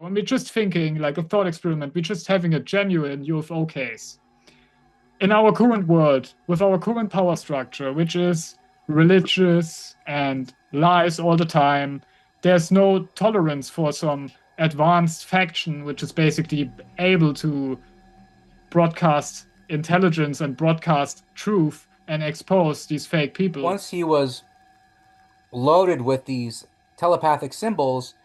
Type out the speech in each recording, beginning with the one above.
When we're just thinking like a thought experiment, we're just having a genuine UFO case. In our current world, with our current power structure, which is religious and lies all the time, there's no tolerance for some advanced faction which is basically able to broadcast intelligence and broadcast truth and expose these fake people. Once he was loaded with these telepathic symbols,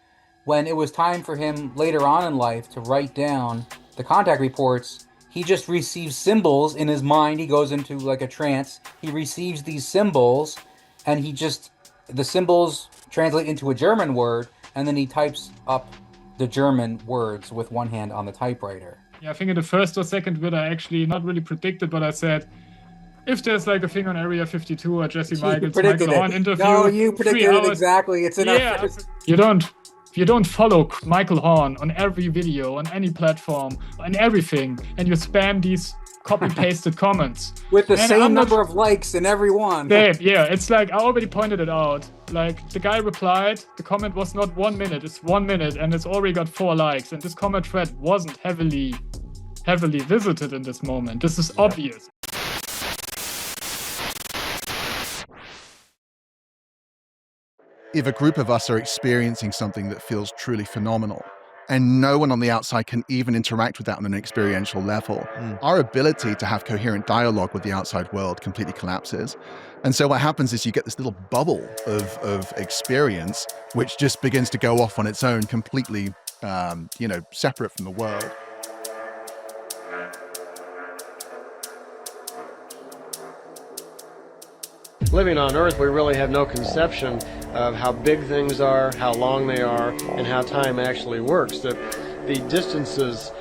when it was time for him later on in life to write down the contact reports, he just receives symbols in his mind. He goes into like a trance. He receives these symbols, and the symbols translate into a German word, and then he types up the German words with one hand on the typewriter. Yeah, I think in the first or second bit, I actually not really predicted, but I said, if there's like a thing on Area 52 or Jesse Michaels, Michael Horn interview, no, you predicted it exactly. It's in our first. You don't follow Michael Horn on every video, on any platform, on everything, and you spam these copy-pasted comments. With the same number of likes in every one. Yeah, it's like, I already pointed it out. Like, the guy replied, the comment was not 1 minute, it's 1 minute, and it's already got 4 likes, and this comment thread wasn't heavily visited in this moment. This is obvious. If a group of us are experiencing something that feels truly phenomenal, and no one on the outside can even interact with that on an experiential level, our ability to have coherent dialogue with the outside world completely collapses. And so what happens is you get this little bubble of experience, which just begins to go off on its own, completely, separate from the world. Living on Earth, we really have no conception of how big things are, how long they are, and how time actually works. The distances,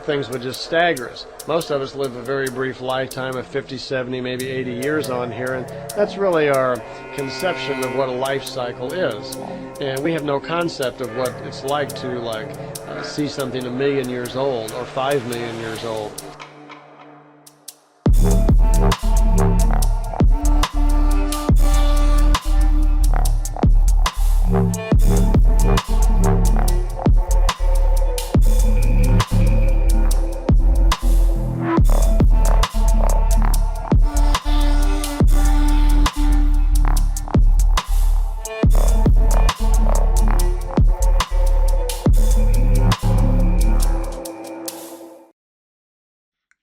things would just stagger us. Most of us live a very brief lifetime of 50, 70, maybe 80 years on here, and that's really our conception of what a life cycle is. And we have no concept of what it's like to see something 1 million years old or 5 million years old.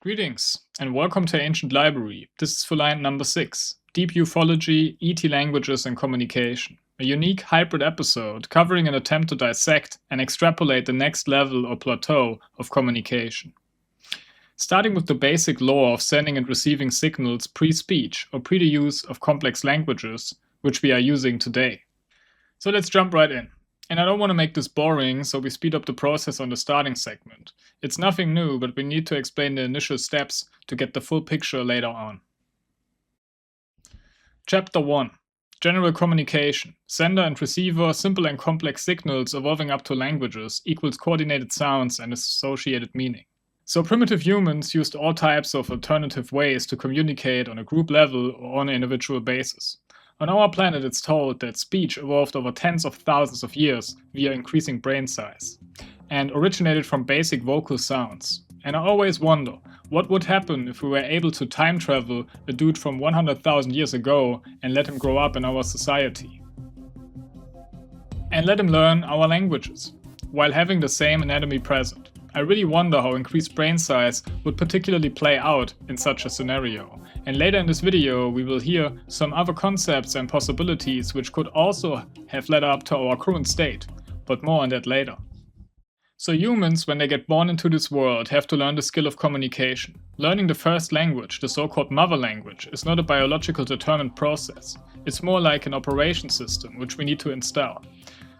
Greetings, and welcome to Ancient Library. This is Foliant number 6, Deep Ufology, ET Languages and Communication, a unique hybrid episode covering an attempt to dissect and extrapolate the next level or plateau of communication. Starting with the basic law of sending and receiving signals pre-speech or pre the use of complex languages, which we are using today. So let's jump right in. And I don't want to make this boring, so we speed up the process on the starting segment. It's nothing new, but we need to explain the initial steps to get the full picture later on. Chapter 1. General communication. Sender and receiver, simple and complex signals evolving up to languages equals coordinated sounds and associated meaning. So primitive humans used all types of alternative ways to communicate on a group level or on an individual basis. On our planet, it's told that speech evolved over tens of thousands of years via increasing brain size, and originated from basic vocal sounds. And I always wonder, what would happen if we were able to time travel a dude from 100,000 years ago and let him grow up in our society? And let him learn our languages, while having the same anatomy present. I really wonder how increased brain size would particularly play out in such a scenario. And later in this video we will hear some other concepts and possibilities which could also have led up to our current state, but more on that later. So humans, when they get born into this world, have to learn the skill of communication. Learning the first language, the so-called mother language, is not a biological determined process. It's more like an operation system which we need to install.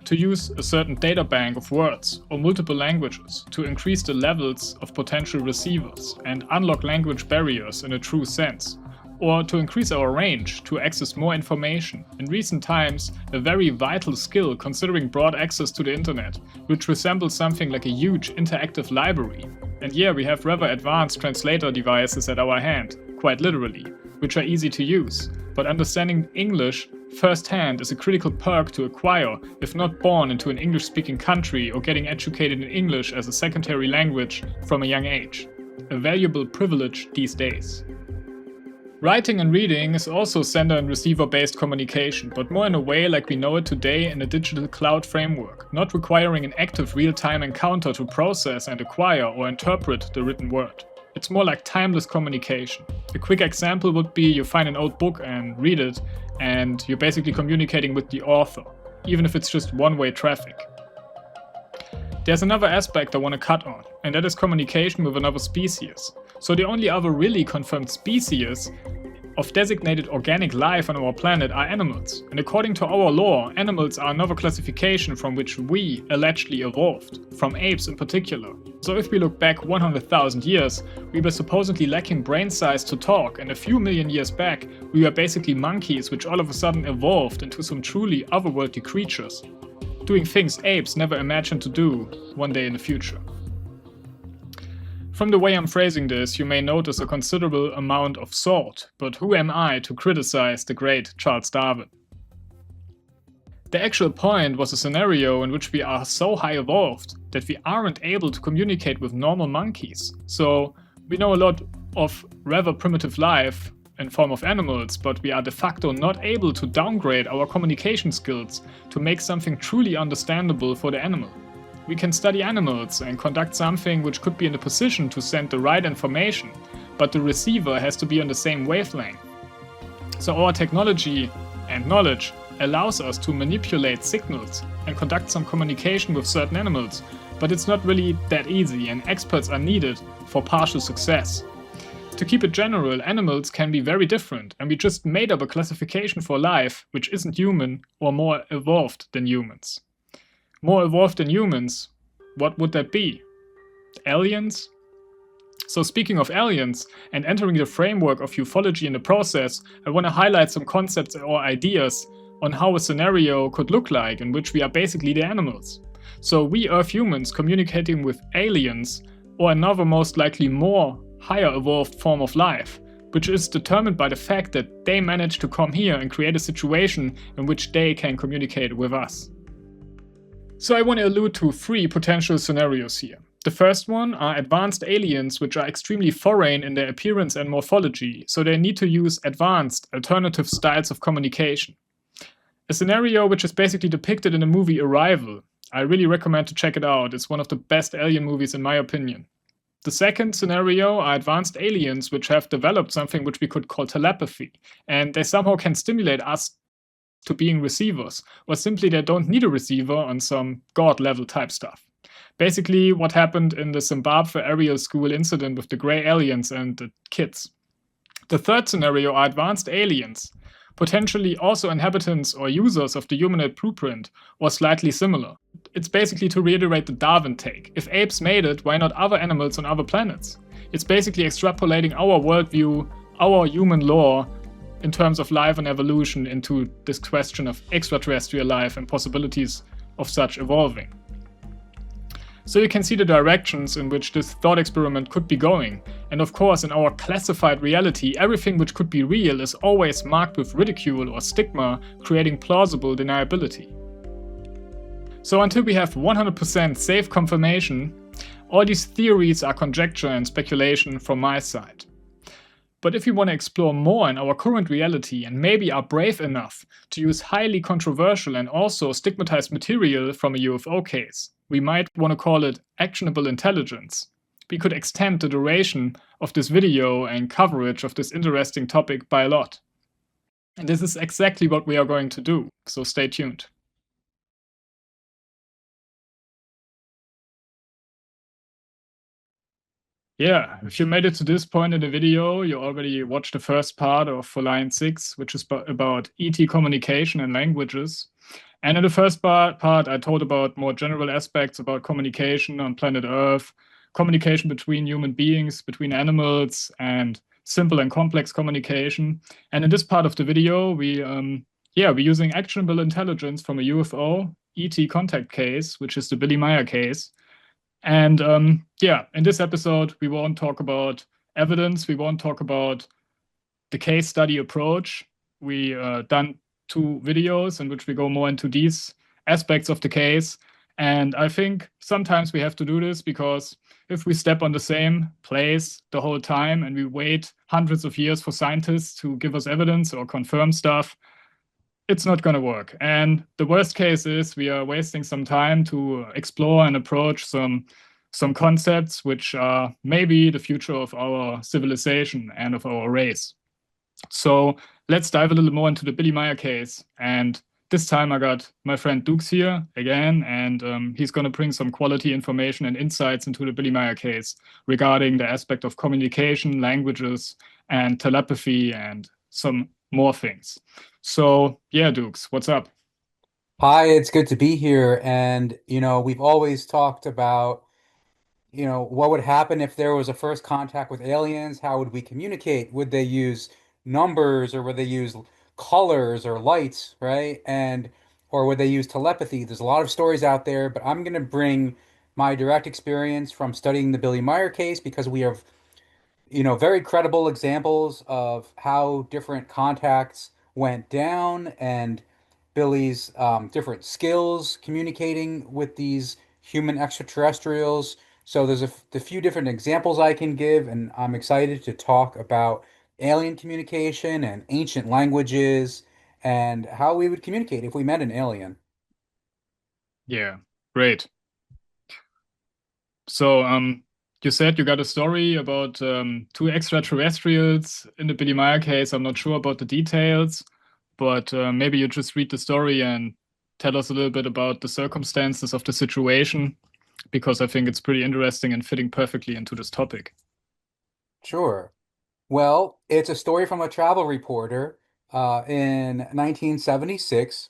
To use a certain data bank of words or multiple languages to increase the levels of potential receivers and unlock language barriers in a true sense, or to increase our range to access more information. In recent times, a very vital skill considering broad access to the internet, which resembles something like a huge interactive library. And yeah, we have rather advanced translator devices at our hand, quite literally, which are easy to use. But understanding English firsthand is a critical perk to acquire if not born into an English-speaking country or getting educated in English as a secondary language from a young age. A valuable privilege these days. Writing and reading is also sender and receiver based communication, but more in a way like we know it today in a digital cloud framework, not requiring an active real-time encounter to process and acquire or interpret the written word. It's more like timeless communication. A quick example would be you find an old book and read it, and you're basically communicating with the author, even if it's just one-way traffic. There's another aspect I want to cut on, and that is communication with another species. So the only other really confirmed species of designated organic life on our planet are animals. And according to our lore, animals are another classification from which we allegedly evolved, from apes in particular. So if we look back 100,000 years, we were supposedly lacking brain size to talk, and a few million years back, we were basically monkeys which all of a sudden evolved into some truly otherworldly creatures, doing things apes never imagined to do one day in the future. From the way I'm phrasing this, you may notice a considerable amount of salt, but who am I to criticize the great Charles Darwin? The actual point was a scenario in which we are so high evolved that we aren't able to communicate with normal monkeys. So we know a lot of rather primitive life in form of animals, but we are de facto not able to downgrade our communication skills to make something truly understandable for the animal. We can study animals and conduct something which could be in a position to send the right information, but the receiver has to be on the same wavelength. So our technology and knowledge allows us to manipulate signals and conduct some communication with certain animals, but it's not really that easy, and experts are needed for partial success. To keep it general, animals can be very different, and we just made up a classification for life which isn't human or more evolved than humans. More evolved than humans, what would that be? Aliens? So speaking of aliens, and entering the framework of ufology in the process, I want to highlight some concepts or ideas on how a scenario could look like in which we are basically the animals. So we Earth humans communicating with aliens or another most likely more higher evolved form of life, which is determined by the fact that they managed to come here and create a situation in which they can communicate with us. So I want to allude to 3 potential scenarios here. The first one are advanced aliens which are extremely foreign in their appearance and morphology, so they need to use advanced, alternative styles of communication. A scenario which is basically depicted in the movie Arrival. I really recommend to check it out, it's one of the best alien movies in my opinion. The second scenario are advanced aliens which have developed something which we could call telepathy, and they somehow can stimulate us to being receivers, or simply they don't need a receiver on some god level type stuff. Basically what happened in the Zimbabwe aerial school incident with the grey aliens and the kids. The third scenario are advanced aliens, potentially also inhabitants or users of the humanoid blueprint, or slightly similar. It's basically to reiterate the Darwin take. If apes made it, why not other animals on other planets? It's basically extrapolating our worldview, our human lore, in terms of life and evolution into this question of extraterrestrial life and possibilities of such evolving. So you can see the directions in which this thought experiment could be going, and of course in our classified reality, everything which could be real is always marked with ridicule or stigma, creating plausible deniability. So until we have 100% safe confirmation, all these theories are conjecture and speculation from my side. But if we want to explore more in our current reality and maybe are brave enough to use highly controversial and also stigmatized material from a UFO case, we might want to call it actionable intelligence. We could extend the duration of this video and coverage of this interesting topic by a lot. And this is exactly what we are going to do, so stay tuned. Yeah, if you made it to this point in the video, you already watched the first part of Foliant 6, which is about ET communication and languages. And in the first part, I told about more general aspects about communication on planet Earth, communication between human beings, between animals, and simple and complex communication. And in this part of the video, we're using actionable intelligence from a UFO ET contact case, which is the Billy Meier case. And in this episode, we won't talk about evidence. We won't talk about the case study approach. We done 2 videos in which we go more into these aspects of the case. And I think sometimes we have to do this because if we step on the same place the whole time and we wait hundreds of years for scientists to give us evidence or confirm stuff, it's not going to work. And the worst case is we are wasting some time to explore and approach some concepts which are maybe the future of our civilization and of our race. So let's dive a little more into the Billy Meier case. And this time I got my friend Doogs here again, and he's going to bring some quality information and insights into the Billy Meier case regarding the aspect of communication, languages, and telepathy, and some more things. So yeah, Doogs, what's up? Hi, it's good to be here. And, we've always talked about, what would happen if there was a first contact with aliens? How would we communicate? Would they use numbers or would they use colors or lights, right? Or would they use telepathy? There's a lot of stories out there, but I'm going to bring my direct experience from studying the Billy Meier case because we have very credible examples of how different contacts went down and Billy's different skills communicating with these human extraterrestrials. So there's a few different examples I can give, and I'm excited to talk about alien communication and ancient languages and how we would communicate if we met an alien. Yeah, great. So you said you got a story about 2 extraterrestrials in the Billy Meier case. I'm not sure about the details, but maybe you just read the story and tell us a little bit about the circumstances of the situation, because I think it's pretty interesting and fitting perfectly into this topic. Sure. Well, it's a story from a travel reporter in 1976.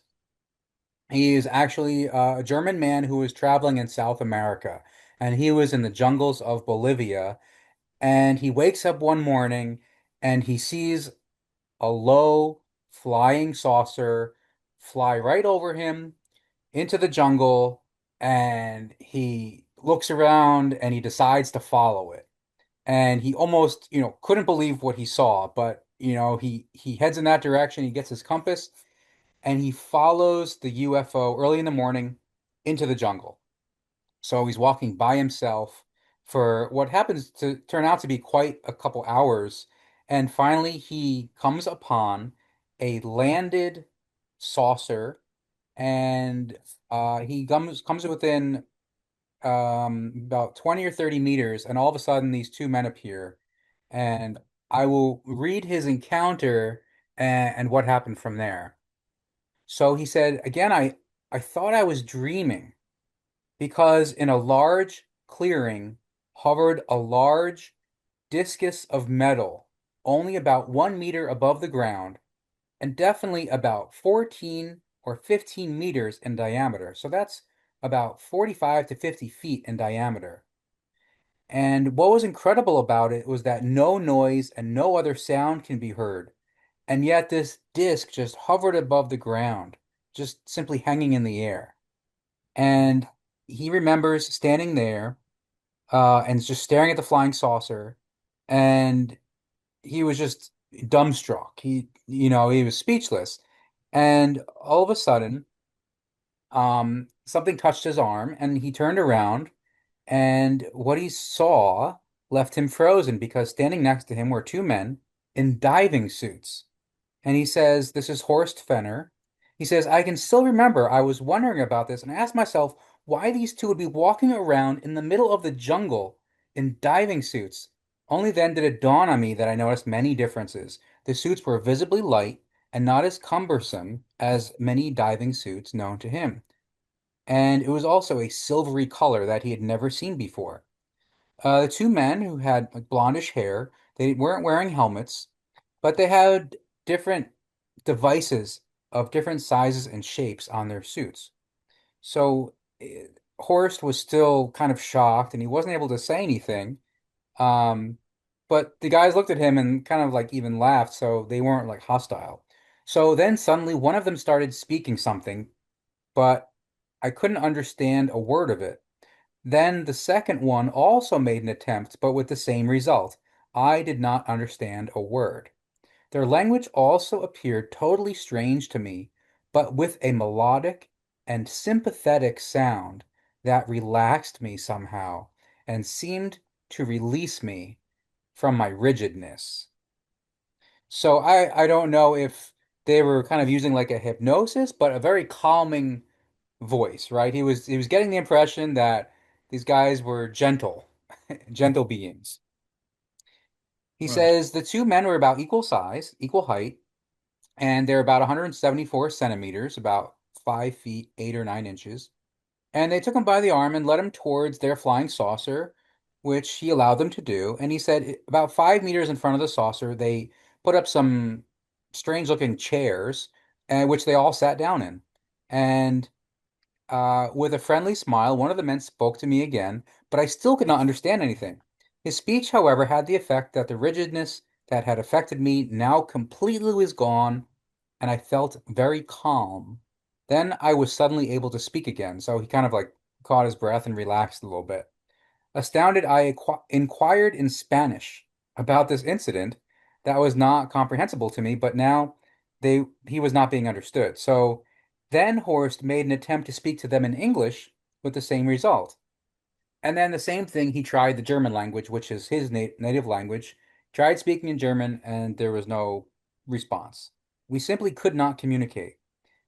He is actually a German man who was traveling in South America, and he was in the jungles of Bolivia. And he wakes up one morning and he sees a low flying saucer fly right over him into the jungle. And he looks around and he decides to follow it. And he almost, couldn't believe what he saw, but he heads in that direction. He gets his compass and he follows the UFO early in the morning into the jungle. So he's walking by himself for what happens to turn out to be quite a couple hours. And finally, he comes upon a landed saucer and he comes within about 20 or 30 meters. And all of a sudden, these two men appear. And I will read his encounter and what happened from there. So he said, again, I thought I was dreaming because in a large clearing hovered a large discus of metal, only about 1 meter above the ground, and definitely about 14 or 15 meters in diameter. So that's about 45 to 50 feet in diameter. And what was incredible about it was that no noise and no other sound can be heard. And yet this disc just hovered above the ground, just simply hanging in the air. And he remembers standing there and just staring at the flying saucer, and he was just dumbstruck. He was speechless. And all of a sudden, something touched his arm, and he turned around, and what he saw left him frozen because standing next to him were two men in diving suits. And he says, "This is Horst Fenner." He says, "I can still remember I was wondering about this and asked myself why these two would be walking around in the middle of the jungle in diving suits. Only then did it dawn on me that I noticed many differences. The suits were visibly light and not as cumbersome as many diving suits known to him. And it was also a silvery color that he had never seen before. The two men who had like blondish hair, they weren't wearing helmets, but they had different devices of different sizes and shapes on their suits. So Horst was still kind of shocked and he wasn't able to say anything. Um, but the guys looked at him and kind of like even laughed, so they weren't like hostile. So then suddenly one of them started speaking something, but I couldn't understand a word of it. Then the second one also made an attempt, but with the same result. I did not understand a word. Their language also appeared totally strange to me, but with a melodic and sympathetic sound that relaxed me somehow and seemed to release me from my rigidness. So I don't know if they were kind of using like a hypnosis, but a very calming voice, right? He was getting the impression that these guys were gentle, gentle beings. He Right. says the two men were about equal size, equal height, and they're about 174 centimeters, about 5 feet 8 or 9 inches. And they took him by the arm and led him towards their flying saucer, which he allowed them to do. And he said about 5 meters in front of the saucer, they put up some strange looking chairs, which they all sat down in. And with a friendly smile, one of the men spoke to me again, but I still could not understand anything. His speech, however, had the effect that the rigidness that had affected me now completely was gone, and I felt very calm. Then I was suddenly able to speak again, so he kind of like caught his breath and relaxed a little bit. Astounded, I inquired in Spanish about this incident that was not comprehensible to me, but now he was not being understood. So then Horst made an attempt to speak to them in English with the same result. And then the same thing, he tried the German language, which is his native language, tried speaking in German, and there was no response. We simply could not communicate.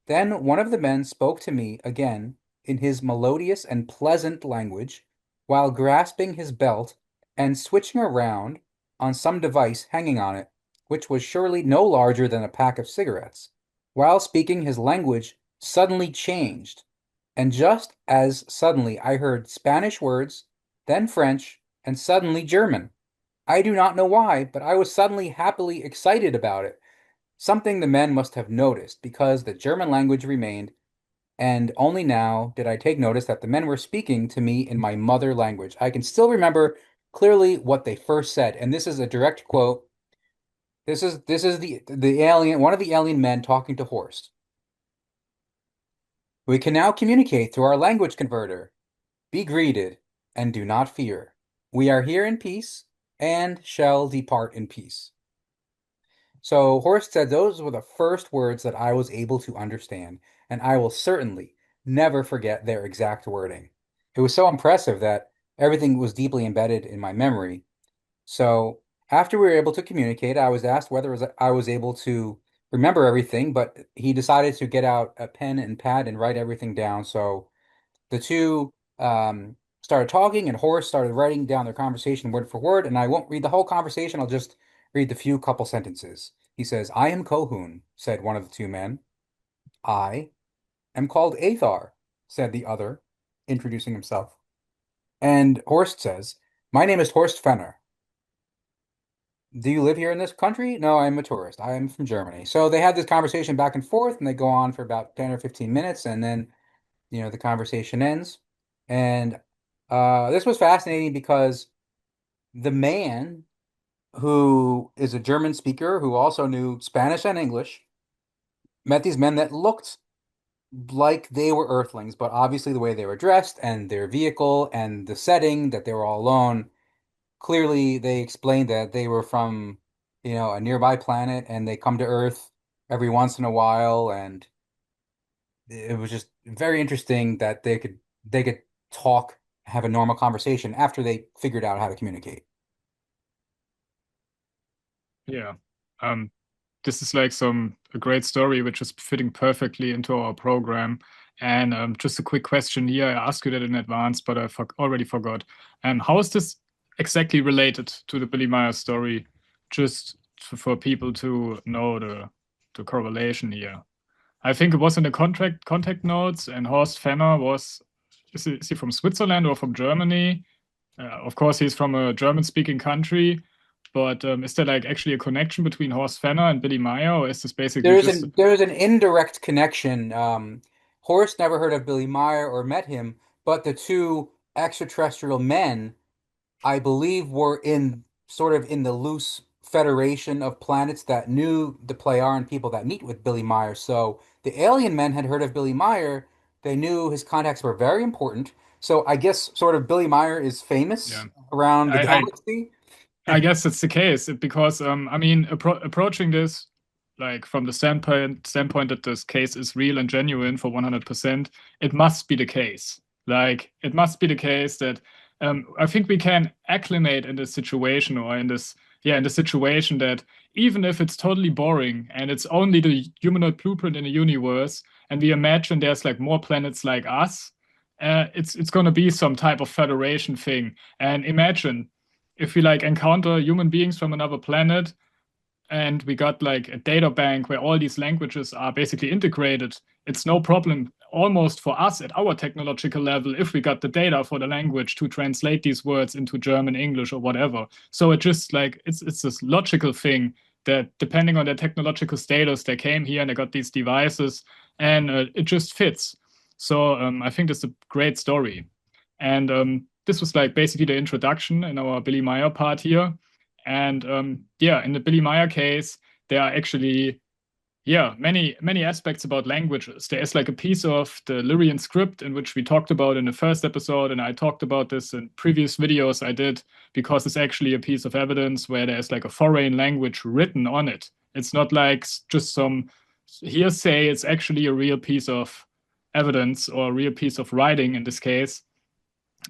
Then one of the men spoke to me again in his melodious and pleasant language while grasping his belt and switching around on some device hanging on it, which was surely no larger than a pack of cigarettes. While speaking, his language suddenly changed, and just as suddenly I heard Spanish words, then French, and suddenly German. I do not know why, but I was suddenly happily excited about it. Something the men must have noticed, because the German language remained, and only now did I take notice that the men were speaking to me in my mother language. I can still remember clearly what they first said, and this is a direct quote. This is the alien, one of the alien men talking to Horst. We can now communicate through our language converter. Be greeted and do not fear. We are here in peace and shall depart in peace. So Horst said those were the first words that I was able to understand, and I will certainly never forget their exact wording. It was so impressive that everything was deeply embedded in my memory. So after we were able to communicate, I was asked whether I was able to remember everything, but he decided to get out a pen and pad and write everything down. So the two started talking, and Horace started writing down their conversation word for word. And I won't read the whole conversation. I'll just read the few couple sentences. He says, I am Kohun, said one of the two men. I am called Ahtar, said the other, introducing himself. And Horst says, my name is Horst Fenner. Do you live here in this country? No, I'm a tourist. I am from Germany. So they had this conversation back and forth, and they go on for about 10 or 15 minutes, and then the conversation ends. And this was fascinating because the man who is a German speaker who also knew Spanish and English met these men that looked like they were Earthlings, but obviously the way they were dressed and their vehicle and the setting that they were all alone, clearly they explained that they were from, a nearby planet and they come to Earth every once in a while, and it was just very interesting that they could talk, have a normal conversation after they figured out how to communicate. Yeah. Um, this is like a great story which is fitting perfectly into our program. And just a quick question here. I asked you that in advance, but I already forgot. How is this exactly related to the Billy Meier story? Just for people to know the correlation here. I think it was in the contact notes, and Horst Fenner is he from Switzerland or from Germany? Of course, he's from a German-speaking country, but is there like actually a connection between Horst Fenner and Billy Meier, or is this basically just There's an indirect connection. Horst never heard of Billy Meier or met him, but the two extraterrestrial men, I believe, were in sort of in the loose federation of planets that knew the Playaran people that meet with Billy Meier. So the alien men had heard of Billy Meier. They knew his contacts were very important. So I guess sort of Billy Meier is yeah? famous around the I galaxy. I guess it's the case because I mean, approaching this like from the standpoint that this case is real and genuine for 100%, it must be the case. Like it must be the case that I think we can acclimate in this situation or in this in the situation that even if it's totally boring and it's only the humanoid blueprint in the universe, and we imagine there's like more planets like us, it's going to be some type of federation thing. And imagine if we like encounter human beings from another planet and we got like a data bank where all these languages are basically integrated, it's no problem almost for us at our technological level if we got the data for the language to translate these words into German, English, or whatever. So it just like it's this logical thing that depending on their technological status, they came here and they got these devices, and it just fits. So I think that's a great story. And this was like basically the introduction in our Billy Meier part here. And in the Billy Meier case, there are actually many aspects about languages. There is like a piece of the Lyrian script in which we talked about in the first episode, and I talked about this in previous videos I did because it's actually a piece of evidence where there's like a foreign language written on it. It's not like just some hearsay, it's actually a real piece of evidence or a real piece of writing in this case.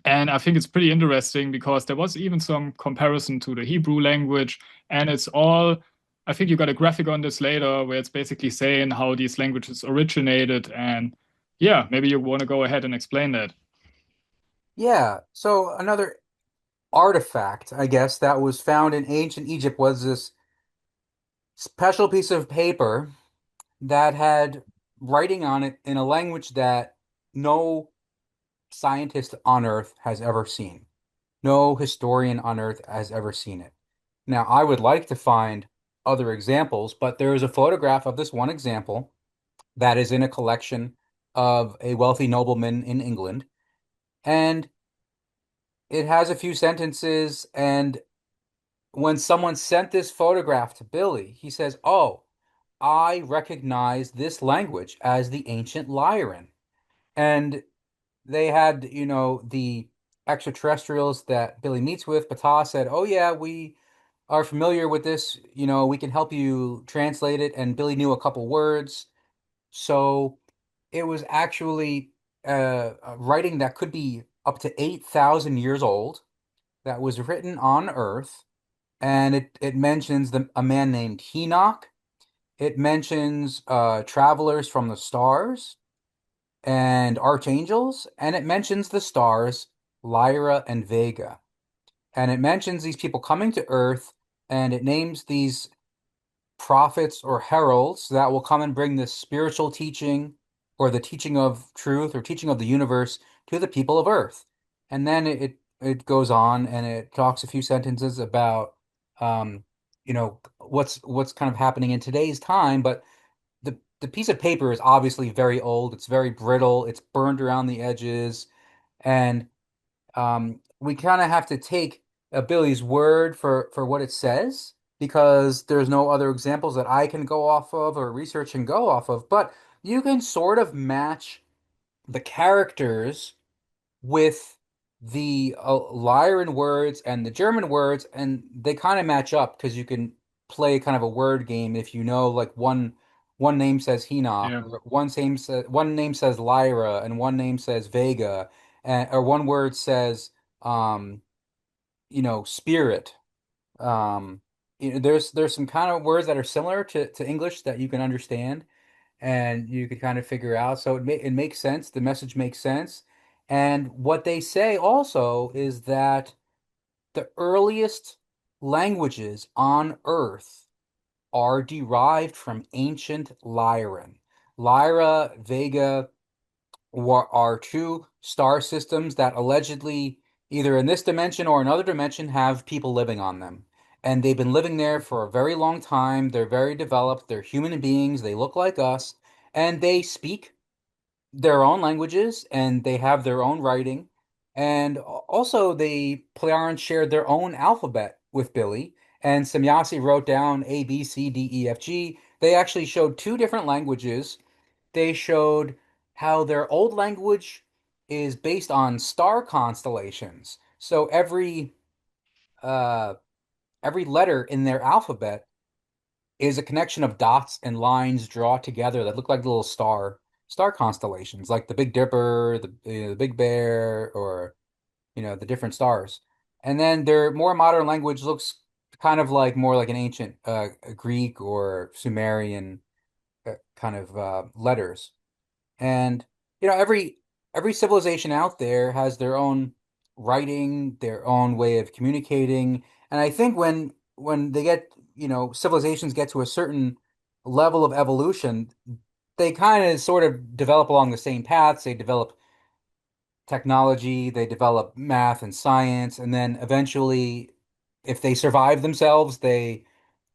And I think it's pretty interesting because there was even some comparison to the Hebrew language, and it's all, I think you got a graphic on this later where it's basically saying how these languages originated. And yeah, maybe you want to go ahead and explain that. Yeah, so another artifact, I guess, that was found in ancient Egypt was this special piece of paper that had writing on it in a language that no scientist on Earth has ever seen. No historian on Earth has ever seen it. Now, I would like to find other examples, but there is a photograph of this one example that is in a collection of a wealthy nobleman in England. And it has a few sentences. And when someone sent this photograph to Billy, he says, "Oh, I recognize this language as the ancient Lyran." And they had, the extraterrestrials that Billy meets with. Ptah said, "Oh, yeah, we are familiar with this. We can help you translate it." And Billy knew a couple words. So it was actually a writing that could be up to 8,000 years old that was written on Earth. And it mentions a man named Enoch. It mentions travelers from the stars and archangels, and it mentions the stars Lyra and Vega. And it mentions these people coming to Earth, and it names these prophets or heralds that will come and bring this spiritual teaching or the teaching of truth or teaching of the universe to the people of Earth. And then it goes on and it talks a few sentences about what's kind of happening in today's time, but the piece of paper is obviously very old, it's very brittle, it's burned around the edges, and we kind of have to take Billy's word for what it says because there's no other examples that I can go off of or research and go off of. But you can sort of match the characters with the Lyran words and the German words, and they kind of match up because you can play kind of a word game if you know like one name says Enoch, Yeah. or one name says Lyra, and one name says Vega, and or one word says um spirit. Um, there's some kind of words that are similar to English that you can understand and you could kind of figure out. So it makes sense. The message makes sense. And what they say also is that the earliest languages on Earth are derived from ancient Lyran. Lyra, Vega are two star systems that allegedly, either in this dimension or another dimension, have people living on them. And they've been living there for a very long time. They're very developed. They're human beings. They look like us. And they speak their own languages and they have their own writing. And also, they Plejaren shared their own alphabet with Billy. And Semyasi wrote down A, B, C, D, E, F, G. They actually showed two different languages. They showed how their old language is based on star constellations. So every uh every letter in their alphabet is a connection of dots and lines drawn together that look like little star constellations, like the Big Dipper, the Big Bear, or the different stars. And then their more modern language looks kind of like more like an ancient Greek or Sumerian kind of letters. And every civilization out there has their own writing, their own way of communicating. And I think when they get, civilizations get to a certain level of evolution, they kind of sort of develop along the same paths. They develop technology, they develop math and science, and then eventually, if they survive themselves, they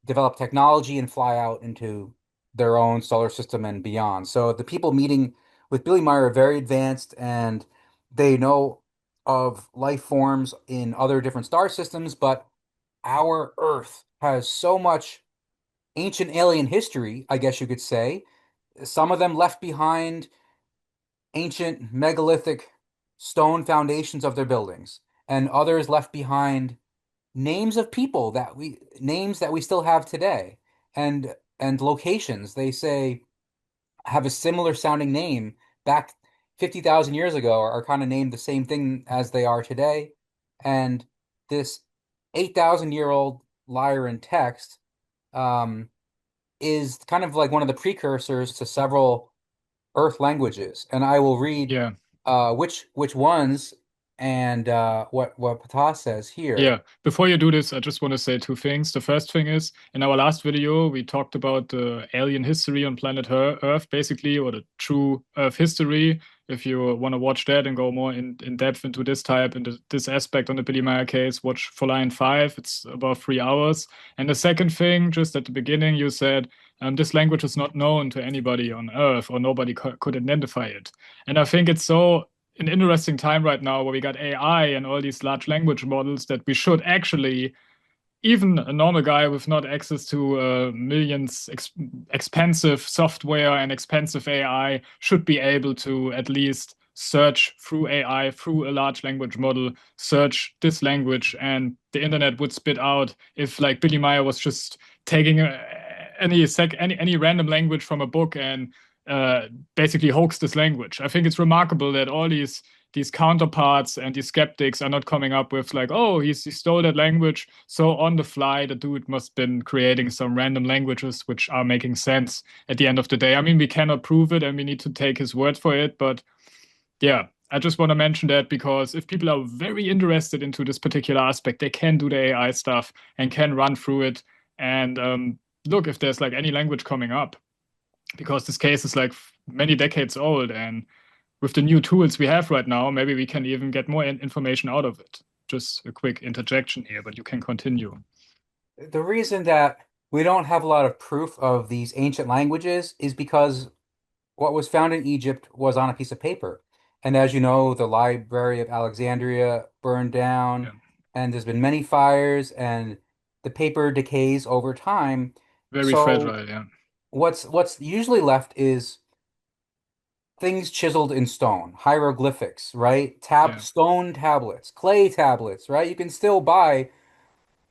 develop technology and fly out into their own solar system and beyond. So the people meeting with Billy Meier are very advanced, and they know of life forms in other different star systems, but our Earth has so much ancient alien history, I guess you could say. Some of them left behind ancient megalithic stone foundations of their buildings, and others left behind names that we still have today, and locations they say have a similar sounding name back 50,000 years ago, are kind of named the same thing as they are today. And this 8,000-year-old Lyran text um, is kind of like one of the precursors to several Earth languages. And I will read Yeah. which ones, and what Ptah says here. Yeah, before you do this, I just want to say two things. The first thing is, in our last video, we talked about the alien history on planet Earth, basically, or the true Earth history. If you want to watch that and go more in depth into this type and this aspect on the Billy Meier case, watch Foliant 5. It's about 3 hours. And the second thing, just at the beginning, you said this language is not known to anybody on Earth, or nobody could identify it. And I think it's so an interesting time right now where we got AI and all these large language models that we should actually, even a normal guy with not access to millions expensive software and expensive AI, should be able to at least search through AI, through a large language model, search this language, and the internet would spit out if like Billy Meier was just taking any random language from a book and basically hoax this language. I think it's remarkable that all these counterparts and these skeptics are not coming up with like, oh, he stole that language. So on the fly, the dude must have been creating some random languages which are making sense at the end of the day. I mean, we cannot prove it and we need to take his word for it. But yeah, I just want to mention that because if people are very interested into this particular aspect, they can do the AI stuff and can run through it and look if there's like any language coming up, because this case is like many decades old, and with the new tools we have right now, maybe we can even get more information out of it. Just a quick interjection here, but you can continue. The reason that we don't have a lot of proof of these ancient languages is because what was found in Egypt was on a piece of paper. And as you know, the Library of Alexandria burned Yeah. down, and there's been many fires, and the paper decays over time. Very So fragile, yeah. what's usually left is things chiseled in stone, hieroglyphics, right? Yeah. Stone tablets, clay tablets, right? You can still buy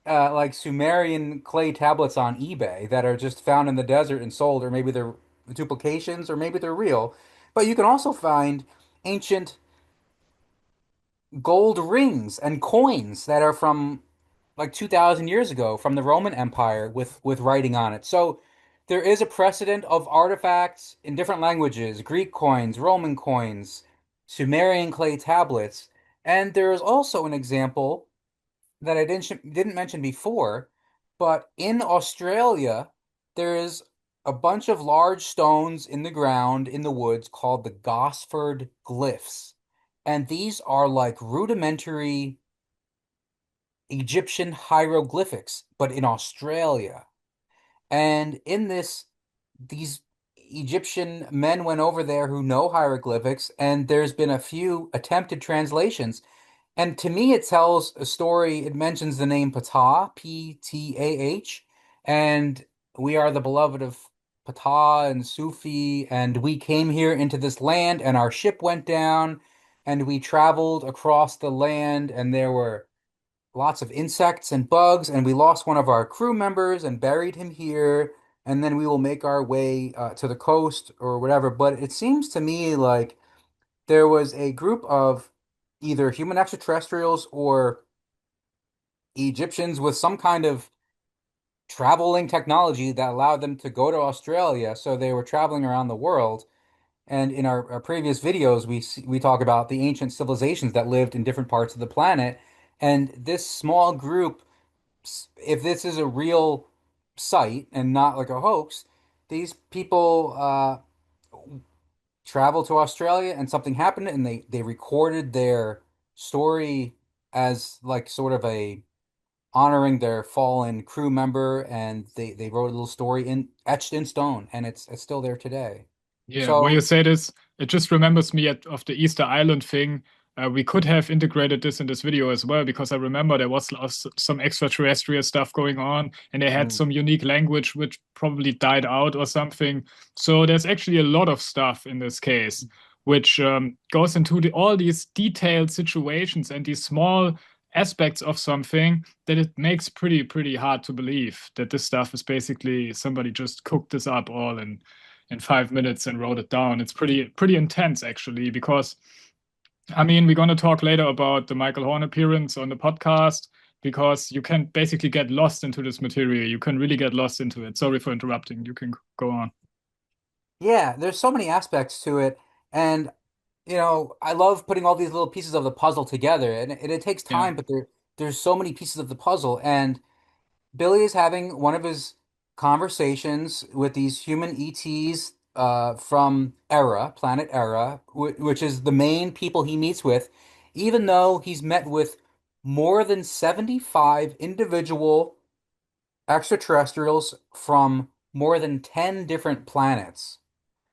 like Sumerian clay tablets on eBay that are just found in the desert and sold, or maybe they're duplications, or maybe they're real. But you can also find ancient gold rings and coins that are from like 2,000 years ago from the Roman Empire with writing on it. So there is a precedent of artifacts in different languages, Greek coins, Roman coins, Sumerian clay tablets, and there is also an example that I didn't mention before, but in Australia, there is a bunch of large stones in the ground in the woods called the Gosford glyphs. And these are like rudimentary Egyptian hieroglyphics, but in Australia. And these Egyptian men went over there who know hieroglyphics, and there's been a few attempted translations. And to me, it tells a story. It mentions the name Ptah, Ptah, and we are the beloved of Ptah and Sufi, and we came here into this land, and our ship went down, and we traveled across the land, and there were lots of insects and bugs, and we lost one of our crew members and buried him here, and then we will make our way to the coast or whatever. But it seems to me like there was a group of either human extraterrestrials or Egyptians with some kind of traveling technology that allowed them to go to Australia. So they were traveling around the world. And in our previous videos, we talk about the ancient civilizations that lived in different parts of the planet. And this small group, if this is a real site and not like a hoax, these people traveled to Australia and something happened and they recorded their story as like sort of a honoring their fallen crew member, and they wrote a little story in etched in stone, and it's still there today. Yeah, when you So, say this, it just remembers me of the Easter Island thing. We could have integrated this in this video as well because I remember there was some extraterrestrial stuff going on, and they had mm, some unique language which probably died out or something. So there's actually a lot of stuff in this case, which goes into all these detailed situations and these small aspects of something that it makes pretty hard to believe that this stuff is basically somebody just cooked this up all in 5 minutes and wrote it down. It's pretty intense actually, because I mean we're gonna talk later about the Michael Horn appearance on the podcast because you can basically get lost into this material. You can really get lost into it. Sorry for interrupting. You can go on. yeah, there's so many aspects to it, and I love putting all these little pieces of the puzzle together, and it takes Yeah. time, but there's so many pieces of the puzzle, and Billy is having one of his conversations with these human ETs from planet Era, which is the main people he meets with, even though he's met with more than 75 individual extraterrestrials from more than 10 different planets.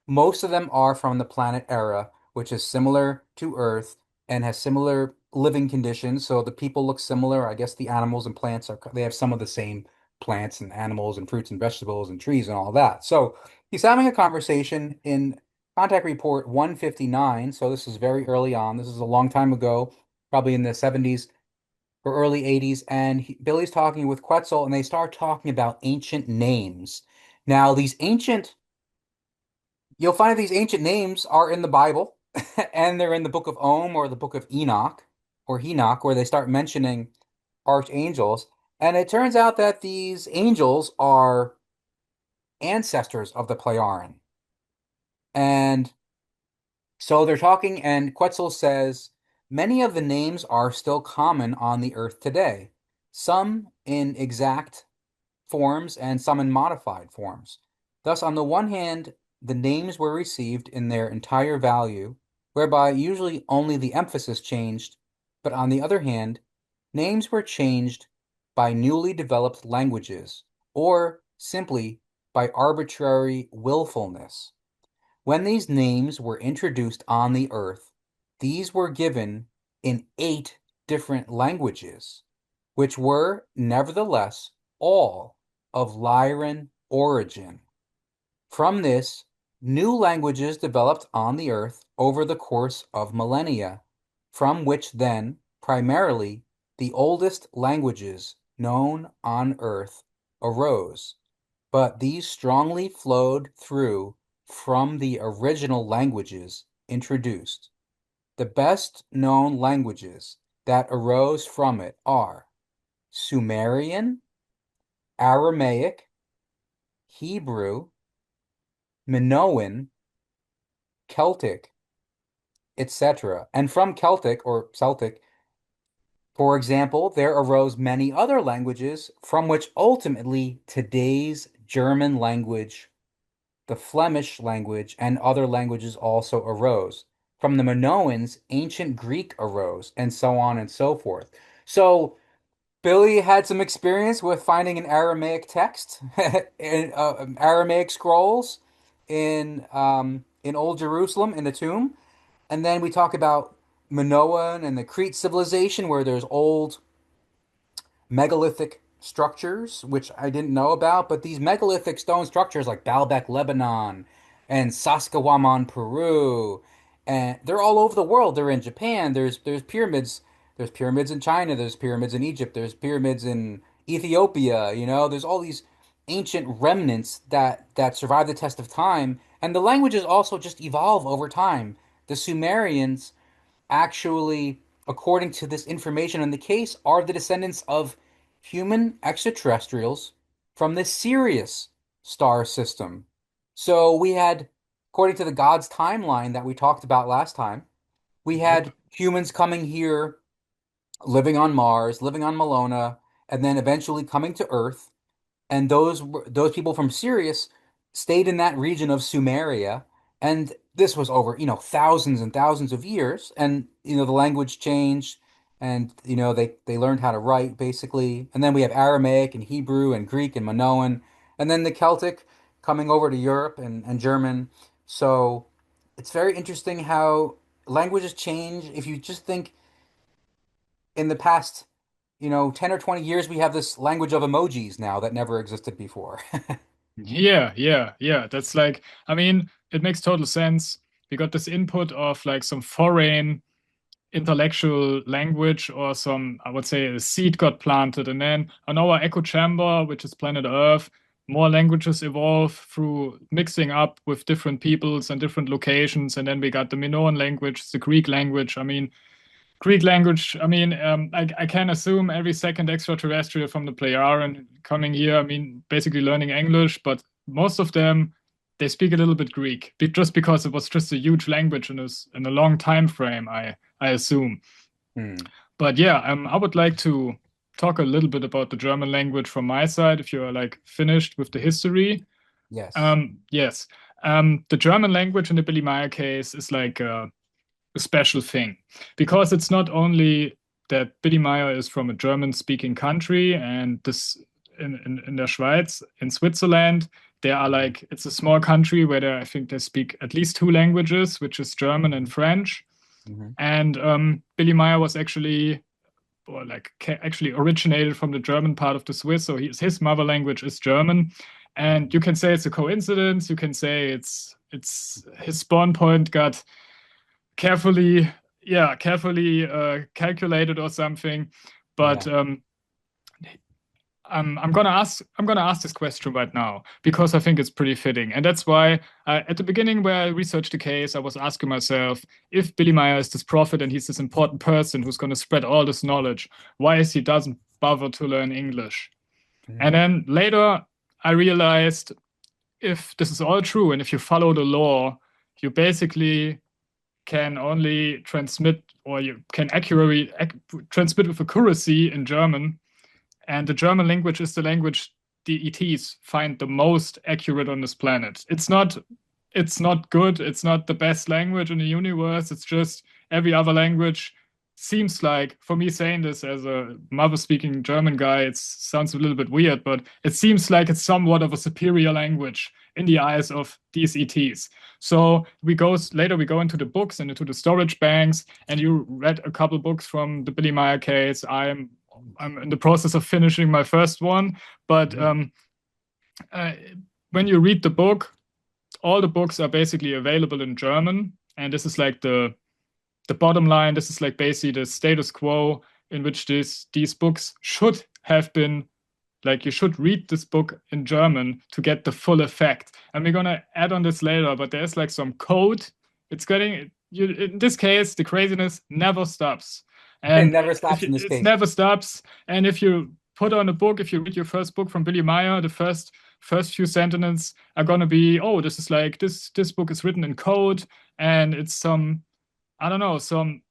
Most of them are from the planet Era, which is similar to Earth and has similar living conditions. So the people look similar. I guess the animals and plants they have some of the same plants and animals and fruits and vegetables and trees and all that. So he's having a conversation in contact report 159. So this is very early on. This is a long time ago, probably in the 70s or early 80s. And Billy's talking with Quetzal, and they start talking about ancient names. Now, you'll find these ancient names are in the Bible, and they're in the Book of Om or the Book of Enoch or Enoch, where they start mentioning archangels. And it turns out that these angels are ancestors of the Plejaren. And so they're talking, and Quetzal says many of the names are still common on the earth today, some in exact forms and some in modified forms. Thus, on the one hand, the names were received in their entire value, whereby usually only the emphasis changed, but on the other hand, names were changed by newly developed languages, or simply by arbitrary willfulness. When these names were introduced on the earth, these were given in 8 different languages, which were nevertheless all of Lyran origin. From this, new languages developed on the earth over the course of millennia, from which then, primarily, the oldest languages known on earth arose. But these strongly flowed through from the original languages introduced. The best known languages that arose from it are Sumerian, Aramaic, Hebrew, Minoan, Celtic, etc. And from Celtic or Celtic, for example, there arose many other languages from which ultimately today's German language, the Flemish language, and other languages also arose. From the Minoans, ancient Greek arose, and so on and so forth. So Billy had some experience with finding an Aramaic text in Aramaic scrolls in Old Jerusalem in the tomb, and then we talk about Minoan and the Crete civilization, where there's old megalithic structures, which I didn't know about, but these megalithic stone structures like Baalbek, Lebanon, and Saskatchewan, Peru, and they're all over the world. They're in Japan. There's pyramids There's pyramids in China, there's pyramids in Egypt, there's pyramids in Ethiopia, there's all these ancient remnants that survive the test of time, and the languages also just evolve over time. The Sumerians actually, according to this information in the case, are the descendants of human extraterrestrials from the Sirius star system. So we had, according to the gods timeline that we talked about last time, we Yep. had humans coming here, living on Mars, living on Malona, and then eventually coming to Earth, and those people from Sirius stayed in that region of Sumeria, and this was over, thousands and thousands of years, and the language changed, and they learned how to write basically, and then we have Aramaic and Hebrew and Greek and Minoan, and then the Celtic coming over to Europe and German. So it's very interesting how languages change. If you just think in the past 10 or 20 years, we have this language of emojis now that never existed before. Yeah, yeah, yeah. That's like, I mean, it makes total sense. We got this input of like some foreign intellectual language or some, I would say, a seed got planted. And then on our echo chamber, which is planet Earth, more languages evolve through mixing up with different peoples and different locations. And then we got the Minoan language, the Greek language. I mean, Greek language, I mean, I can assume every second extraterrestrial from the Pleiadian coming here, I mean, basically learning English, but most of them, they speak a little bit Greek, just because it was just a huge language in a long time frame, I assume. Hmm. But yeah, I would like to talk a little bit about the German language from my side, if you're like finished with the history. Yes. Yes. The German language in the Billy Meier case is like a special thing because it's not only that Billy Meier is from a German-speaking country and this in der Schweiz, in Switzerland, there are like it's a small country where I think they speak at least two languages, which is German and French. Hmm. And Billy Meier was actually or like actually originated from the German part of the Swiss, so his mother language is German. And you can say it's a coincidence. You can say it's his spawn point got carefully, yeah, carefully calculated or something. But Yeah. I'm gonna ask this question right now because I think it's pretty fitting, and that's why at the beginning where I researched the case, I was asking myself if Billy Meier is this prophet and he's this important person who's going to spread all this knowledge, why is he doesn't bother to learn English? And Hmm. then later I realized if this is all true and if you follow the law, you basically can only transmit or you can accurately transmit with accuracy in German. And the German language is the language the ETs find the most accurate on this planet. It's not good. It's not the best language in the universe. It's just every other language seems like, for me saying this as a mother speaking German guy, it sounds a little bit weird, but it seems like it's somewhat of a superior language in the eyes of these ETs. So we go into the books and into the storage banks, and you read a couple books from the Billy Meier case. I'm in the process of finishing my first one, but Hmm. uh, when you read the book, all the books are basically available in German, and this is like the bottom line. This is like basically the status quo in which these books should have been like you should read this book in German to get the full effect. And we're gonna add on this later, but there's like some code. It's getting you in this case, the craziness never stops. It And never if stops in this it case. never stops, and if you put on a book, if you read your first book from Billy Meier, the first few sentences are gonna be, oh, this is like this book is written in code, and it's some I don't know some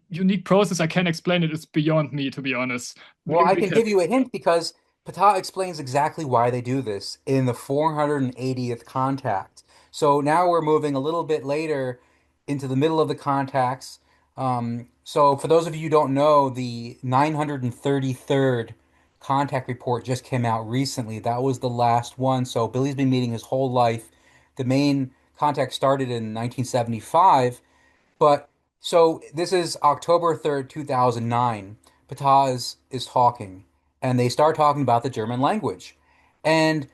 unique process. I can't explain it. It's beyond me, to be honest. Well, I We can can give you a hint because Ptah explains exactly why they do this in the 480th contact. So now we're moving a little bit later into the middle of the contacts. So for those of you who don't know, the 933rd contact report just came out recently. That was the last one. So Billy's been meeting his whole life. The main contact started in 1975. But so this is October 3rd, 2009. Ptah is talking, and they start talking about the German language. And,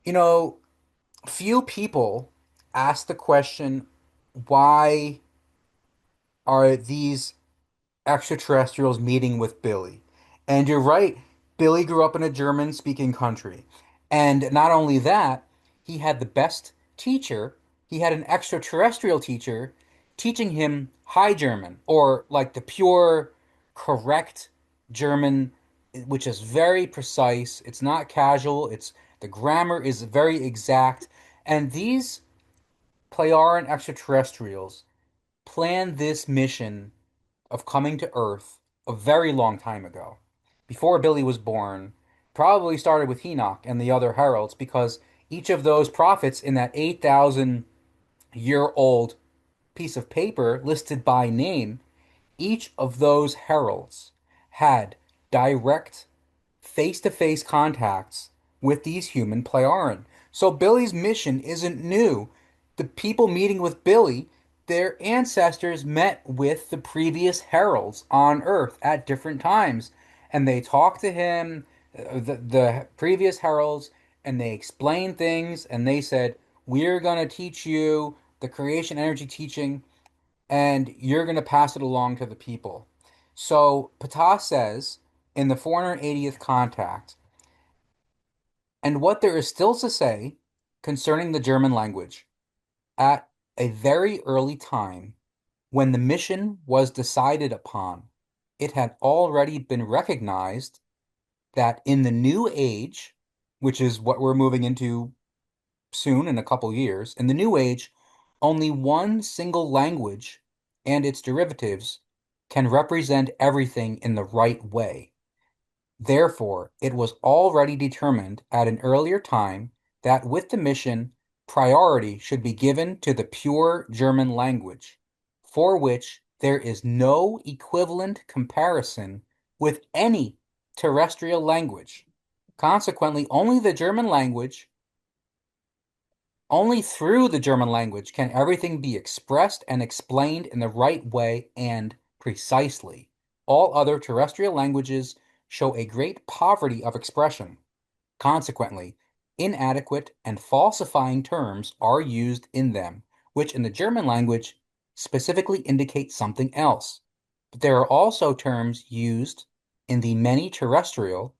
you know, few people ask the question, why are these extraterrestrials meeting with Billy. And you're right, Billy grew up in a German-speaking country. And not only that, he had the best teacher. He had an extraterrestrial teacher teaching him High German, or like the pure, correct German, which is very precise. It's not casual. It's the grammar is very exact. And these Playaran extraterrestrials planned this mission of coming to Earth a very long time ago, before Billy was born. Probably started with Enoch and the other heralds, because each of those prophets in that 8,000-year-old piece of paper listed by name, each of those heralds had direct face-to-face contacts with these human Plejaren. So Billy's mission isn't new. The people meeting with Billy, their ancestors met with the previous heralds on Earth at different times, and they talked to him, the previous heralds, and they explained things, and they said, "We're going to teach you the creation energy teaching, and you're going to pass it along to the people." So Ptah says in the 480th contact, and what there is still to say concerning the German language, at a very early time, when the mission was decided upon, it had already been recognized that in the new age, which is what we're moving into soon in a couple years, in the new age, only one single language and its derivatives can represent everything in the right way. Therefore, it was already determined at an earlier time that with the mission, priority should be given to the pure German language, for which there is no equivalent comparison with any terrestrial language. Consequently, only through the German language can everything be expressed and explained in the right way and precisely. All other terrestrial languages show a great poverty of expression. Consequently, inadequate and falsifying terms are used in them, which in the German language specifically indicate something else. But there are also terms used in the many terrestrial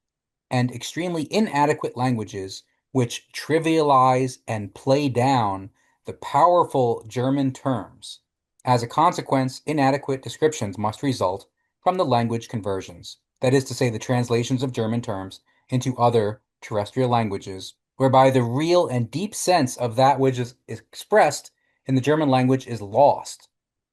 and extremely inadequate languages which trivialize and play down the powerful German terms. As a consequence, inadequate descriptions must result from the language conversions, that is to say, the translations of German terms into other terrestrial languages, whereby the real and deep sense of that which is expressed in the German language is lost,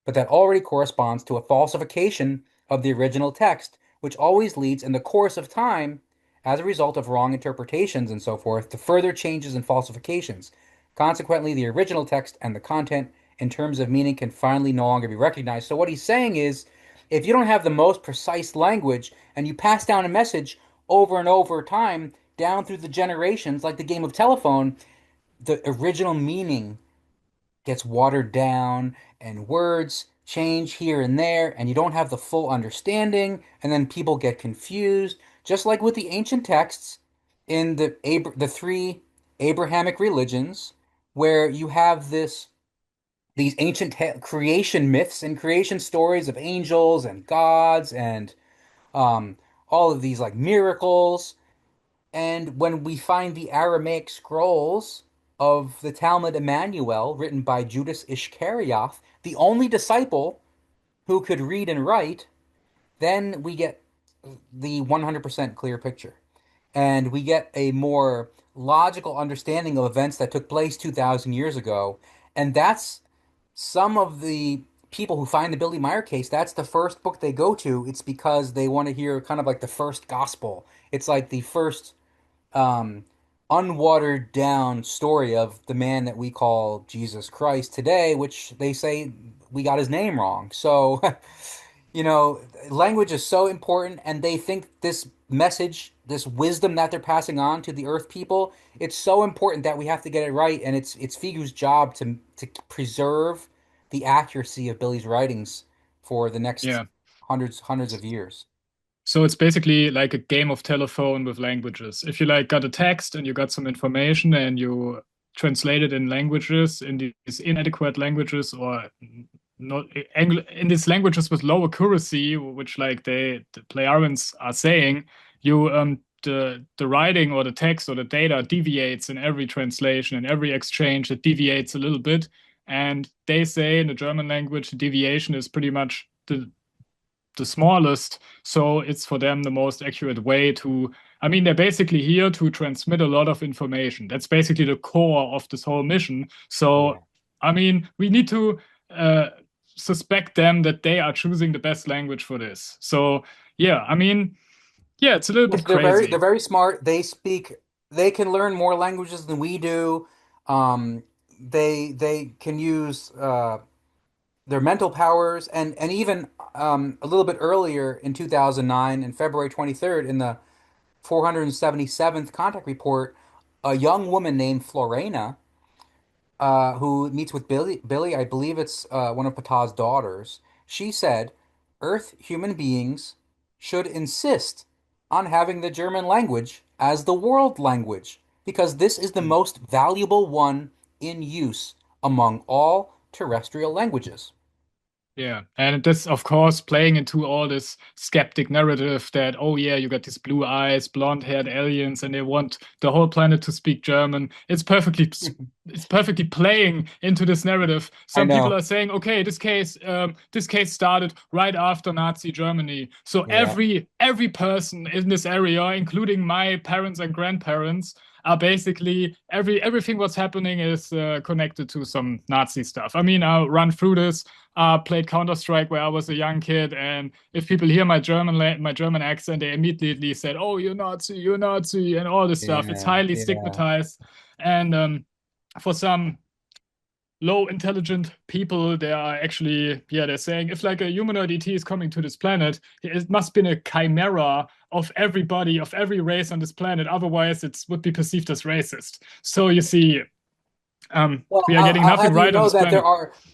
but that already corresponds to a falsification of the original text, which always leads in the course of time, as a result of wrong interpretations and so forth, to further changes and falsifications. Consequently, the original text and the content in terms of meaning can finally no longer be recognized. So what he's saying is, if you don't have the most precise language and you pass down a message over and over time, down through the generations, like the game of telephone, the original meaning gets watered down and words change here and there, and you don't have the full understanding, and then people get confused, just like with the ancient texts in the three Abrahamic religions, where you have these ancient creation myths and creation stories of angels and gods and um, all of these like miracles. And when we find the Aramaic scrolls of the Talmud Emmanuel, written by Judas Iscarioth, the only disciple who could read and write, then we get the 100% clear picture. And we get a more logical understanding of events that took place 2,000 years ago. And that's some of the people who find the Billy Meier case, that's the first book they go to. It's because they want to hear kind of like the first gospel. It's like the first um, unwatered down story of the man that we call Jesus Christ today, which they say we got his name wrong. So, language is so important, and they think this message, this wisdom that they're passing on to the Earth people, it's so important that we have to get it right, and it's Figu's job to preserve the accuracy of Billy's writings for the next Yeah. hundreds of years. So it's basically like a game of telephone with languages. If you like got a text and you got some information and you translate it in languages, in these inadequate languages or not in these languages with low accuracy, which like the Pleiadians are saying, you the writing or the text or the data deviates in every translation, in every exchange. It deviates a little bit, and they say in the German language, the deviation is pretty much the smallest, so it's for them the most accurate way to. I mean, they're basically here to transmit a lot of information. That's basically the core of this whole mission. So, Yeah. I mean, we need to suspect them that they are choosing the best language for this. So, yeah, I mean, yeah, it's a little Yes, bit crazy. they're very smart. They can learn more languages than we do. They can use their mental powers, and even a little bit earlier in 2009, in February 23rd, in the 477th contact report, a young woman named Florena, who meets with Billy, I believe it's one of Ptah's daughters. She said, Earth human beings should insist on having the German language as the world language because this is the most valuable one in use among all terrestrial languages. Yeah, and this, of course, playing into all this skeptic narrative that, oh yeah, you got these blue eyes, blonde-haired aliens, and they want the whole planet to speak German. It's perfectly playing into this narrative. I Some people know. are saying, okay, this case started right after Nazi Germany, so Yeah. every person in this area, including my parents and grandparents, are basically everything what's happening is connected to some Nazi stuff. I mean, I'll run through this. Played Counter-Strike where I was a young kid, and if people hear my German accent, they immediately said, "Oh, you're Nazi," and all this stuff. It's Yeah. highly Yeah. stigmatized, and for some low intelligent people, they are actually, yeah, they're saying if like a humanoid ET is coming to this planet, it must be a chimera of everybody, of every race on this planet. Otherwise, it would be perceived as racist. So you see, Well, we are getting I'll nothing have you right on know this that planet.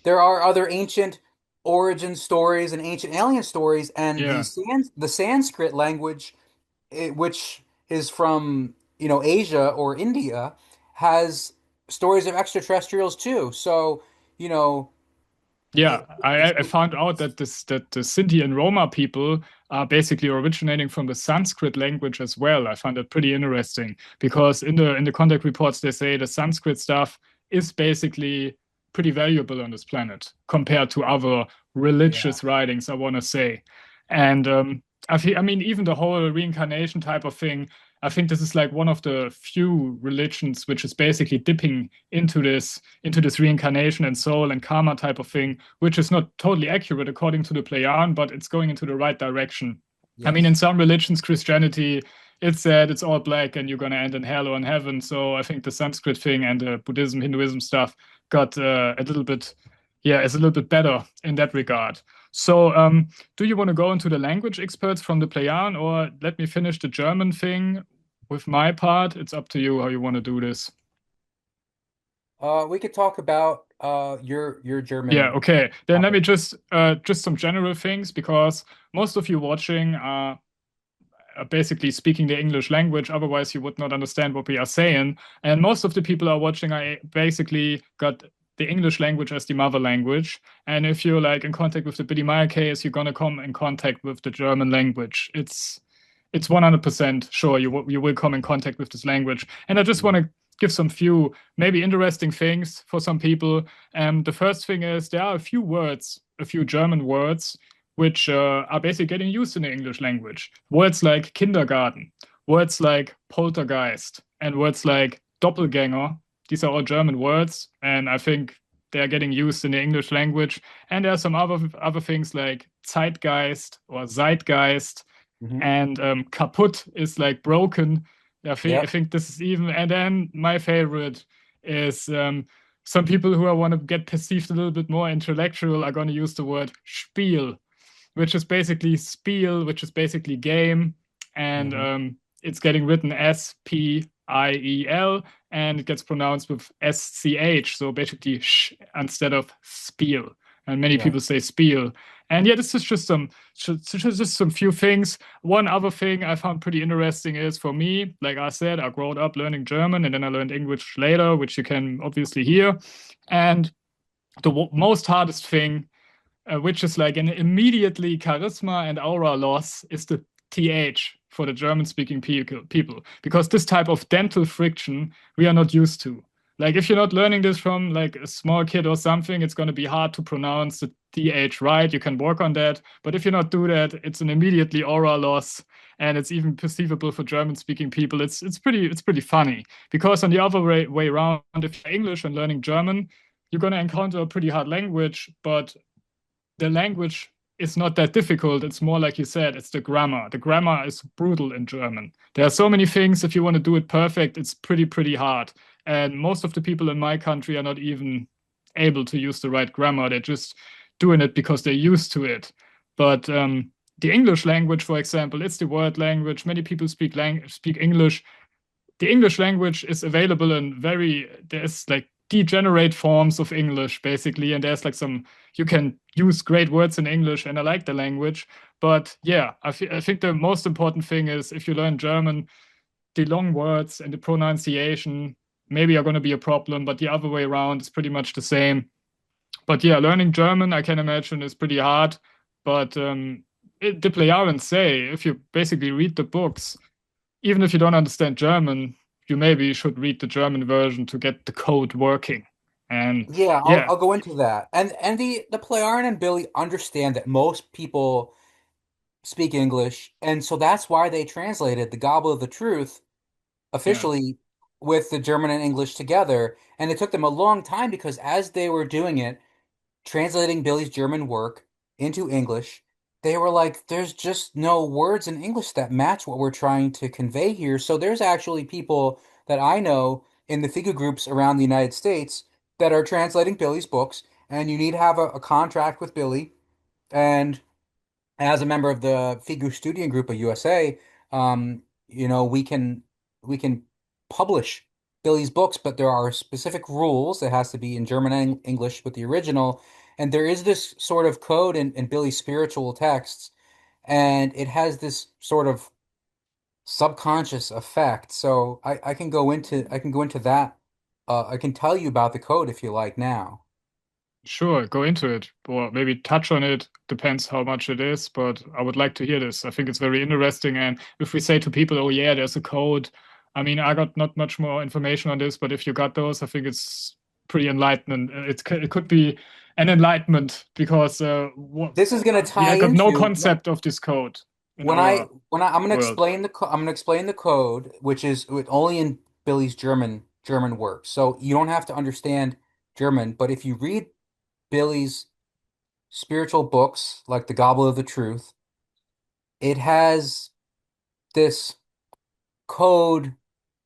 there are other ancient origin stories and ancient alien stories, and Yeah. the Sanskrit language, which is from Asia or India, has stories of extraterrestrials too. So you know, Yeah, it, I found out that the Sinti and Roma people are basically originating from the Sanskrit language as well. I found that pretty interesting because in the contact reports they say the Sanskrit stuff is basically pretty valuable on this planet compared to other yeah, religious writings, I want to say. And I mean, even the whole reincarnation type of thing, I think this is like one of the few religions which is basically dipping into this reincarnation and soul and karma type of thing, which is not totally accurate according to the Pleiadian, but it's going into the right direction. I mean, in yes, some religions, Christianity, it's said it's all black and you're going to end in hell or in heaven. So I think the Sanskrit thing and the Buddhism, Hinduism stuff got a little bit, yeah, is a little bit better in that regard. So, do you want to go into the language experts from the Pleiadian, or let me finish the German thing with my part? It's up to you how you want to do this. we could talk about your Yeah, German okay. Then let me topic. just some general things because most of you watching are basically speaking the English language, otherwise you would not understand what we are saying. And most of the people are watching are basically got the English language as the mother language. And if you're like in contact with the Billy Meyer case, you're gonna come in contact with the German language. It's 100% sure you will come in contact with this language. And I just want to give some few maybe interesting things for some people. The first thing is there are a few words, a few German words which are basically getting used in the English language. Words like kindergarten, words like poltergeist, and words like doppelganger. These are all German words, and I think they are getting used in the English language. And there are some other things like Zeitgeist or Zeitgeist, Hmm. and kaputt is like broken. I Yep. think this is even. And then my favorite is some people who want to get perceived a little bit more intellectual are going to use the word Spiel, which is basically spiel, which is basically game, and Hmm. it's getting written Spiel, and it gets pronounced with sch, so basically sh instead of spiel. And many Right. people say spiel. And yeah, this is just some few things. One other thing I found pretty interesting is for me, like I said, I grew up learning German and then I learned English later, which you can obviously hear. And the most hardest thing which is like an immediately charisma and aura loss, is the TH for the German-speaking people, because this type of dental friction we are not used to. Like if you're not learning this from like a small kid or something, it's going to be hard to pronounce the TH right. You can work on that, but if you not do that, it's an immediately aura loss, and it's even perceivable for German-speaking people. It's pretty funny, because on the other way around, if you're English and learning German, you're going to encounter a pretty hard language, but the language is not that difficult. It's more like you said, it's the grammar. The grammar is brutal in German. There are so many things. If you want to do it perfect, it's pretty hard. And most of the people in my country are not even able to use the right grammar. They're just doing it because they're used to it. But the English language, for example, it's the world language. Many people speak English. The English language is available in there's like degenerate forms of English, basically. And there's like you can use great words in English, and I like the language. But yeah, I think the most important thing is, if you learn German, the long words and the pronunciation maybe are going to be a problem, but the other way around is pretty much the same. But yeah, learning German, I can imagine, is pretty hard. But the Plejaren say, if you basically read the books, even if you don't understand German, you maybe should read the German version to get the code working. And Yeah, yeah, I'll go into that. And the Plejaren and Billy understand that most people speak English, and so that's why they translated the Goblet of the Truth yeah, officially with the German and English together. And it took them a long time because as they were doing it, translating Billy's German work into English, they were like, there's just no words in English that match what we're trying to convey here. So there's actually people that I know in the figure groups around the United States that are translating Billy's books, and you need to have a contract with Billy. And as a member of the Figure Studio Group of USA, we can publish Billy's books, but there are specific rules. It has to be in German and English with the original, and there is this sort of code in Billy's spiritual texts, and it has this sort of subconscious effect. So I can go into that. I can tell you about the code if you like now. sure, go into it, or maybe touch on it. Depends how much it is, but I would like to hear this. I think it's very interesting. And if we say to people, oh, yeah, there's a code, I mean, I got not much more information on this, but if you got those, I think it's pretty enlightenment. It could be an enlightenment, because This is going to we tie got no into concept of this code in when I our when I'm going to world. explain I'm going to explain the code, which is only in Billy's German work. So you don't have to understand German, but if you read Billy's spiritual books like the Goblet of the Truth, it has this code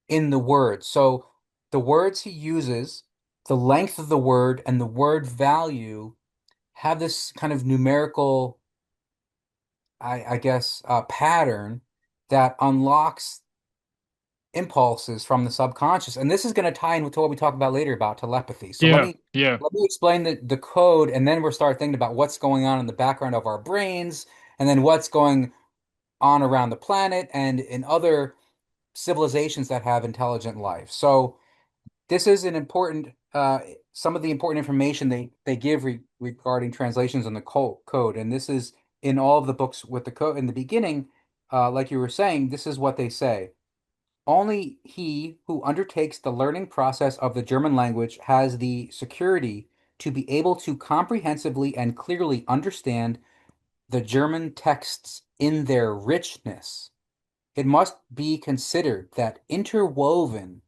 in the words. So the words he uses, the length of the word and the word value have this kind of numerical, I guess, pattern that unlocks impulses from the subconscious. And this is going to tie in with what we talk about later about telepathy. So let Yeah, me yeah, let me explain the code, and then we'll start thinking about what's going on in the background of our brains, and then what's going on around the planet and in other civilizations that have intelligent life. So this is an important some of the important information they give regarding translations on the code, and this is in all of the books with the code in the beginning. Like you were saying, this is what they say. Only he who undertakes the learning process of the German language has the security to be able to comprehensively and clearly understand the German texts in their richness. It must be considered that interwoven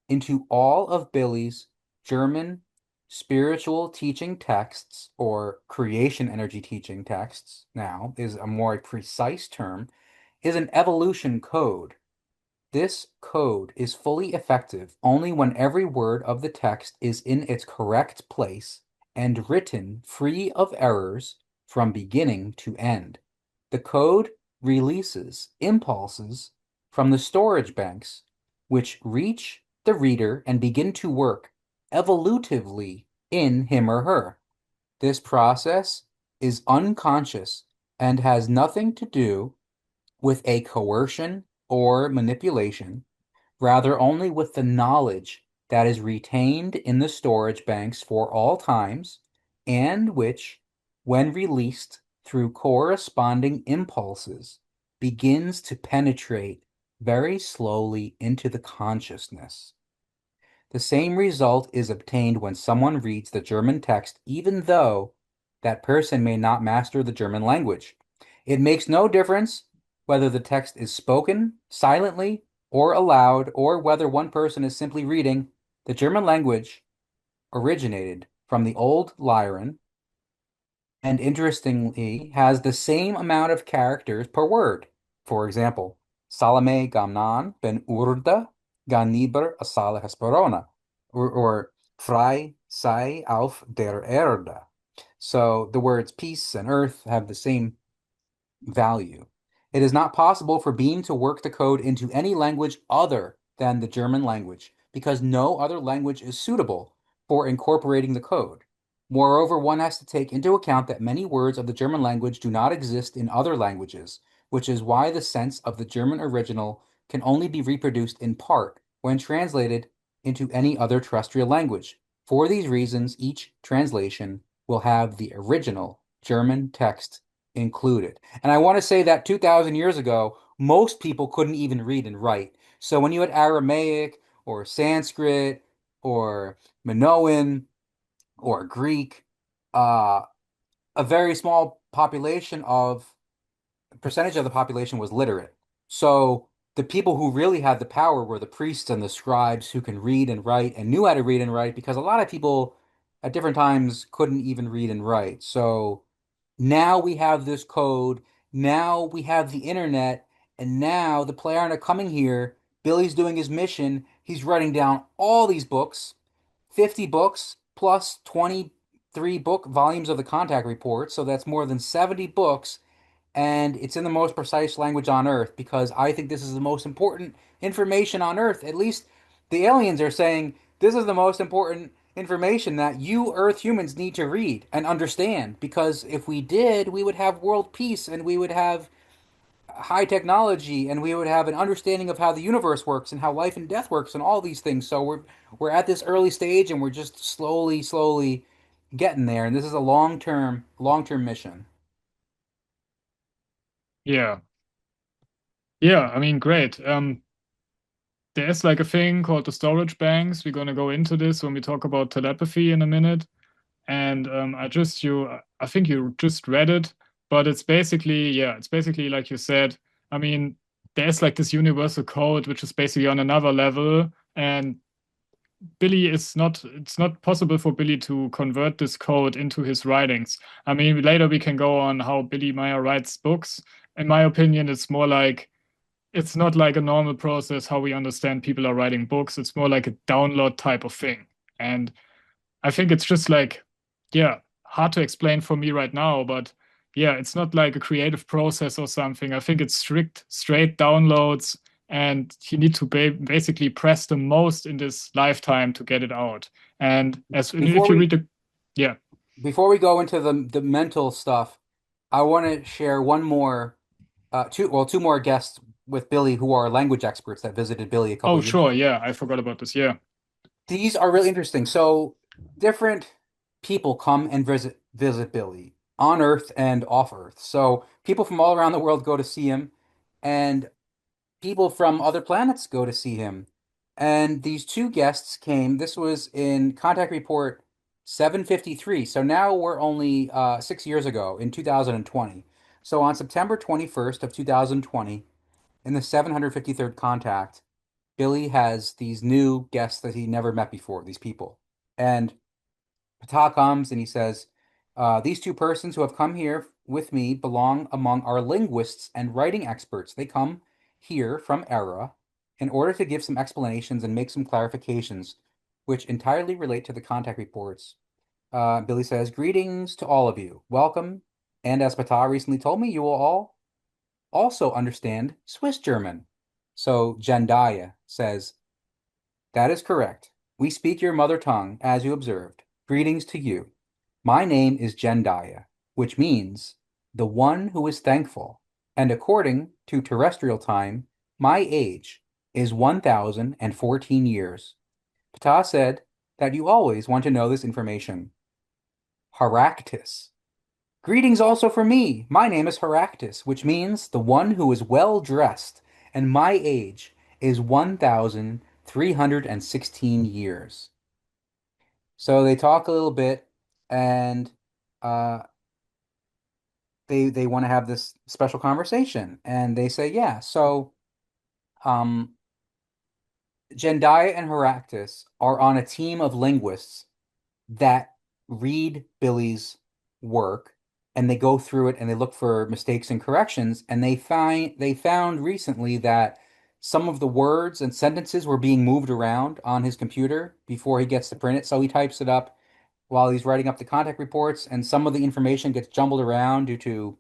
into all of Billy's German spiritual teaching texts, or creation energy teaching texts, now is a more precise term, is an evolution code. This code is fully effective only when every word of the text is in its correct place and written free of errors from beginning to end. The code releases impulses from the storage banks, which reach the reader and begin to work evolutively in him or her. This process is unconscious and has nothing to do with a coercion or manipulation, rather only with the knowledge that is retained in the storage banks for all times, and which when released through corresponding impulses, begins to penetrate very slowly into the consciousness. The same result is obtained when someone reads the German text, even though that person may not master the German language. It makes no difference whether the text is spoken silently or aloud, or whether one person is simply reading. The German language originated from the old Lyran, and interestingly has the same amount of characters per word. For example, Salome gamnan ben urda ganiber asale hesperona, or frei sei auf der Erde. So the words peace and earth have the same value. It is not possible for Beam to work the code into any language other than the German language, because no other language is suitable for incorporating the code. Moreover, one has to take into account that many words of the German language do not exist in other languages, which is why the sense of the German original can only be reproduced in part when translated into any other terrestrial language. For these reasons, each translation will have the original German text included. And I want to say that 2,000 years ago, most people couldn't even read and write. So when you had Aramaic or Sanskrit or Minoan or Greek, a very small percentage of the population was literate. So the people who really had the power were the priests and the scribes who can read and write and knew how to read and write, because a lot of people at different times couldn't even read and write. So now we have this code. Now we have the internet. And now the player are coming here. Billy's doing his mission. He's writing down all these books, 50 books plus 23 book volumes of the contact report. So that's more than 70 books. And it's in the most precise language on Earth, because I think this is the most important information on Earth. At least the aliens are saying this is the most important information that you Earth humans need to read and understand, because if we did, we would have world peace and we would have high technology and we would have an understanding of how the universe works and how life and death works and all these things. So we're at this early stage and we're just slowly getting there, and this is a long-term mission. Yeah. Yeah, I mean, great. There's like a thing called the storage banks. We're going to go into this when we talk about telepathy in a minute. And I think you just read it, but it's basically, yeah, it's basically like you said. I mean, there's like this universal code, which is basically on another level. And it's not possible for Billy to convert this code into his writings. I mean, later we can go on how Billy Meier writes books. In my opinion, it's not like a normal process how we understand people are writing books. It's more like a download type of thing. And I think it's just like, yeah, hard to explain for me right now, but yeah, it's not like a creative process or something. I think it's straight downloads, and you need to basically press the most in this lifetime to get it out. And if Before you we read yeah, before we go into the mental stuff, I want to share one more two more guests with Billy who are language experts that visited Billy a couple oh, years sure, ago. yeah, I forgot about this. Yeah. These are really interesting. So different people come and visit Billy on Earth and off Earth. So people from all around the world go to see him, and people from other planets go to see him. And these two guests came. This was in Contact Report 753. So now we're only 6 years ago in 2020. So on September 21st of 2020, in the 753rd contact, Billy has these new guests that he never met before, these people. And Ptah comes and he says, these two persons who have come here with me belong among our linguists and writing experts. They come here from Era in order to give some explanations and make some clarifications, which entirely relate to the contact reports. Billy says, greetings to all of you. Welcome. And as Ptah recently told me, you will all also understand Swiss German. So Jendaya says, that is correct. We speak your mother tongue, as you observed. Greetings to you. My name is Jendaya, which means the one who is thankful. And according to terrestrial time, my age is 1,014 years. Ptah said that you always want to know this information. Haractis. Greetings also for me. My name is Heractus, which means the one who is well dressed, and my age is 1,316 years. So they talk a little bit, and uh, they want to have this special conversation, and they say, yeah. So um, Jendaya and Heractus are on a team of linguists that read Billy's work and they go through it and they look for mistakes and corrections, and they found recently that some of the words and sentences were being moved around on his computer before he gets to print it. So he types it up while he's writing up the contact reports, and some of the information gets jumbled around due to,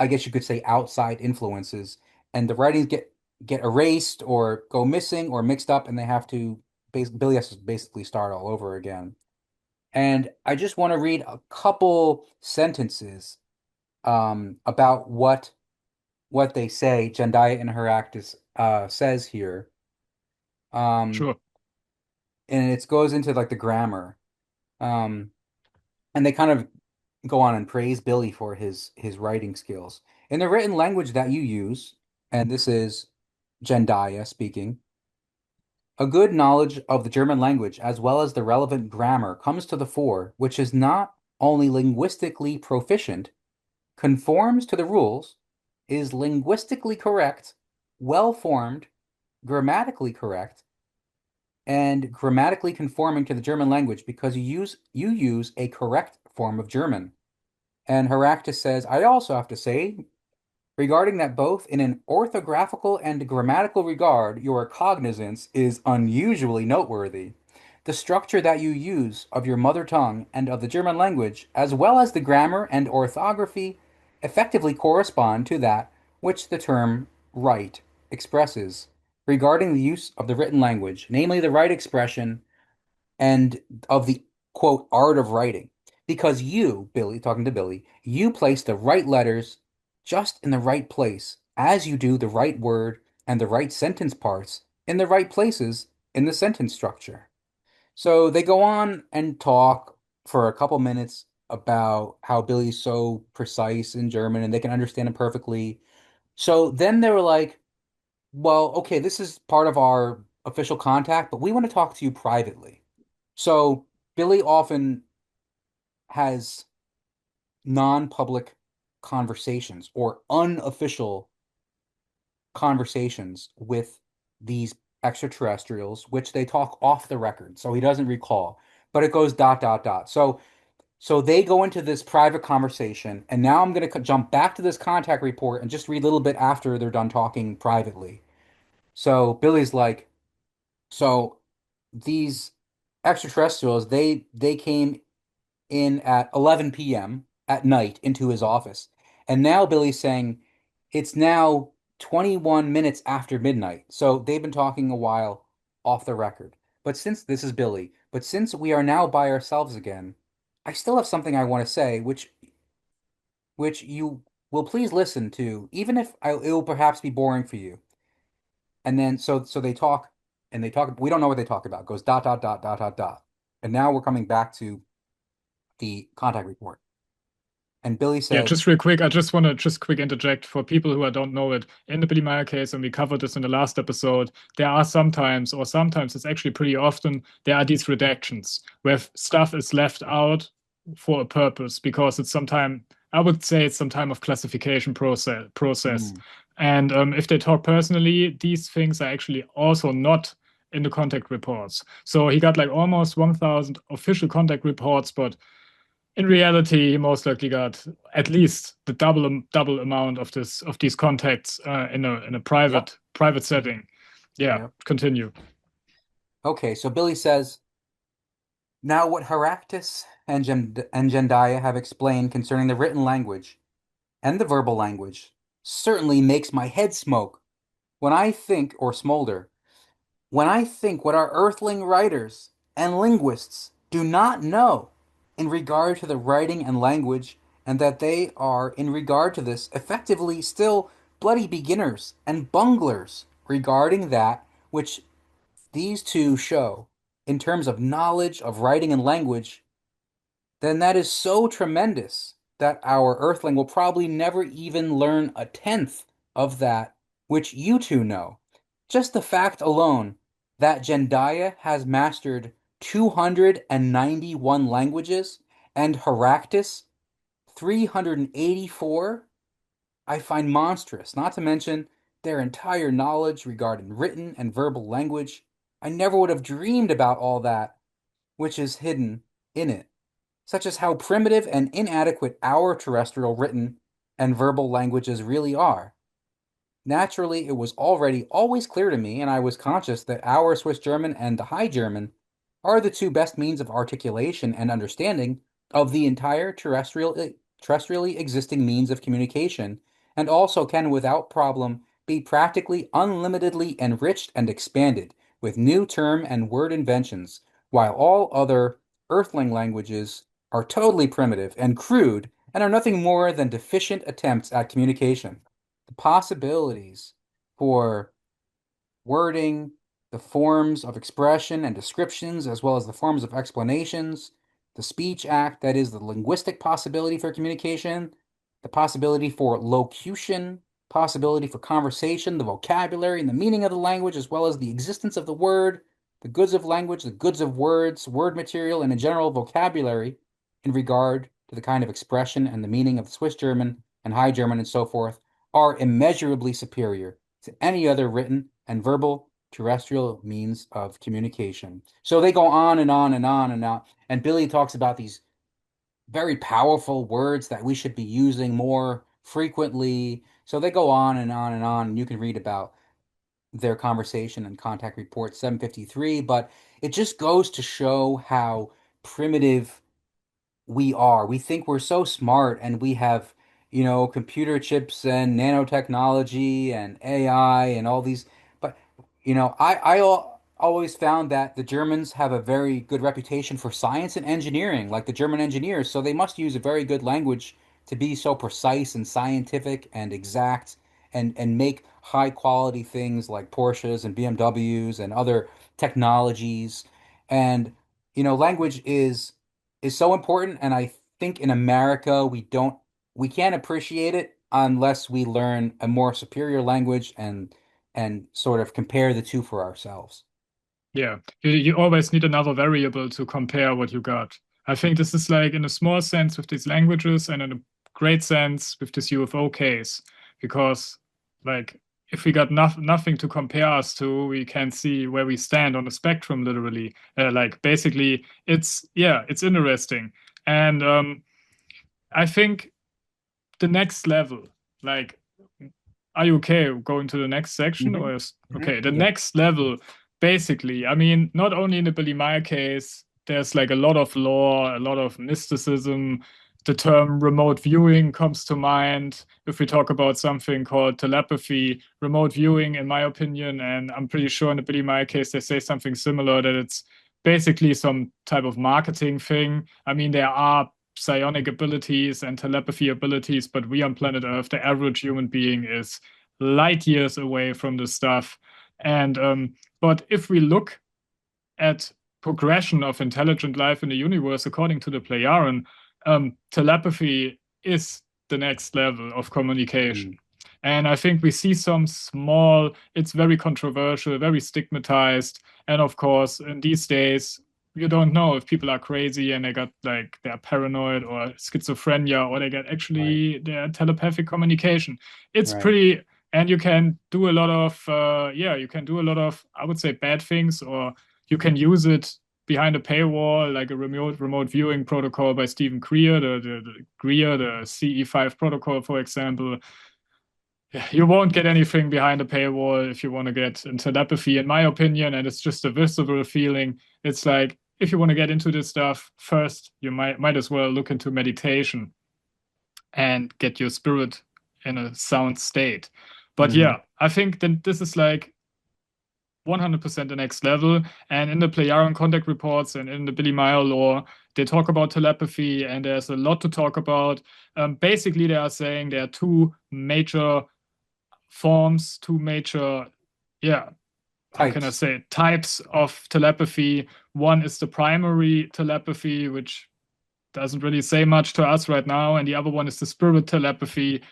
I guess you could say, outside influences, and the writings get erased or go missing or mixed up, and they have to Billy has to basically start all over again. And I just want to read a couple sentences about what they say. Jendaya and Heractus says here, um, Sure. and it goes into like the grammar, um, and they kind of go on and praise Billy for his writing skills in the written language that you use. And this is Jendaya speaking. A good knowledge of the German language as well as the relevant grammar comes to the fore, which is not only linguistically proficient, conforms to the rules, is linguistically correct, well formed, grammatically correct, and grammatically conforming to the German language because you use a correct form of German. And Heractus says, I also have to say, regarding that both in an orthographical and grammatical regard, your cognizance is unusually noteworthy. The structure that you use of your mother tongue and of the German language, as well as the grammar and orthography, effectively correspond to that which the term right expresses regarding the use of the written language, namely the right expression and of the quote art of writing. Because you, Billy, talking to Billy, you place the right letters just in the right place, as you do the right word and the right sentence parts in the right places in the sentence structure. So they go on and talk for a couple minutes about how Billy's so precise in German and they can understand him perfectly. So then they were like, well, okay, this is part of our official contact, but we want to talk to you privately. So Billy often has non-public conversations or unofficial conversations with these extraterrestrials, which they talk off the record. So he doesn't recall, but it goes dot dot dot. So they go into this private conversation, and now I'm going to jump back to this contact report and just read a little bit after they're done talking privately. So Billy's like, so these extraterrestrials, they came in at 11 p.m. at night into his office. And now Billy's saying it's now 21 minutes after midnight. So they've been talking a while off the record. But since this is Billy, but since we are now by ourselves again, I still have something I want to say, which you will please listen to, even if it will perhaps be boring for you. And then so they talk and they talk. We don't know what they talk about. It goes dot dot dot dot dot dot. And now we're coming back to the contact report. And Billy Yeah, says, just real quick, I just want to just quick interject for people who don't know it. In the Billy Meier case, and we covered this in the last episode, there are sometimes, or sometimes it's actually pretty often, there are these redactions where stuff is left out for a purpose because it's sometime, I would say it's some time of classification process. hmm, And if they talk personally, these things are actually also not in the contact reports. So he got like almost 1,000 official contact reports, but in reality, he most likely got at least the double amount of these contacts in a yep, private setting. Yeah, yep. continue. Okay, so Billy says, now what Heractus and Jendaya have explained concerning the written language and the verbal language certainly makes my head smoke when I think, or smolder, when I think what our earthling writers and linguists do not know in regard to the writing and language, and that they are, in regard to this, effectively still bloody beginners and bunglers regarding that which these two show in terms of knowledge of writing and language, then that is so tremendous that our Earthling will probably never even learn a tenth of that which you two know. Just the fact alone that Jendaya has mastered 291 languages and Heractus 384, I find monstrous, not to mention their entire knowledge regarding written and verbal language. I never would have dreamed about all that which is hidden in it, such as how primitive and inadequate our terrestrial written and verbal languages really are. Naturally, it was already always clear to me, and I was conscious that our Swiss German and the High German are the two best means of articulation and understanding of the entire terrestrially existing means of communication, and also can without problem be practically unlimitedly enriched and expanded with new term and word inventions, while all other earthling languages are totally primitive and crude and are nothing more than deficient attempts at communication. The possibilities for wording, the forms of expression and descriptions, as well as the forms of explanations, the speech act, that is, the linguistic possibility for communication, the possibility for locution, possibility for conversation, the vocabulary and the meaning of the language, as well as the existence of the word, the goods of language, the goods of words, word material, and in general vocabulary in regard to the kind of expression and the meaning of the Swiss German and High German and so forth are immeasurably superior to any other written and verbal terrestrial means of communication. So they go on and on and on and on. And Billy talks about these very powerful words that we should be using more frequently. So they go on and on and on. And you can read about their conversation and contact report 753. But it just goes to show how primitive we are. We think we're so smart and we have, computer chips and nanotechnology and AI and all these. But, always found that the Germans have a very good reputation for science and engineering, like the German engineers. So they must use a very good language to be so precise and scientific and exact and make high quality things like Porsches and BMWs and other technologies. And, language is so important, and I think in America we can't appreciate it unless we learn a more superior language and sort of compare the two for ourselves. Yeah, you always need another variable to compare what you got. I think this is like in a small sense with these languages and in a great sense with this UFO case, because like if we got nothing to compare us to, we can see where we stand on the spectrum literally. Like basically it's interesting. And I think the next level, like, are you okay going to the next section or okay, the Yeah. next level, basically, I mean, not only in the Billy Meier case, there's like a lot of lore, a lot of mysticism. The term remote viewing comes to mind if we talk about something called telepathy. Remote viewing, in my opinion, and I'm pretty sure in the Billy Meier case, they say something similar, that it's basically some type of marketing thing. I mean, there are psionic abilities and telepathy abilities, but we on planet Earth, the average human being is light years away from this stuff. And but if we look at progression of intelligent life in the universe according to the Plejaren, telepathy is the next level of communication. And I think we see some small, it's very controversial, very stigmatized. And of course, in these days, you don't know if people are crazy and they got like they're paranoid or schizophrenia or they get actually their telepathic communication. It's pretty, and you can do a lot of you can do a lot of, I would say, bad things, or you can use it behind a paywall, like a remote viewing protocol by Stephen Greer, the CE5 protocol, for example. You won't get anything behind a paywall if you want to get in telepathy, in my opinion, and it's just a visceral feeling. It's like, if you want to get into this stuff, first you might as well look into meditation and get your spirit in a sound state. But yeah, I think that this is like 100% the next level. And in the Plejaren contact reports and in the Billy Meier lore, they talk about telepathy, and there's a lot to talk about. Basically, they are saying there are two major forms, two major, how can I say, types of telepathy. One is the primary telepathy, which doesn't really say much to us right now, and the other one is the spirit telepathy.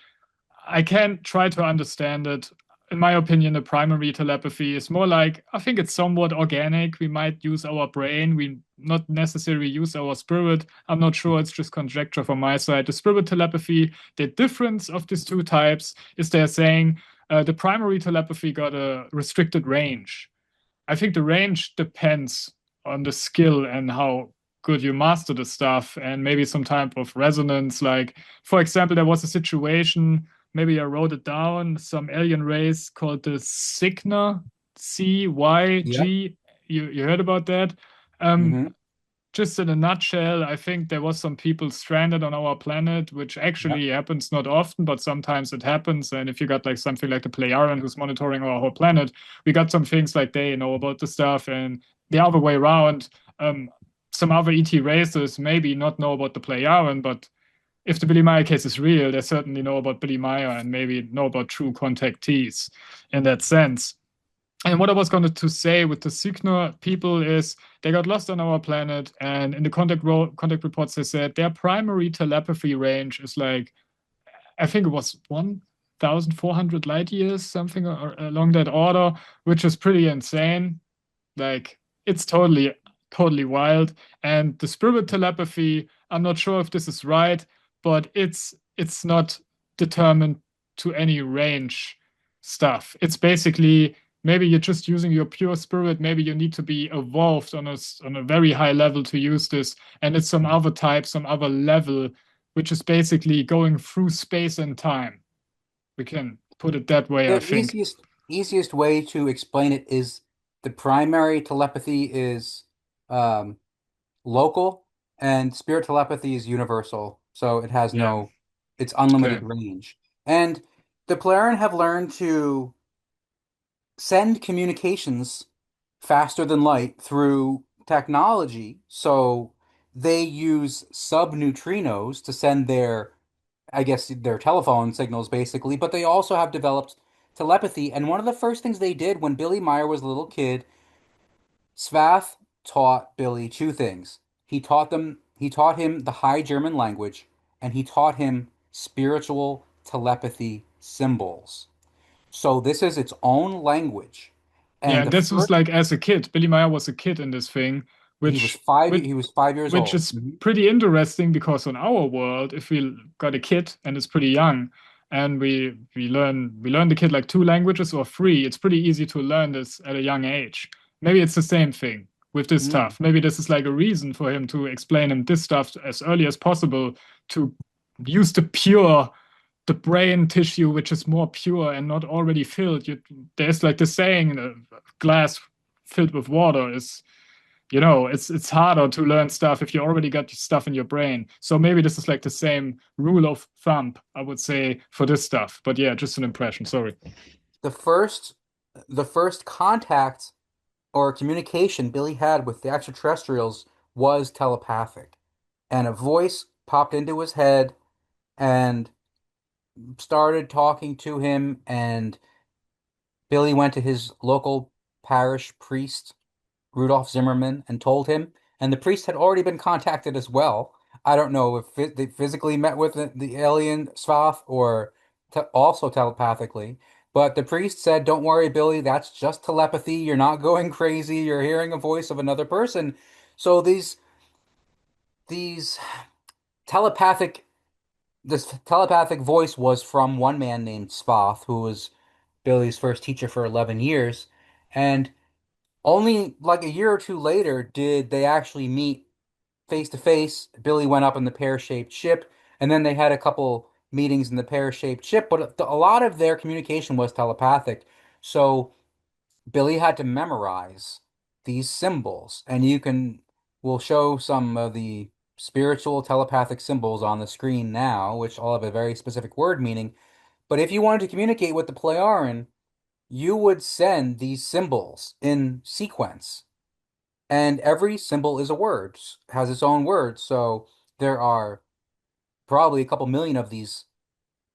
I can try to understand it. In my opinion, the primary telepathy is more like, I think it's somewhat organic. We might use our brain. We not necessarily use our spirit. I'm not sure. It's just conjecture from my side. The spirit telepathy, the difference of these two types is they're saying the primary telepathy got a restricted range. I think the range depends on the skill and how good you master the stuff, and maybe some type of resonance. Like, for example, there was a situation, maybe I wrote it down, some alien race called the Cygna, Yep. CYG. You heard about that? Um, Hmm. just in a nutshell, I think there was some people stranded on our planet, which Yep. actually happens not often, but sometimes it happens. And if you got like something like the Lyran who's monitoring our whole planet, we got some things like they know about the stuff, and the other way around. Um, some other ET races maybe not know about the Lyran, but if the Billy Meier case is real, they certainly know about Billy Meier and maybe know about true contactees in that sense. And what I was going to say with the Cygna people is they got lost on our planet, and in the contact reports they said their primary telepathy range is like, I think it was 1,400 light years, something along that order, which is pretty insane. Like, it's totally wild. And the spirit telepathy, I'm not sure if this is right, but it's not determined to any range stuff. It's basically maybe you're just using your pure spirit. Maybe you need to be evolved on a very high level to use this, and it's some other type, some other level, which is basically going through space and time. We can put it that way, I The think. easiest way to explain it is the primary telepathy is um, local, and spirit telepathy is universal. So it has Yeah. it's unlimited Okay. range. And the Plaren have learned to send communications faster than light through technology. So they use subneutrinos to send I guess, their telephone signals basically, but they also have developed telepathy. And one of the first things they did when Billy Meier was a little kid, Svath taught Billy two things. He taught him the High German language, and he taught him spiritual telepathy symbols. So this is its own language. Yeah, And and the this was first like as a kid. Billy Meyer was a kid in this thing, which which he was 5 years which old. is Mhm. pretty interesting because on our world, if we got a kid and it's pretty young, and we learn the kid like two languages or three, it's pretty easy to learn this at a young age. Maybe it's the same thing with this Mm. stuff. Maybe this is like a reason for him to explain him this stuff as early as possible to use the brain tissue, which is more pure and not already filled. There's like the saying, glass filled with water is, it's harder to learn stuff if you already got stuff in your brain. So maybe this is like the same rule of thumb, I would say, for this stuff. But yeah, just an impression. Sorry. The first the first contact or communication Billy had with the extraterrestrials was telepathic. And a voice popped into his head and started talking to him, and Billy went to his local parish priest, Rudolph Zimmerman, and told him, and the priest had already been contacted as well. I don't know if they physically met with the alien Svath or te also telepathically, but the priest said, "Don't worry, Billy, that's just telepathy. You're not going crazy. You're hearing a voice of another person." So these telepathic this telepathic voice was from one man named Svath, who was Billy's first teacher for 11 years, and only like a year or two later did they actually meet face to face. Billy went up in the pear-shaped ship, and then they had a couple meetings in the pear-shaped ship, but a lot of their communication was telepathic. So Billy had to memorize these symbols, and we'll show some of the spiritual telepathic symbols on the screen now, which all have a very specific word meaning. But if you wanted to communicate with the Plejaren, you would send these symbols in sequence. And every symbol is a word, has its own word. So there are probably a couple million of these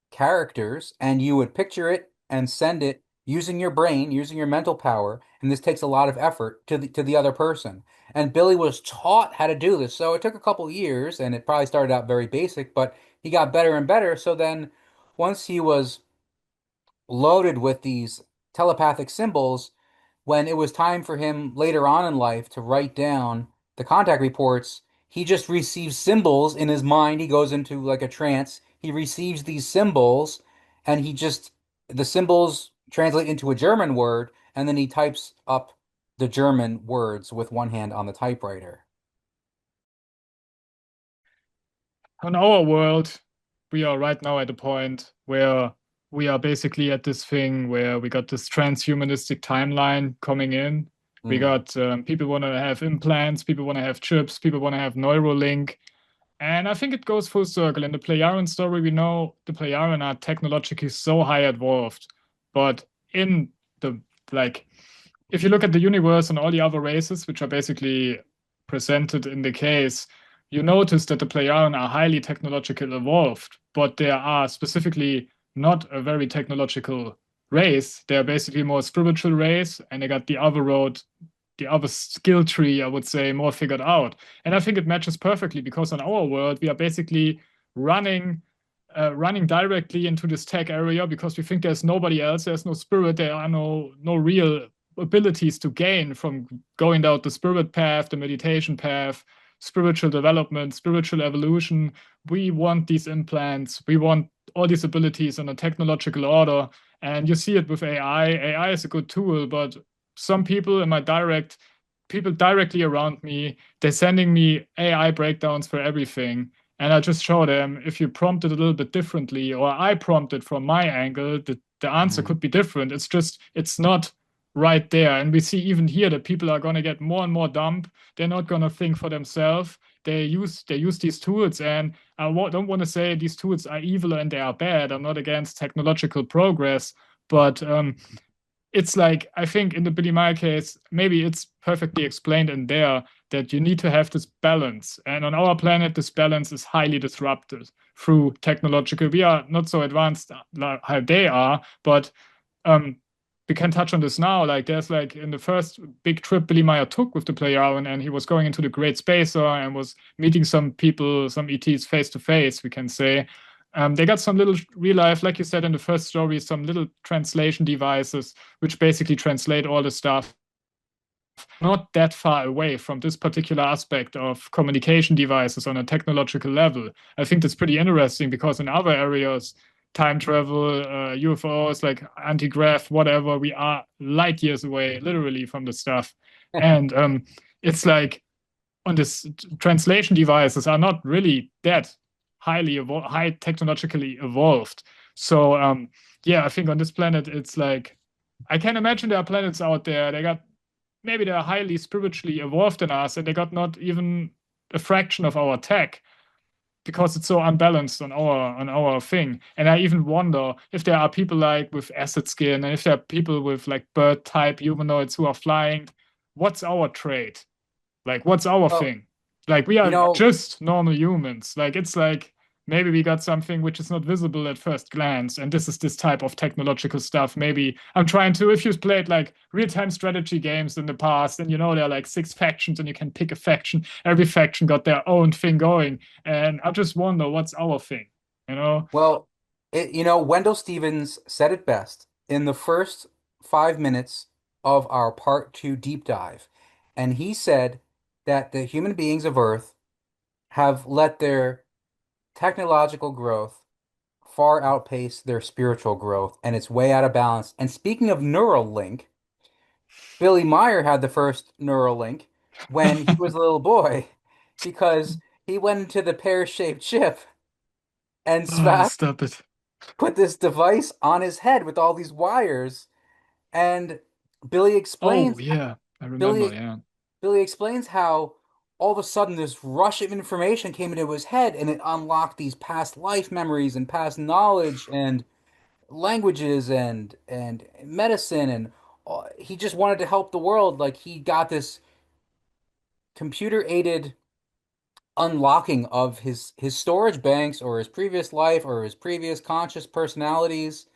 characters, and you would picture it and send it using your brain, using your mental power, and this takes a lot of effort to the other person. And Billy was taught how to do this. So it took a couple years, and it probably started out very basic, but he got better and better. So then once he was loaded with these telepathic symbols, when it was time for him later on in life to write down the contact reports, he just receives symbols in his mind. He goes into like a trance. He receives these symbols, and the symbols translate into a German word, and then he types up the German words with one hand on the typewriter. On our world, we are right now at a point where we are basically at this thing where we got this transhumanistic timeline coming in. We Mm, got people want to have implants, people want to have chips, people want to have Neuralink. And I think it goes full circle. In the Plejaren story, we know the Plejaren are technologically so high evolved. But in the, like, if you look at the universe and all the other races, which are basically presented in the case, you notice that the Plejaren are highly technological evolved, but they are specifically not a very technological race. They are basically more spiritual race, and they got the other road, the other skill tree, I would say, more figured out. And I think it matches perfectly because in our world, we are basically running running directly into this tech area because we think there's nobody else, there's no spirit, there are no real abilities to gain from going down the spirit path, the meditation path, spiritual development, spiritual evolution. We want these implants, we want all these abilities in a technological order. And you see it with AI. AI is a good tool, but some people in my direct people directly around me, they're sending me AI breakdowns for everything. And I just show them if you prompt it a little bit differently, or I prompt it from my angle, the answer mm. could be different. It's just, it's not right there. And we see even here that people are going to get more and more dumb. They're not going to think for themselves. They use these tools, and don't want to say these tools are evil and they are bad. I'm not against technological progress, but it's like I think in the Billy Meyer case, maybe it's perfectly explained in there that you need to have this balance. And on our planet, this balance is highly disrupted through technological. We are not so advanced like how they are, but um, we can touch on this now. Like there's like in the first big trip Billy Meyer took with the player, and he was going into the Great Spacer and was meeting some people, some ETs face to face, we can say. They got some little real life, like you said in the first story, some little translation devices which basically translate all the stuff. Not that far away from this particular aspect of communication devices on a technological level. I think that's pretty interesting because in other areas, time travel, UFOs, like anti-grav, whatever, we are light years away, literally, from the stuff. And it's like on this translation devices are not really that high technologically evolved. So yeah, I think on this planet it's like I can imagine there are planets out there. They got maybe they're highly spiritually evolved than us, and they got not even a fraction of our tech because it's so unbalanced on our thing. And I even wonder if there are people like with acid skin, and if there are people with like bird type humanoids who are flying. What's our trait? Like, what's our Well, thing? Like, we you are know, just normal humans. Like, it's like maybe we got something which is not visible at first glance, and this is this type of technological stuff. Maybe I'm trying to, if you've played like real-time strategy games in the past, and you know there are like 6 factions, and you can pick a faction. Every faction got their own thing going, and I just wonder what's our thing, you know? well, Wendell Stevens said it best in the first 5 minutes of our part two deep dive. And he said that the human beings of Earth have let their technological growth far outpace their spiritual growth, and it's way out of balance. And speaking of Neuralink, Billy Meyer had the first Neuralink when he was a little boy because he went into the pear-shaped chip and Oh, Svaf stop it. put this device on his head with all these wires. And Billy Oh, explains yeah, I remember, Billy yeah. Billy explains how all of a sudden this rush of information came into his head and it unlocked these past life memories and past knowledge and languages and medicine and he just wanted to help the world. Like he got this computer aided unlocking of his storage banks or his previous life or his previous conscious personalities.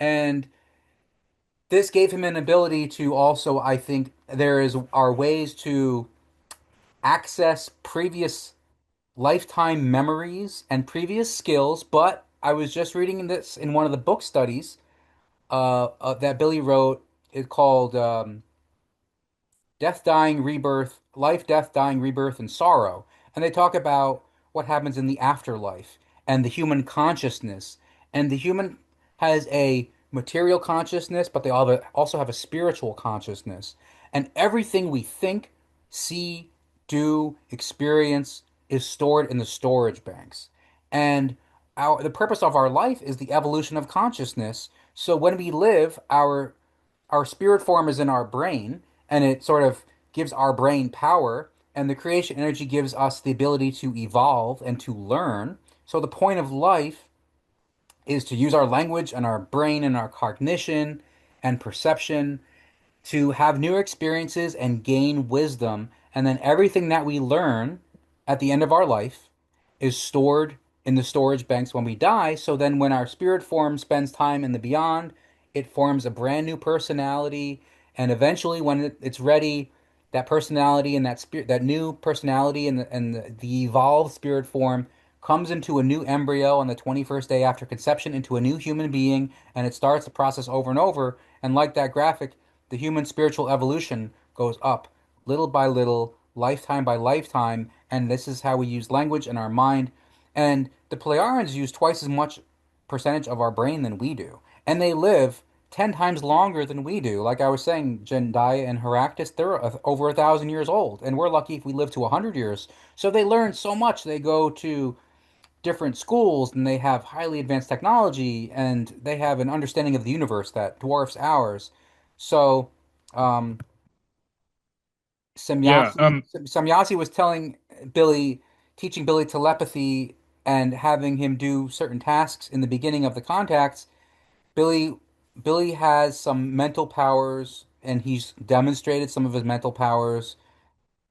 And this gave him an ability to also, I think, there is are ways to access previous lifetime memories and previous skills. But I was just reading this in one of the book studies that Billy wrote. It called Death, Dying, Rebirth, Life, Death, Dying, Rebirth, and Sorrow. And they talk about what happens in the afterlife and the human consciousness. And the human has a material consciousness, but they also have a spiritual consciousness. And everything we think, see, do, experience is stored in the storage banks. And the purpose of our life is the evolution of consciousness. So when we live, our spirit form is in our brain, and it sort of gives our brain power, and the creation energy gives us the ability to evolve and to learn. So the point of life is to use our language and our brain and our cognition and perception to have new experiences and gain wisdom. And then everything that we learn at the end of our life is stored in the storage banks when we die. So then when our spirit form spends time in the beyond, it forms a brand new personality. And eventually when it's ready, that personality and that spirit, that new personality and the evolved spirit form comes into a new embryo on the 21st day after conception into a new human being, and it starts the process over and over. And like that graphic, the human spiritual evolution goes up little by little, lifetime by lifetime, and this is how we use language and our mind. And the Pleiadians use twice as much percentage of our brain than we do, and they live 10 times longer than we do. Like I was saying, Jendaya and Heractus, they're over 1,000 years old, and we're lucky if we live to 100 years. So they learn so much. They go to different schools and they have highly advanced technology and they have an understanding of the universe that dwarfs ours. So, um, Yeah. Samyasi was telling Billy, teaching Billy telepathy and having him do certain tasks in the beginning of the contacts. Billy Billy has some mental powers and he's demonstrated some of his mental powers,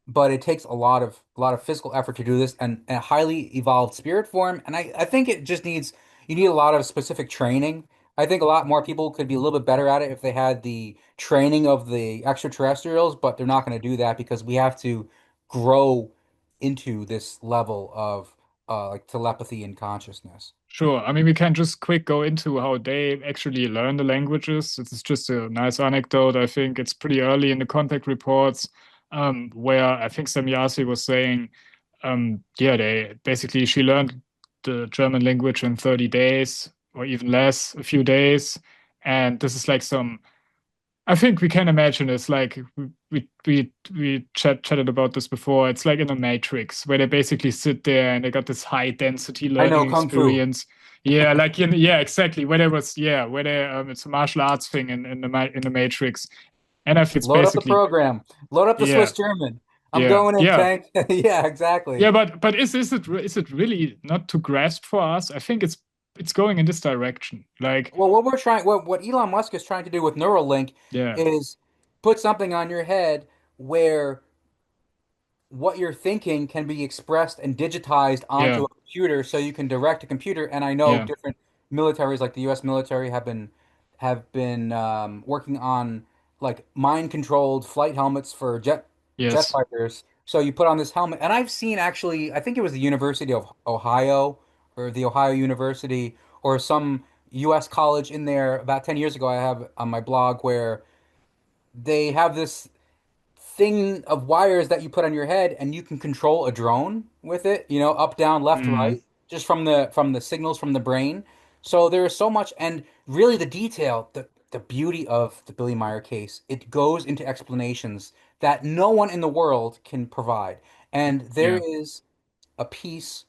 but it takes a lot of physical effort to do this and a highly evolved spirit form. And I think it just needs you need a lot of specific training. I think a lot more people could be a little bit better at it if they had the training of the extraterrestrials, but they're not going to do that because we have to grow into this level of like telepathy and consciousness. Sure. I mean, we can just quick go into how they actually learn the languages. This is just a nice anecdote. I think it's pretty early in the contact reports, where I think Samyasi was saying, yeah, they basically she learned the German language in 30 days or even less, a few days. And this is like some I think we can imagine it's like we chatted about this before. It's like in a Matrix where they basically sit there and they got this high density I know learning Kung Fu. experience. Yeah, like yeah, exactly. Where there was where they it's a martial arts thing in the Matrix, and I think it's Load up the basically program. Load up the yeah Swiss German. I'm yeah going in, yeah tank. Yeah, exactly. yeah. But is it really not to grasp for us? I think it's going in this direction. Like Well, what Elon Musk is trying to do with Neuralink yeah is put something on your head where what you're thinking can be expressed and digitized yeah onto a computer so you can direct a computer. And I know yeah different militaries like the US military have been working on like mind controlled flight helmets for jet yes fighters. So you put on this helmet, and I've seen actually, I think it was the University of Ohio or the Ohio University or some US college in there about 10 years ago. I have on my blog where they have this thing of wires that you put on your head and you can control a drone with it, up, down, left, mm, right, just from the signals from the brain. So there is so much, and really the detail, the beauty of the Billy Meier case, it goes into explanations that no one in the world can provide. And there yeah is a piece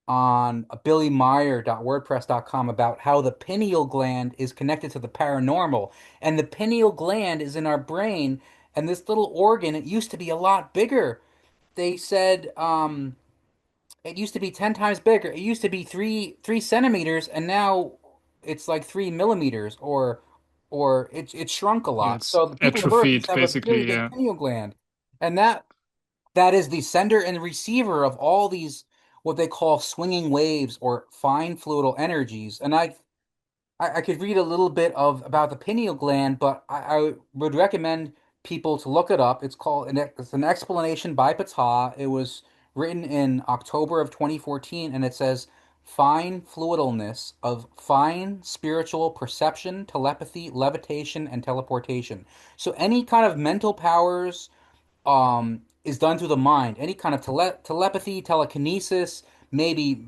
on billymeier.wordpress.com about how the pineal gland is connected to the paranormal. And the pineal gland is in our brain, and this little organ, it used to be a lot bigger. They said it used to be 10 times bigger. It used to be three centimeters, and now it's like 3 millimeters, or it's shrunk a yeah lot. it's So the people of Earth used atrophied to have a really basically big yeah. pineal gland. And that is the sender and receiver of all these what they call swinging waves or fine fluidal energies. And I could read a little bit of about the pineal gland, but I would recommend people to look it up. It's an explanation by Ptah. It was written in October of 2014, and it says fine fluidalness of fine spiritual perception, telepathy, levitation, and teleportation. So any kind of mental powers is done through the mind. Any kind of telepathy, telekinesis, maybe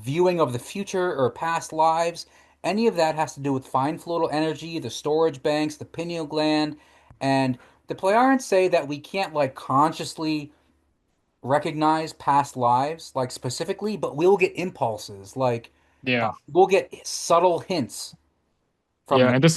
viewing of the future or past lives, any of that has to do with fine fluidal energy, the storage banks, the pineal gland, and the Plejarians say that we can't like consciously recognize past lives like specifically, but we'll get impulses like Yeah. we'll get subtle hints from Yeah, them. and this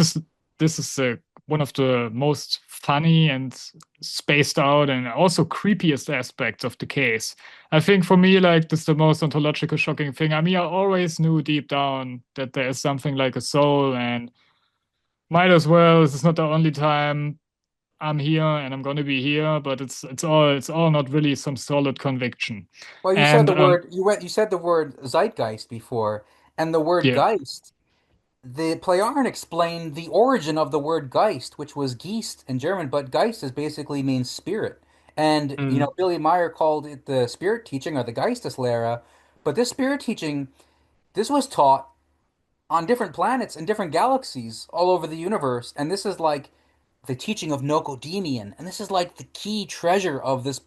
is one of the most funny and spaced out and also creepiest aspects of the case. I think for me, like this is the most ontological shocking thing. I mean, I always knew deep down that there is something like a soul, and might as well. This is not the only time I'm here and I'm going to be here, but it's all not really some solid conviction. Well, you said And the word you said the word zeitgeist before, and the word yeah, geist. The Plejaren explained the origin of the word Geist, which was Geist in German, but Geist is basically means spirit. And mm, Billy Meyer called it the spirit teaching or the Geisteslehre. But this spirit teaching, this was taught on different planets and different galaxies all over the universe. And this is like the teaching of Nocodemian. And this is like the key treasure of this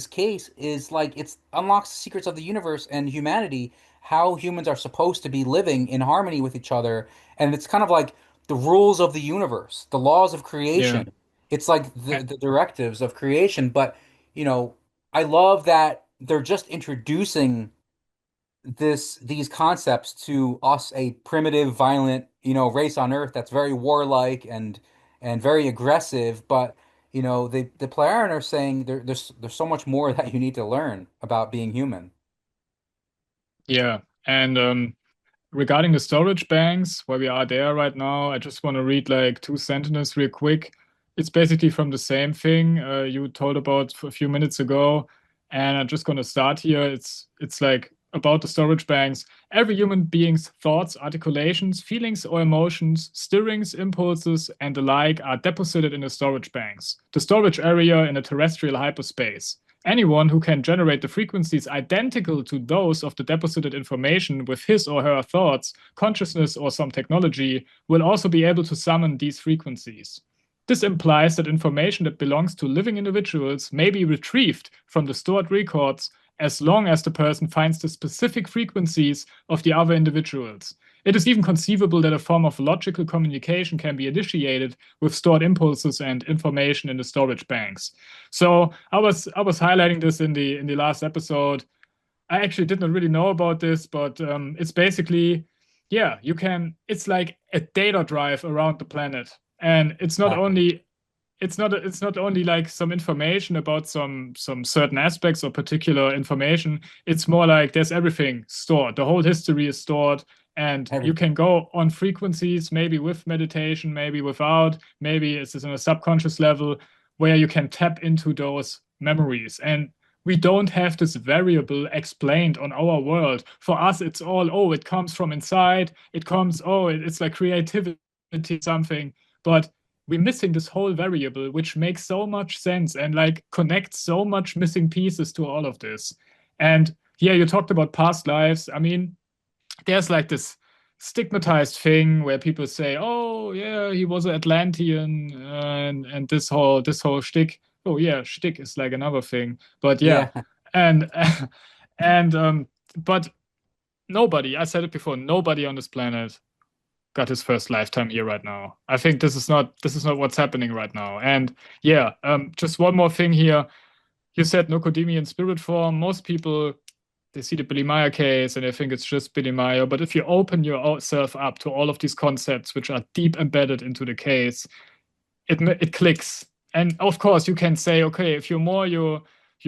case is like it's unlocks the secrets of the universe and humanity, how humans are supposed to be living in harmony with each other. And it's kind of like the rules of the universe, the laws of yeah, creation. It's like eh, the directives of creation. But, you know, I love that they're just introducing these concepts to us, a primitive, violent, race on Earth that's very warlike and very aggressive. But the Plejaren are saying there's so much more that you need to learn about being human. yeah. And regarding the storage banks, where we are there right now, I just want to read like two sentences real quick. It's basically from the same thing you told about a few minutes ago, and I'm just going to start here. It's like about the storage banks. Every human being's thoughts, articulations, feelings, or emotions, stirrings, impulses, and the like are deposited in the storage banks, the storage area in a terrestrial hyperspace. Anyone who can generate the frequencies identical to those of the deposited information with his or her thoughts, consciousness, or some technology will also be able to summon these frequencies. This implies that information that belongs to living individuals may be retrieved from the stored records as long as the person finds the specific frequencies of the other individuals. It is even conceivable that a form of logical communication can be initiated with stored impulses and information in the storage banks. So I was highlighting this in the last episode. I actually did not really know about this, but it's basically, yeah, you can. It's like a data drive around the planet, and Exactly. it's not only like some information about some certain aspects or particular information. It's more like there's everything stored. The whole history is stored, and you Everything. can go on frequencies, maybe with meditation, maybe without, maybe it's on a subconscious level where you can tap into those memories. And we don't have this variable explained on our world. For us, it's all, oh, it comes from inside. It comes, oh, it's like creativity, something. But we're missing this whole variable, which makes so much sense and like connects so much missing pieces to all of this. And yeah, you talked about past lives. I mean, there's like this stigmatized thing where people say, "Oh, yeah, he was an Atlantean," and this whole shtick. Oh yeah, shtick is like another thing, but yeah, Yeah. and and but nobody. I said it before. Nobody on this planet got his first lifetime here right now. I think this is not what's happening right now. And yeah, just one more thing here. You said Nocodemian spirit form. Most people they see the Billy Meyer case and they think it's just Billy Meyer. But if you open yourself up to all of these concepts which are deep embedded into the case, it clicks. And of course, you can say, okay, if you're more you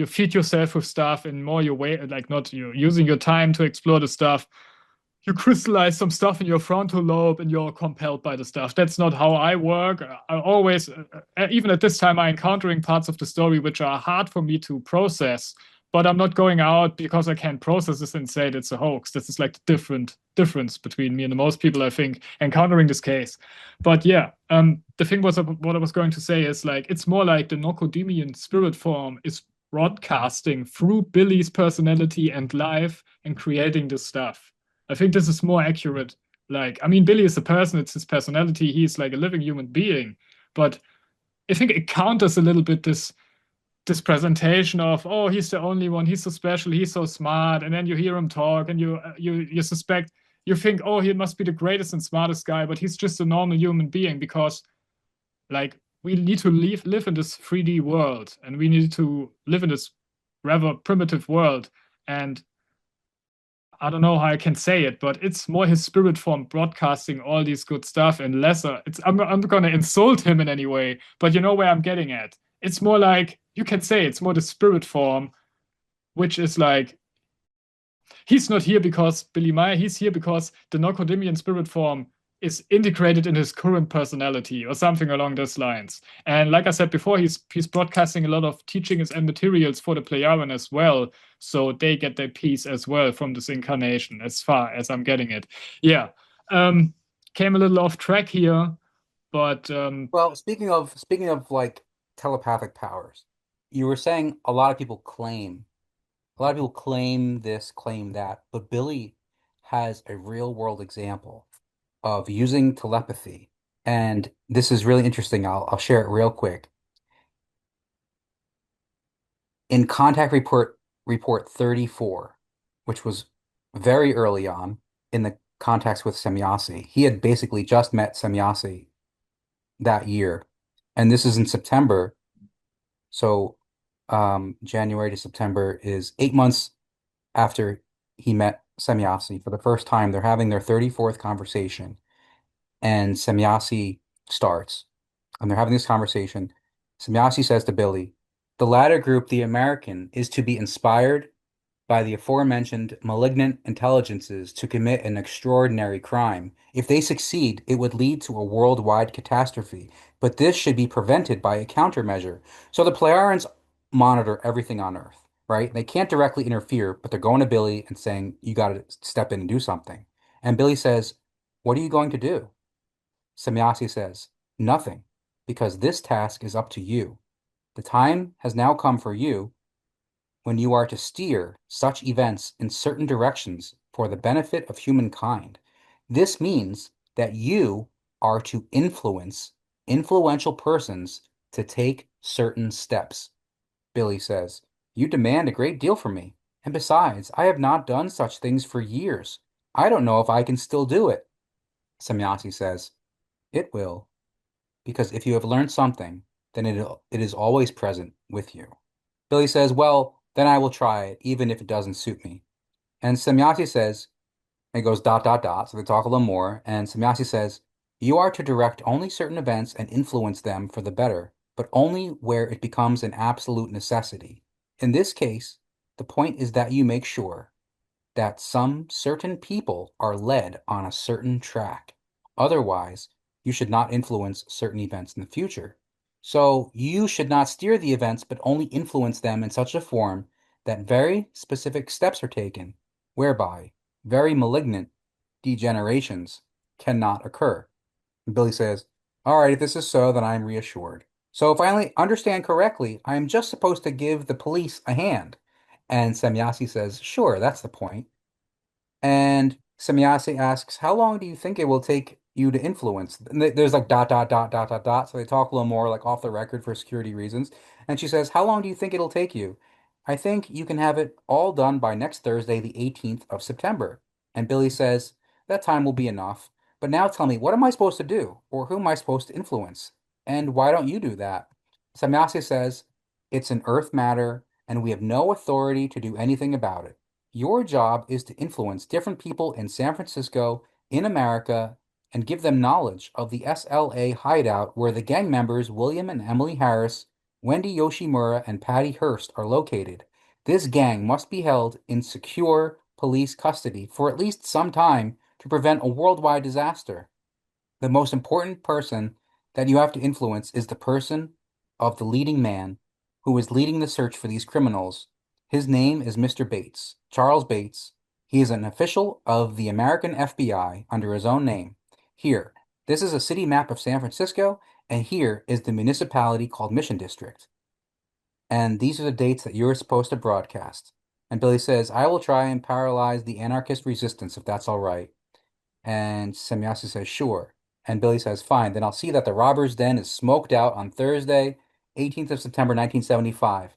feed yourself with stuff and more you wait, like not you using your time to explore the stuff, you crystallize some stuff in your frontal lobe and you're compelled by the stuff. That's not how I work. I always, even at this time, I'm encountering parts of the story which are hard for me to process. but I'm not going out because I can't process this and say that it's a hoax. This is like the difference between me and most people, I think, encountering this case. But yeah, the thing was what I was going to say is like it's more like the Nocodemian spirit form is broadcasting through Billy's personality and life and creating this stuff. I think this is more accurate. Like, I mean, Billy is a person, it's his personality, he's like a living human being. But I think it counters a little bit this presentation of, oh, he's the only one, he's so special, he's so smart, and then you hear him talk and you suspect, you think, oh, he must be the greatest and smartest guy, but he's just a normal human being because like we need to live in this 3D world and we need to live in this rather primitive world. And I don't know how I can say it, but it's more his spirit form broadcasting all these good stuff and lesser. I'm not going to insult him in any way, but you know where I'm getting at. It's more like, you can say it's more the spirit form, which is like, he's not here because Billy Meier, he's here because the Nocodemian spirit form is integrated in his current personality or something along those lines. And like I said before, he's broadcasting a lot of teachings and materials for the Plejaren as well. So they get their piece as well from this incarnation, as far as I'm getting it. Yeah. Came a little off track here, but Well, speaking of like telepathic powers, you were saying a lot of people claim this, claim that, but Billy has a real world example of using telepathy. And this is really interesting. I'll share it real quick. In contact report 34, which was very early on in the contacts with Semjase, he had basically just met Semjase that year. And this is in September. So January to September is 8 months after he met Semjase for the first time. They're having their 34th conversation. And Semjase starts. And they're having this conversation. Semjase says to Billy, the latter group, the American, is to be inspired by the aforementioned malignant intelligences to commit an extraordinary crime. If they succeed, it would lead to a worldwide catastrophe. But this should be prevented by a countermeasure. So the Plejarans monitor everything on Earth, right? They can't directly interfere, but they're going to Billy and saying, you got to step in and do something. And Billy says, what are you going to do? Semjase says, nothing, because this task is up to you. The time has now come for you when you are to steer such events in certain directions for the benefit of humankind. This means that you are to influence influential persons to take certain steps. Billy says, you demand a great deal from me, and besides, I have not done such things for years. I don't know if I can still do it. Semjase says, it will, because if you have learned something, then it is always present with you. Billy says, well, then I will try it, even if it doesn't suit me. And Semjase says, and it goes ... So they talk a little more, and Semjase says, you are to direct only certain events and influence them for the better, but only where it becomes an absolute necessity. In this case, the point is that you make sure that some certain people are led on a certain track. Otherwise, you should not influence certain events in the future. So you should not steer the events, but only influence them in such a form that very specific steps are taken, whereby very malignant degenerations cannot occur. And Billy says, all right, if this is so, then I am reassured. So if I understand correctly, I am just supposed to give the police a hand. And Semjase says, sure, that's the point. And Semjase asks, how long do you think it will take you to influence? And there's like ... So they talk a little more like off the record for security reasons. And she says, how long do you think it'll take you? I think you can have it all done by next Thursday, the 18th of September. And Billy says, that time will be enough. But now tell me, what am I supposed to do? Or who am I supposed to influence? And why don't you do that? Semjase says, it's an earth matter, and we have no authority to do anything about it. Your job is to influence different people in San Francisco, in America, and give them knowledge of the SLA hideout where the gang members William and Emily Harris, Wendy Yoshimura, and Patty Hearst are located. This gang must be held in secure police custody for at least some time to prevent a worldwide disaster. The most important person that you have to influence is the person of the leading man who is leading the search for these criminals. His name is Mr. Bates, Charles Bates. He is an official of the American FBI under his own name. Here, this is a city map of San Francisco, and here is the municipality called Mission District. And these are the dates that you're supposed to broadcast. And Billy says, I will try and paralyze the anarchist resistance if that's all right. And Semyasi says, sure. And Billy says, fine, then I'll see that the robber's den is smoked out on Thursday, 18th of September, 1975.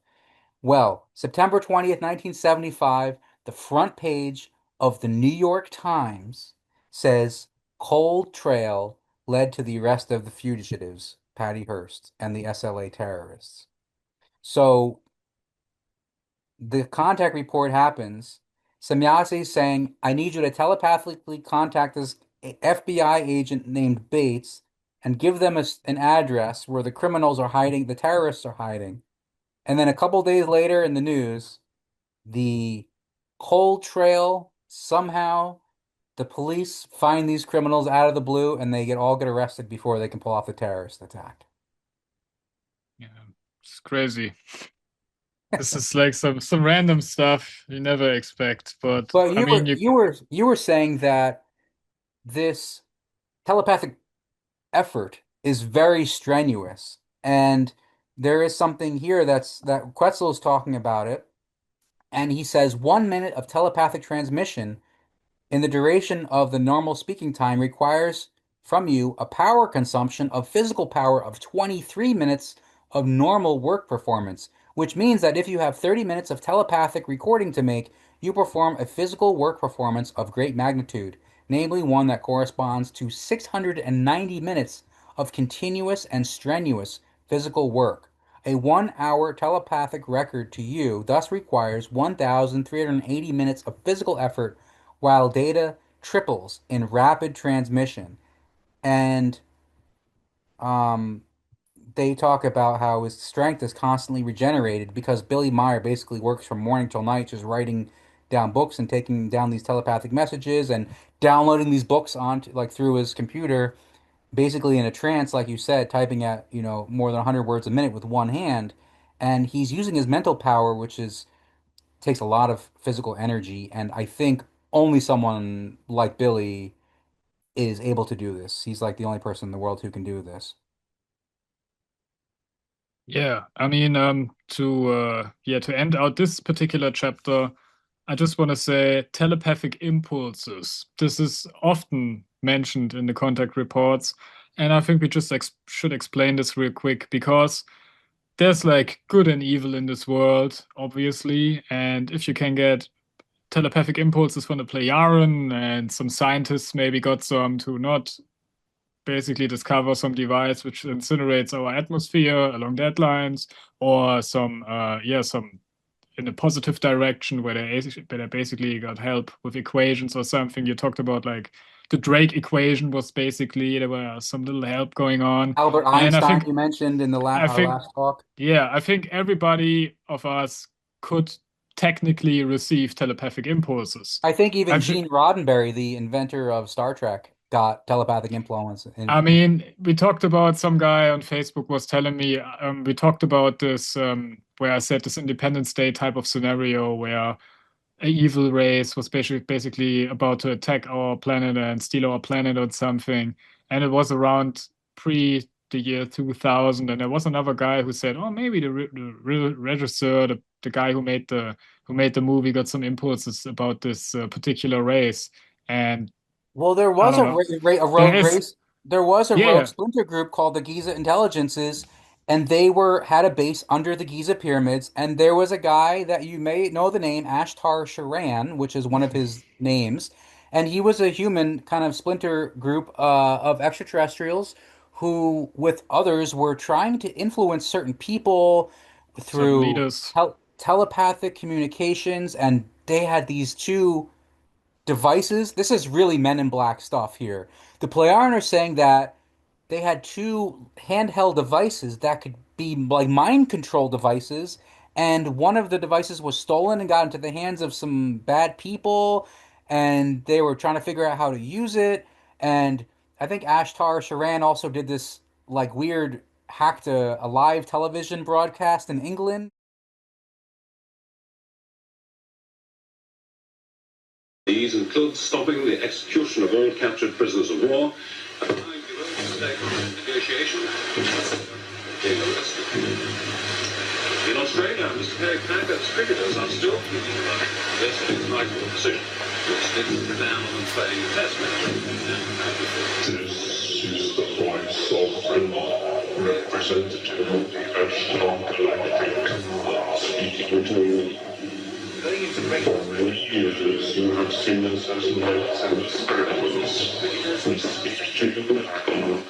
Well, September 20th, 1975, the front page of the New York Times says, Cold Trail led to the arrest of the fugitives, Patty Hearst, and the SLA terrorists. So the contact report happens. Semyasi is saying, I need you to telepathically contact this FBI agent named Bates and give them an address where the criminals are hiding, the terrorists are hiding. And then a couple days later in the news, the Cold Trail, somehow the police find these criminals out of the blue and they all get arrested before they can pull off the terrorist attack. Yeah, it's crazy. This is like some random stuff you never expect, but But I you mean, were you you were saying that this telepathic effort is very strenuous, and there is something here that Quetzal is talking about it, and he says 1 minute of telepathic transmission in the duration of the normal speaking time requires from you a power consumption of physical power of 23 minutes of normal work performance, which means that if you have 30 minutes of telepathic recording to make, you perform a physical work performance of great magnitude, namely one that corresponds to 690 minutes of continuous and strenuous physical work. A 1 hour telepathic record to you thus requires 1,380 minutes of physical effort while data triples in rapid transmission. And um, they talk about how his strength is constantly regenerated because Billy Meier basically works from morning till night just writing down books and taking down these telepathic messages and downloading these books onto like through his computer, basically in a trance, like you said, typing at, more than 100 words a minute with one hand. And he's using his mental power, which is takes a lot of physical energy, and I think only someone like Billy is able to do this. He's like the only person in the world who can do this. yeah, I mean, to end out this particular chapter, I just want to say telepathic impulses. This is often mentioned in the contact reports, and I think we just should explain this real quick because there's like good and evil in this world, obviously, and if you can get telepathic impulses from the Lyran, and some scientists maybe got some to not basically discover some device which incinerates our atmosphere along that lines, or some in a positive direction where they basically got help with equations or something. You talked about like the Drake equation was basically there were some little help going on, Albert and Einstein, you mentioned in I our think last talk. yeah, I think everybody of us could technically receive telepathic impulses. I think even I think Gene Roddenberry, the inventor of Star Trek, got telepathic influence. I mean, we talked about some guy on Facebook was telling me we talked about this where I said this Independence Day type of scenario where a evil race was basically about to attack our planet and steal our planet or something, and it was around pre the year 2000, and there was another guy who said, oh, maybe the regisseur, the guy who made the movie got some impulses about this particular race, and Well, there I was don't know. a There rogue is, race. There was a yeah, rogue yeah. splinter group called the Giza Intelligences, and they had a base under the Giza pyramids. And there was a guy that you may know the name Ashtar Sharan, which is one of his names, and he was a human kind of splinter group of extraterrestrials who, with others, were trying to influence certain people Certain through leaders. telepathic communications, and they had these two devices. This is really Men in Black stuff here. The Playaran are saying that they had two handheld devices that could be like mind control devices, and one of the devices was stolen and got into the hands of some bad people, and they were trying to figure out how to use it. And I think Ashtar Sharan also did this like weird hacked a live television broadcast in England. these include stopping the execution of all captured prisoners of war, applying the old Stygma negotiation, being arrested. In Australia, Mr. Perry Packard's cricketers are still keeping alive. This is Michael decision, which didn't ban them playing a test match. This is the voice of Freeman, representative of the Epilog Galactic, speaking to you. For many years, you have seen us as lights and experiments. We speak to you and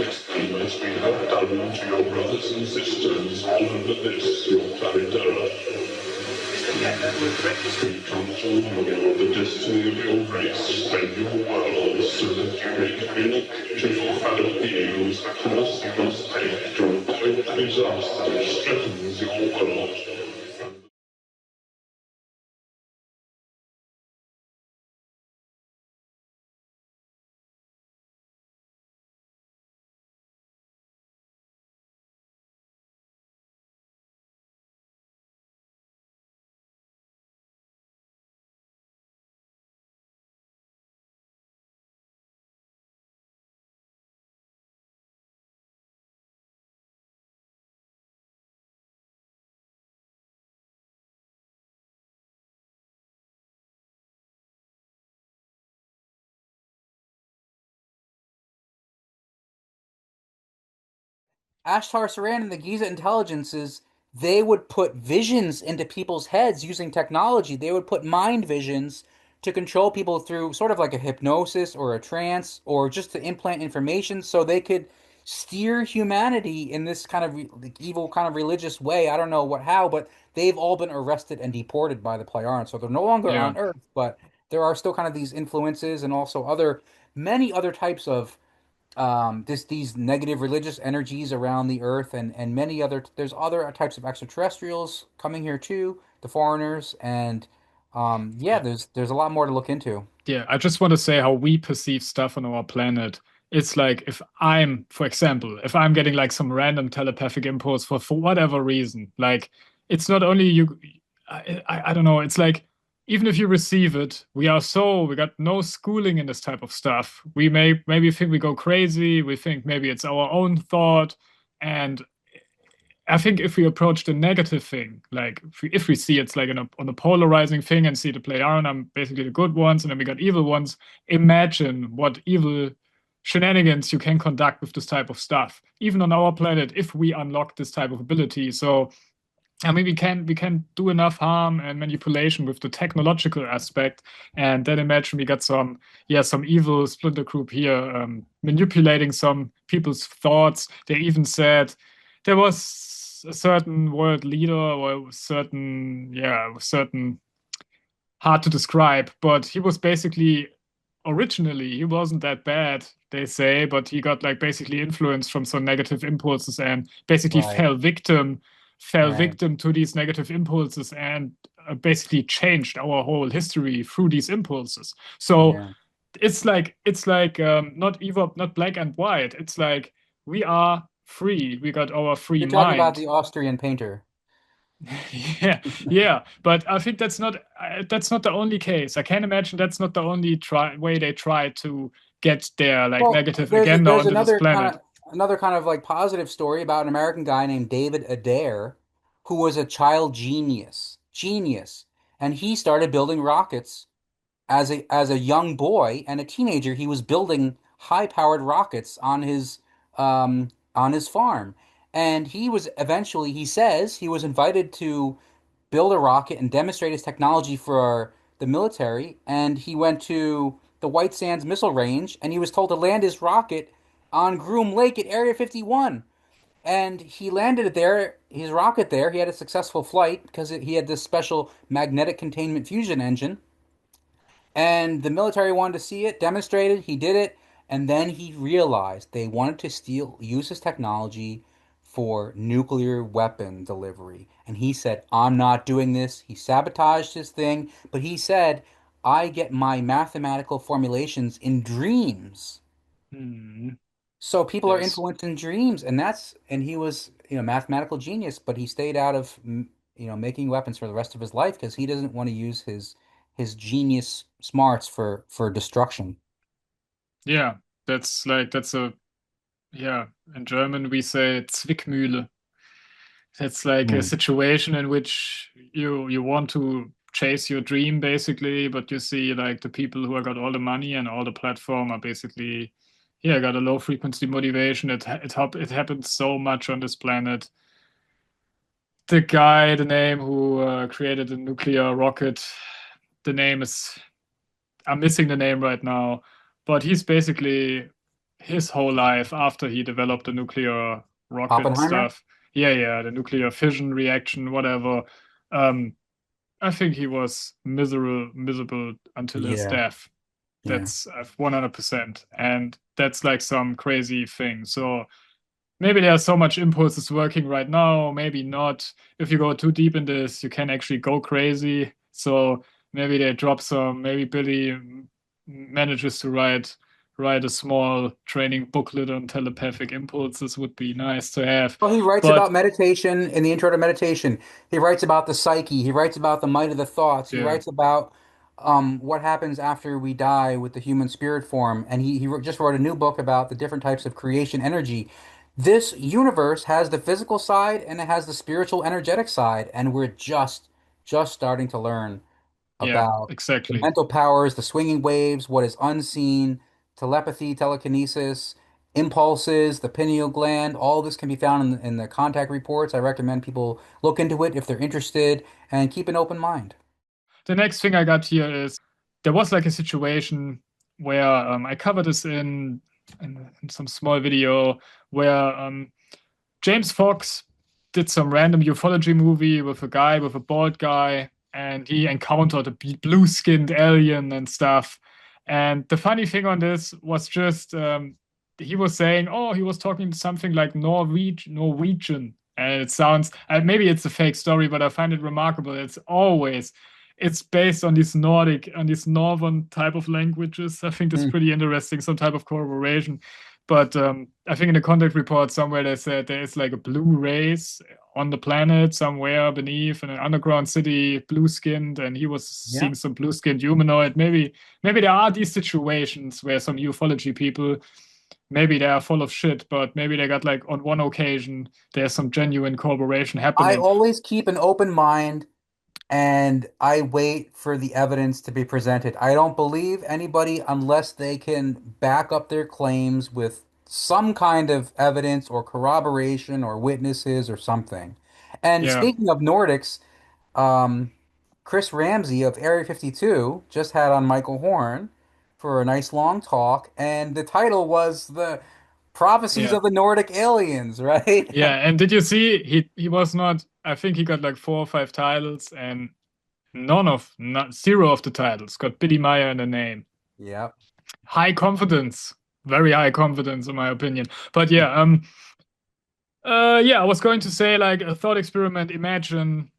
explain as we have done to your brothers and sisters all over this, your planet Earth. We come to know the destiny of your race and your world so that you may communicate to your fellow beings the course you must take to avoid the disaster that threatens your world. Ashtar Saran and the Giza intelligences, they would put visions into people's heads using technology. They would put mind visions to control people through sort of like a hypnosis or a trance or just to implant information so they could steer humanity in this kind of like evil kind of religious way. I don't know what how, but they've all been arrested and deported by the Plejaren. So they're no longer Yeah. on Earth, but there are still kind of these influences and also other many other types of these negative religious energies around the earth and many other there's other types of extraterrestrials coming here too, the foreigners, and yeah, Yeah. there's a lot more to look into. Yeah, I just want to say how we perceive stuff on our planet. It's like if I'm, for example, if I'm getting like some random telepathic impulse for whatever reason, like it's not only you, I don't know. It's like even if you receive it, we got no schooling in this type of stuff. We may maybe think we go crazy. We think maybe it's our own thought, and I think if we approach the negative thing, like if we see it's like on a polarizing thing and see the player and basically the good ones, and then we got evil ones, imagine what evil shenanigans you can conduct with this type of stuff, even on our planet, if we unlock this type of ability. So I mean, we can do enough harm and manipulation with the technological aspect, and then imagine we got some evil splinter group here manipulating some people's thoughts. They even said there was a certain world leader or a certain hard to describe, but he was basically originally he wasn't that bad, they say, but he got like basically influenced from some negative impulses and basically Right, fell right, victim to these negative impulses and basically changed our whole history through these impulses. So yeah. it's like not either not black and white. It's like we are free. We got our free You're talking about mind. the Austrian painter. Yeah, yeah, but I think that's not the only case. I can imagine that's not the only way they try to get their like Well, negative agenda there's onto this planet. another kind of like positive story about an American guy named David Adair, who was a child genius, and he started building rockets as a young boy and a teenager. He was building high-powered rockets on his farm, and he was eventually, he says, he was invited to build a rocket and demonstrate his technology for the military. And he went to the White Sands Missile Range and he was told to land his rocket on Groom Lake at Area 51. And he landed it there, his rocket there. He had a successful flight because he had this special magnetic containment fusion engine, and the military wanted to see it demonstrated. He did it, and then he realized they wanted to use his technology for nuclear weapon delivery. And he said, I'm not doing this. He sabotaged his thing, but he said, I get my mathematical formulations in dreams. Hmm. So people are Yes. influenced in dreams, and he was, mathematical genius, but he stayed out of, making weapons for the rest of his life because he doesn't want to use his genius smarts for destruction. Yeah, in German we say Zwickmühle. That's like a Mm. situation in which you want to chase your dream basically, but you see like the people who have got all the money and all the platform are basically, yeah, got a low frequency motivation. It happens so much on this planet. The guy, the name who created the nuclear rocket, the name is, I'm missing the name right now, but he's basically his whole life after he developed the nuclear rocket Oppenheimer? stuff. Yeah, the nuclear fission reaction, whatever. Um, I think he was miserable until his Yeah, death. yeah. That's 100%. And that's like some crazy thing. So maybe there's so much impulses working right now, maybe not. If you go too deep in this, you can actually go crazy. So maybe they drop some, maybe Billy manages to write a small training booklet on telepathic impulses would be nice to have. Well, he writes But about meditation in the intro to meditation. He writes about the psyche. He writes about the might of the thoughts. He yeah, writes about what happens after we die with the human spirit form. And just wrote a new book about the different types of creation energy. This universe has the physical side and it has the spiritual energetic side, and we're just starting to learn yeah, about the exactly. mental powers, the swinging waves, what is unseen, telepathy, telekinesis, impulses, the pineal gland. All this can be found in the contact reports. I recommend people look into it if they're interested and keep an open mind. The next thing I got here is there was like a situation where I covered this in some small video where James Fox did some random ufology movie with a guy with a bald guy, and he encountered a blue-skinned alien and stuff. And the funny thing on this was just he was saying, oh, he was talking something like Norwegian, and it sounds maybe it's a fake story, but I find it remarkable. It's based on these Nordic, on these northern type of languages. I think that's Hmm. pretty interesting, some type of corroboration. But I think in the contact report somewhere they said there is like a blue race on the planet somewhere beneath in an underground city, blue skinned, and he was Yeah. seeing some blue skinned humanoid. Maybe there are these situations where some ufology people, maybe they are full of shit, but maybe they got like on one occasion there's some genuine corroboration I happening. always keep an open mind and I wait for the evidence to be presented. I don't believe anybody unless they can back up their claims with some kind of evidence or corroboration or witnesses or something. And Yeah, speaking of Nordics, um, Chris Ramsey of Area 52 just had on Michael Horn for a nice long talk, and the title was The Prophecies yeah. of the Nordic Aliens, right? Yeah, and did you see he was not, I think he got like 4 or 5 titles and not zero of the titles got Billy Meyer in the name. Yeah. High confidence, very high confidence in my opinion. But yeah, I was going to say like a thought experiment. Imagine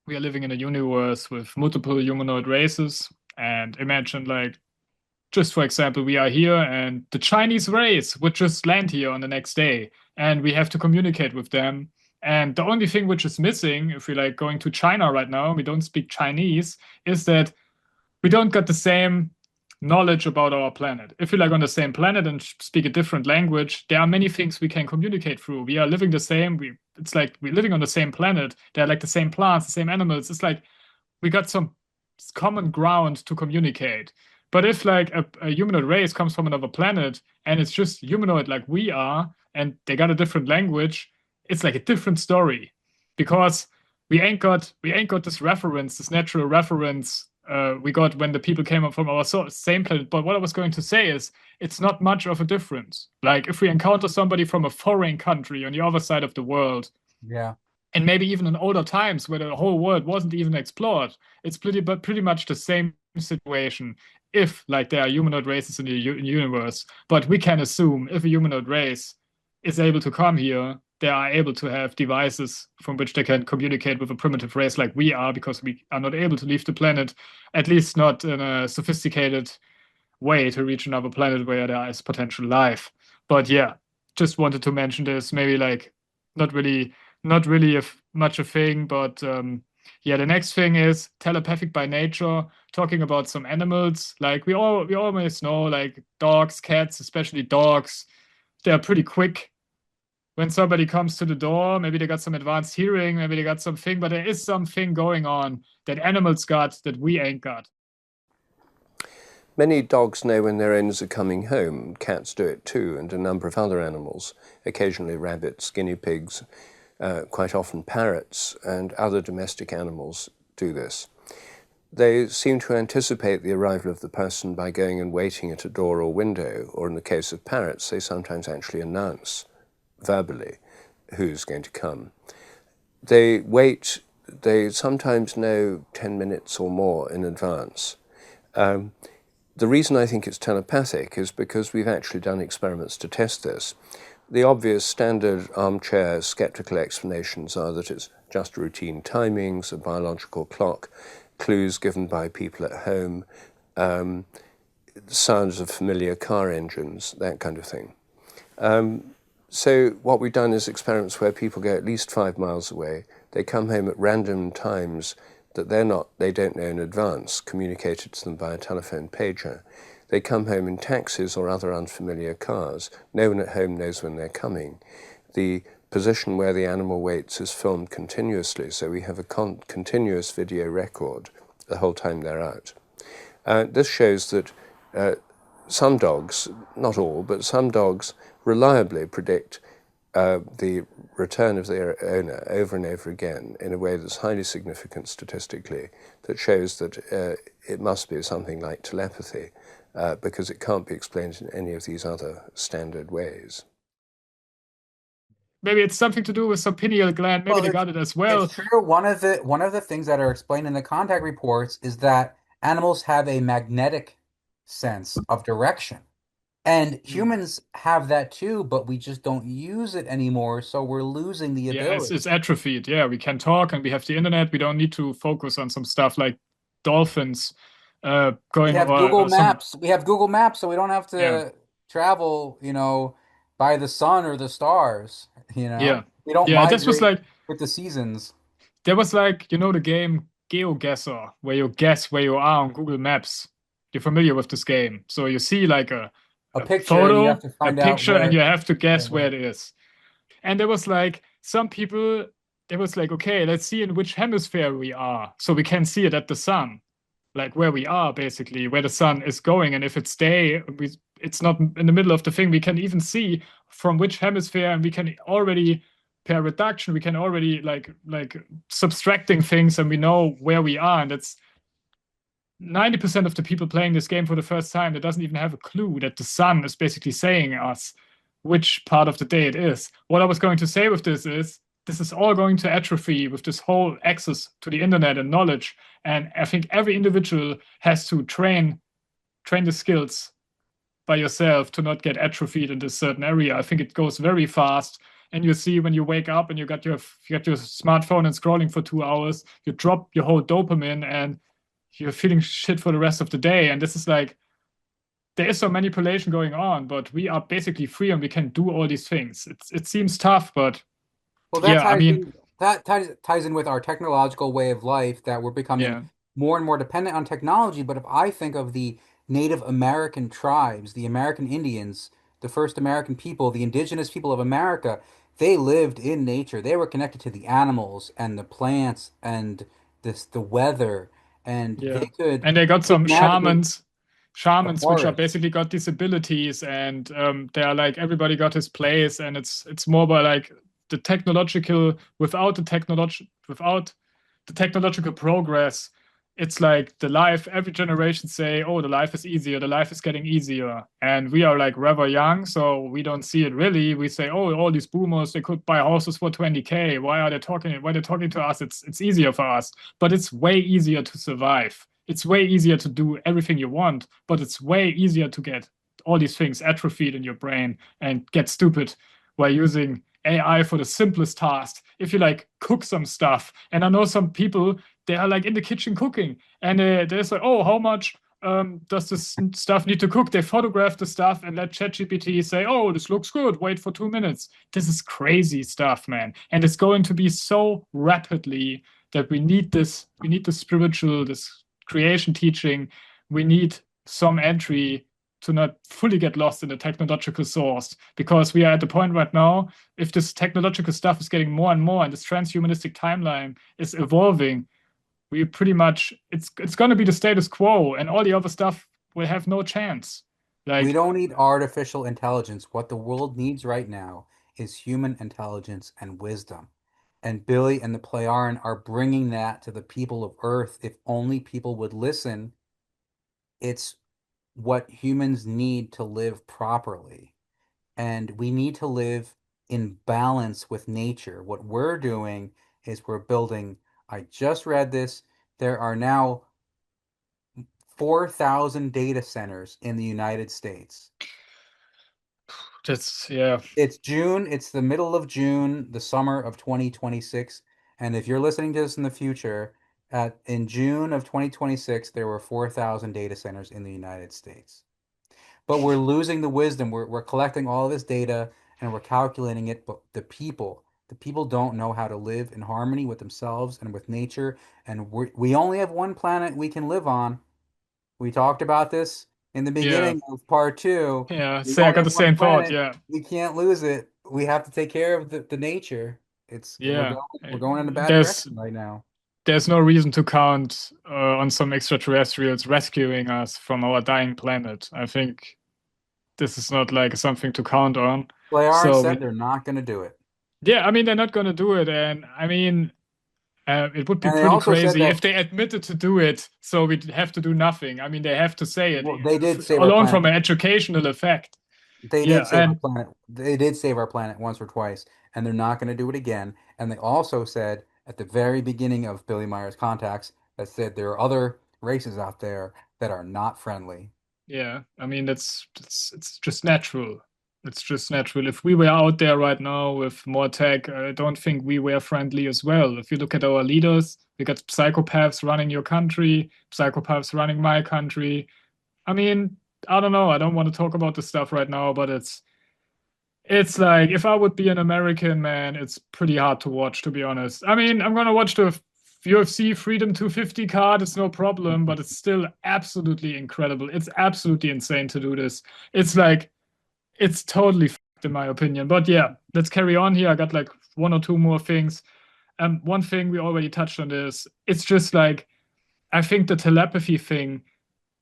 we are living in a universe with multiple humanoid races, and imagine like just for example, we are here and the Chinese race would just land here on the next day and we have to communicate with them. And the only thing which is missing, if we're like going to China right now, we don't speak Chinese, is that we don't got the same knowledge about our planet. If we're like on the same planet and speak a different language, there are many things we can communicate through. We are living the same. It's like we're living on the same planet. They're like the same plants, the same animals. It's like we got some common ground to communicate. But if like a humanoid race comes from another planet and it's just humanoid like we are, and they got a different language, it's like a different story because we ain't got this reference, this natural reference we got when the people came up from our same planet. But what I was going to say is, it's not much of a difference. Like if we encounter somebody from a foreign country on the other side of the world, Yeah. and maybe even in older times where the whole world wasn't even explored, it's pretty much the same situation. If like there are humanoid races in the universe, but we can assume if a humanoid race is able to come here, they are able to have devices from which they can communicate with a primitive race like we are, because we are not able to leave the planet, at least not in a sophisticated way to reach another planet where there is potential life. But yeah, just wanted to mention this. Maybe like not really much a thing, but Yeah, the next thing is telepathic by nature, talking about some animals. Like we always know, like dogs, cats, especially dogs, they're pretty quick. When somebody comes to the door, maybe they got some advanced hearing, maybe they got something, but there is something going on that animals got that we ain't got. Many dogs know when their owners are coming home. Cats do it too, and a number of other animals, occasionally rabbits, guinea pigs, quite often parrots, and other domestic animals do this. They seem to anticipate the arrival of the person by going and waiting at a door or window, or in the case of parrots, they sometimes actually announce verbally who's going to come. They wait, they sometimes know 10 minutes or more in advance. The reason I think it's telepathic is because we've actually done experiments to test this. The obvious standard armchair skeptical explanations are that it's just routine timings, a biological clock, clues given by people at home, sounds of familiar car engines, that kind of thing. So what we've done is experiments where people go at least 5 miles away, they come home at random times that they don't know in advance, communicated to them by a telephone pager. They come home in taxis or other unfamiliar cars. No one at home knows when they're coming. The position where the animal waits is filmed continuously, so we have a continuous video record the whole time they're out. This shows that some dogs, not all, but some dogs reliably predict the return of their owner over and over again in a way that's highly significant statistically, that shows that it must be something like telepathy, because it can't be explained in any of these other standard ways. Maybe it's something to do with some pineal gland. Maybe they got it as well. It's true. One of the things that are explained in the contact reports is that animals have a magnetic sense of direction. And humans have that too, but we just don't use it anymore, so we're losing the ability. Yeah, it's atrophied. Yeah, we can talk and we have the internet. We don't need to focus on some stuff like dolphins going. We have Google Maps. We have Google Maps, so we don't have to travel, by the sun or the stars. Yeah. We don't Yeah, this was like with the seasons. There was like, the game GeoGuessr, where you guess where you are on Google Maps. You're familiar with this game. So you see like a picture, photo, and you have to find out where, and you have to guess where it is. And there was like some people, there was like, okay, let's see in which hemisphere we are, so we can see it at the sun, like where we are basically, where the sun is going. And if it's day, it's not in the middle of the thing. We can even see from which hemisphere, and we can already pair reduction. We can already like subtracting things, and we know where we are. And that's 90% of the people playing this game for the first time that doesn't even have a clue that the sun is basically saying us which part of the day it is. What I was going to say with this is all going to atrophy with this whole access to the internet and knowledge. And I think every individual has to train the skills by yourself to not get atrophied in this certain area. I think it goes very fast. And you see when you wake up and you got your smartphone and scrolling for 2 hours, you drop your whole dopamine and you're feeling shit for the rest of the day. And this is like, there is some manipulation going on, but we are basically free and we can do all these things. It seems tough, but that ties in with our technological way of life, that we're becoming more and more dependent on technology. But if I think of the Native American tribes, the American Indians, the first American people, the indigenous people of America, they lived in nature. They were connected to the animals and the plants and the weather. And they got some shamans which are basically got these abilities, and they are like, everybody got his place, and it's more by like the technological without the technological progress. It's like the life, every generation say, oh, the life is easier, the life is getting easier. And we are like rather young, so we don't see it really. We say, oh, all these boomers, they could buy houses for 20K. Why are they talking to us? It's easier for us. But it's way easier to survive. It's way easier to do everything you want, but it's way easier to get all these things atrophied in your brain and get stupid while using AI for the simplest task. If you like cook some stuff, and I know some people, they are like in the kitchen cooking, and they're like, oh, how much does this stuff need to cook? They photograph the stuff and let ChatGPT say, oh, this looks good, wait for 2 minutes. This is crazy stuff, man. And it's going to be so rapidly that we need this spiritual, this creation teaching. We need some entry to not fully get lost in the technological source, because we are at the point right now, if this technological stuff is getting more and more and this transhumanistic timeline is evolving, we pretty much, it's going to be the status quo, and all the other stuff will have no chance. Like, we don't need artificial intelligence. What the world needs right now is human intelligence and wisdom. And Billy and the Playaran are bringing that to the people of Earth. If only people would listen, it's what humans need to live properly. And we need to live in balance with nature. What we're doing is we're building, I just read this, there are now 4,000 data centers in the United States. that's, yeah. It's June, it's the middle of June, the summer of 2026. And if you're listening to this in the future, in June of 2026, there were 4,000 data centers in the United States. But we're losing the wisdom. We're collecting all this data and we're calculating it, but the people don't know how to live in harmony with themselves and with nature. And we only have one planet we can live on. We talked about this in the beginning of part 2. Yeah, We say I only got the have one same thought, planet. yeah. We can't lose it. We have to take care of the nature. Yeah. We're going in a bad There's- direction right now. There's no reason to count on some extraterrestrials rescuing us from our dying planet. I think this is not like something to count on. Playaran So said they're not going to do it. Yeah, I mean, they're not going to do it. And I mean, it would be And they pretty also said crazy that- if they admitted to do it, so we'd have to do nothing. I mean, they have to say it. Well, they did save our alone planet. from an educational effect. They Yeah, did save our and- planet. They did save our planet once or twice, and they're not going to do it again. And they also said at the very beginning of Billy Meier's contacts that said there are other races out there that are not friendly. Yeah, I mean, it's just natural. It's just natural. If we were out there right now with more tech, I don't think we were friendly as well. If you look at our leaders, we got psychopaths running your country, psychopaths running my country. I mean, I don't know. I don't want to talk about this stuff right now, but it's like, if I would be an American, man, it's pretty hard to watch, to be honest. I mean, I'm gonna watch the UFC Freedom 250 card, it's no problem, but it's still absolutely incredible. It's absolutely insane to do this. It's like, it's totally fucked in my opinion. But yeah, let's carry on here. I got like 1 or 2 more things. One thing we already touched on this. It's just like, I think the telepathy thing,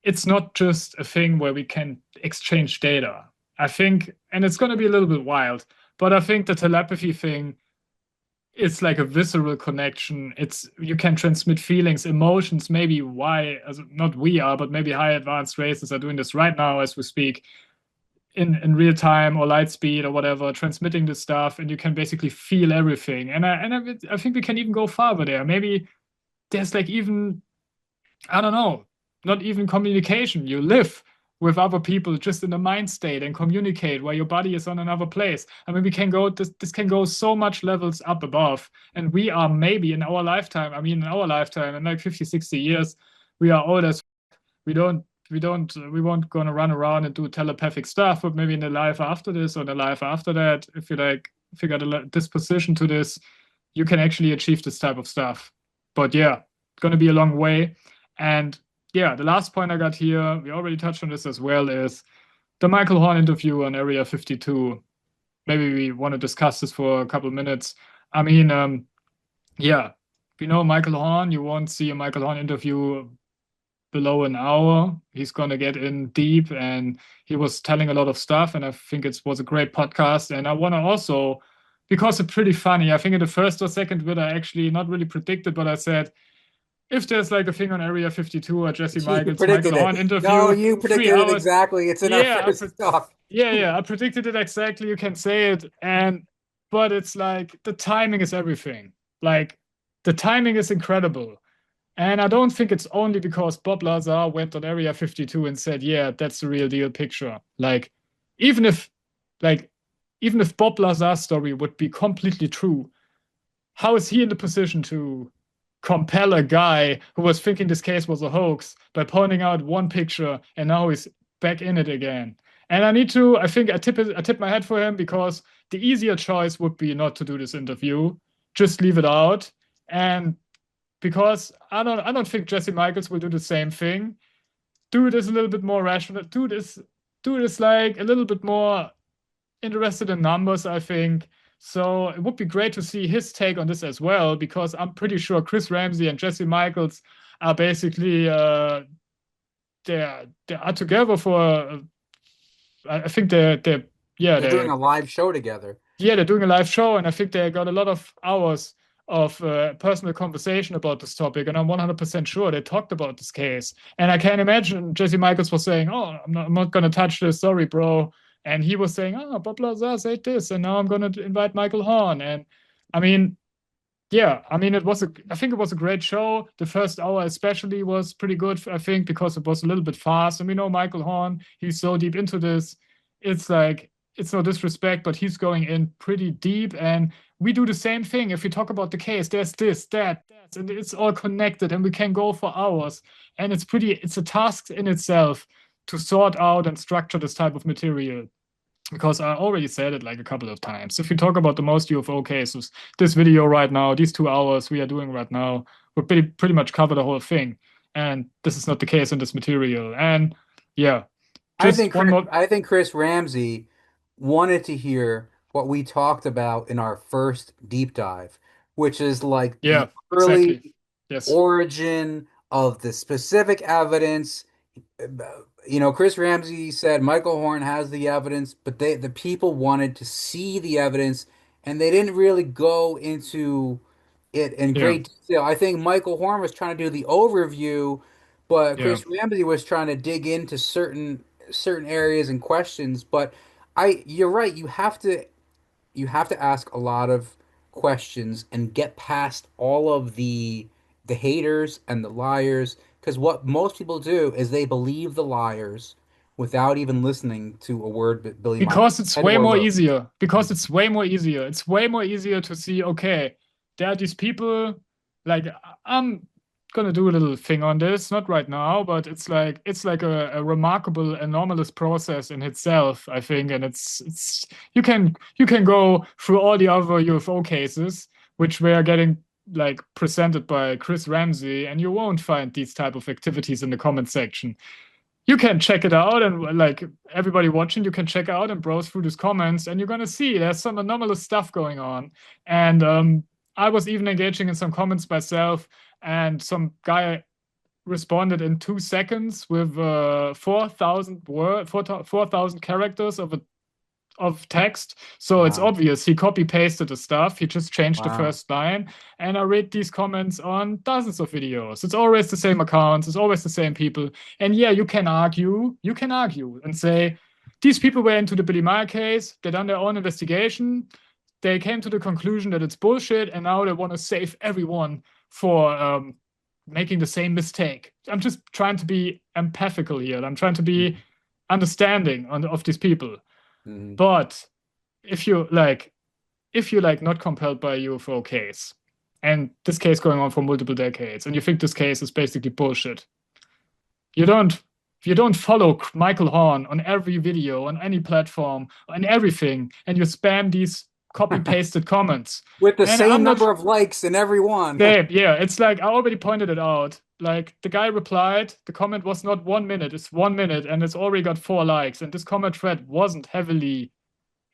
it's not just a thing where we can exchange data. I think, and it's going to be a little bit wild, but I think the telepathy thing, it's like a visceral connection. You can transmit feelings, emotions. Maybe not we are, but maybe high advanced races are doing this right now as we speak, in real time or light speed or whatever, transmitting this stuff, and you can basically feel everything. And I think we can even go farther there. Maybe there's like even, I don't know, not even communication. You live with other people just in the mind state and communicate while your body is on another place. I mean, this can go so much levels up above. And we are maybe in our lifetime, in like 50, 60 years, we are old as we won't gonna run around and do telepathic stuff, but maybe in the life after this or the life after that, if you like figure the disposition to this, you can actually achieve this type of stuff. But yeah, it's gonna be a long way. And yeah, the last point I got here, we already touched on this as well, is the Michael Horn interview on Area 52. Maybe we want to discuss this for a couple of minutes. I mean, yeah, if you know Michael Horn, you won't see a Michael Horn interview below an hour. He's going to get in deep, and he was telling a lot of stuff, and I think it was a great podcast. And I want to also, because it's pretty funny, I think in the first or second bit I actually not really predicted, but I said, if there's like a thing on Area 52 or Jesse Michaels, Michael Horn interview. No, you predicted it exactly. It's in our first talk. Yeah, I predicted it exactly. You can say it. But it's like, the timing is everything. Like, the timing is incredible. And I don't think it's only because Bob Lazar went on Area 52 and said, yeah, that's the real deal picture. Like, even if Bob Lazar's story would be completely true, how is he in the position to compel a guy who was thinking this case was a hoax by pointing out one picture, and now he's back in it again? And I tip my hat for him, because the easier choice would be not to do this interview, just leave it out. And because I don't think Jesse Michaels will do the same thing. Dude is a little bit more rational. Dude is like a little bit more interested in numbers, I think. So it would be great to see his take on this as well, because I'm pretty sure Chris Ramsey and Jesse Michaels are basically they are together for I think they're yeah They're doing they a live show together. yeah, they're doing a live show, and I think they got a lot of hours of personal conversation about this topic. And I'm 100% sure they talked about this case. And I can imagine Jesse Michaels was saying, "Oh, I'm not going to touch this. Sorry, bro." And he was saying, "Oh, blah, blah, blah, said this. And now I'm going to invite Michael Horn." And I mean, yeah, I mean, I think it was a great show. The first hour, especially, was pretty good, I think, because it was a little bit fast. And we know Michael Horn, he's so deep into this. It's like, it's no disrespect, but he's going in pretty deep. And we do the same thing. If we talk about the case, there's this, that, and it's all connected, and we can go for hours. And it's a task in itself to sort out and structure this type of material, because I already said it like a couple of times. If you talk about the most UFO cases, this video right now, these 2 hours we are doing right now, would pretty much cover the whole thing. And this is not the case in this material. And yeah, just one more. I think Chris Ramsey wanted to hear what we talked about in our first deep dive, which is like Yeah, the exactly. early Yes. origin of the specific evidence. Chris Ramsey said Michael Horn has the evidence, but the people wanted to see the evidence, and they didn't really go into it in Yeah. great detail. I think Michael Horn was trying to do the overview, but Yeah. Chris Ramsey was trying to dig into certain areas and questions. But you're right. You have to ask a lot of questions and get past all of the haters and the liars, because what most people do is they believe the liars without even listening to a word that Billy Meyer Because it's said way or more wrote. easier. Because it's way more easier. It's way more easier to see, okay, there are these people, like I'm gonna do a little thing on this, not right now, but it's like a remarkable anomalous process in itself, I think. And it's you can go through all the other UFO cases which were getting like presented by Chris Ramsey, and you won't find these type of activities in the comment section. You can check it out, and like everybody watching, you can check out and browse through these comments, and you're gonna see there's some anomalous stuff going on. And I was even engaging in some comments myself, and some guy responded in 2 seconds with 4,000 characters of text. So it's Wow. obvious he copy pasted the stuff. He just changed the Wow. first line. And I read these comments on dozens of videos. It's always the same accounts, it's always the same people. And yeah, you can argue and say, these people were into the Billy Meyer case, they done their own investigation, they came to the conclusion that it's bullshit, and now they want to save everyone for making the same mistake. I'm just trying to be empathical here. I'm trying to be understanding of these people. Mhm. But if you like not compelled by a UFO case, and this case going on for multiple decades, and you think this case is basically bullshit, you don't you don't follow Michael Horn on every video, on any platform, on everything, and you spam these copy pasted comments. With the And same I'm not number of likes in every one. yeah, it's like I already pointed it out. Like the guy replied, the comment was not 1 minute, it's 1 minute, and it's already got 4 likes. And this comment thread wasn't heavily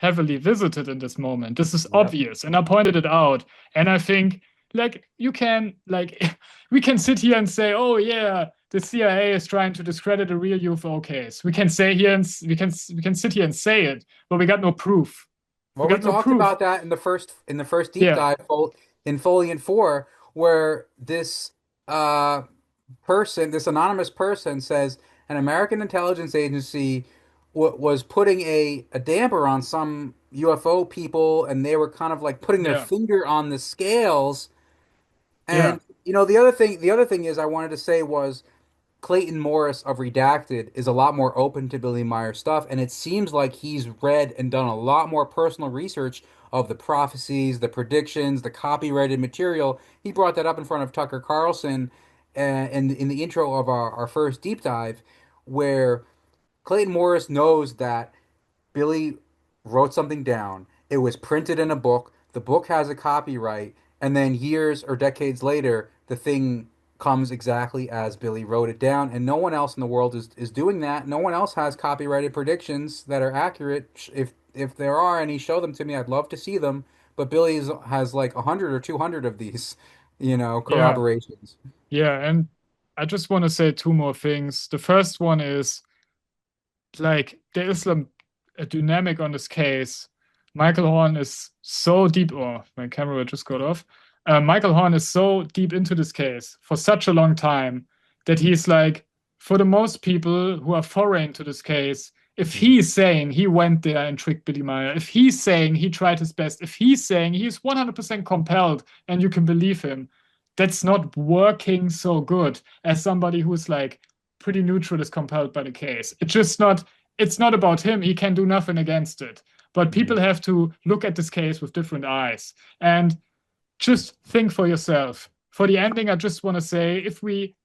visited in this moment. This is Yep. obvious, and I pointed it out. And I think, like, you can, like, we can sit here and say, oh yeah, the CIA is trying to discredit a real UFO case. We can say here and we can sit here and say it, but we got no proof. We Well, we got no talked proof. about that in the first deep Yeah, dive in Foliant 4, where this this anonymous person says an American intelligence agency was putting a damper on some UFO people, and they were kind of like putting their yeah, finger on the scales. yeah. And the other thing is I wanted to say was Clayton Morris of Redacted is a lot more open to Billy Meyer stuff, and it seems like he's read and done a lot more personal research of the prophecies, the predictions, the copyrighted material. He brought that up in front of Tucker Carlson in the intro of our first deep dive, where Clayton Morris knows that Billy wrote something down. It was printed in a book. The book has a copyright, and then years or decades later, the thing comes exactly as Billy wrote it down, and no one else in the world is doing that. No one else has copyrighted predictions that are accurate. If there are any, show them to me. I'd love to see them. But Billy's has like 100 or 200 of these, Yeah. corroborations. Yeah, and I just want to say two more things. The first one is like there is a dynamic on this case. Michael Horn is so deep. Oh, my camera just got off. Michael Horn is so deep into this case for such a long time that he's like, for the most people who are foreign to this case, if he's saying he went there and tricked Billy Meier, if he's saying he tried his best, if he's saying he's 100% compelled and you can believe him, that's not working so good as somebody who's like pretty neutral is compelled by the case. It's not about him. He can do nothing against it. But people have to look at this case with different eyes and just think for yourself. For the ending, I just want to say, if we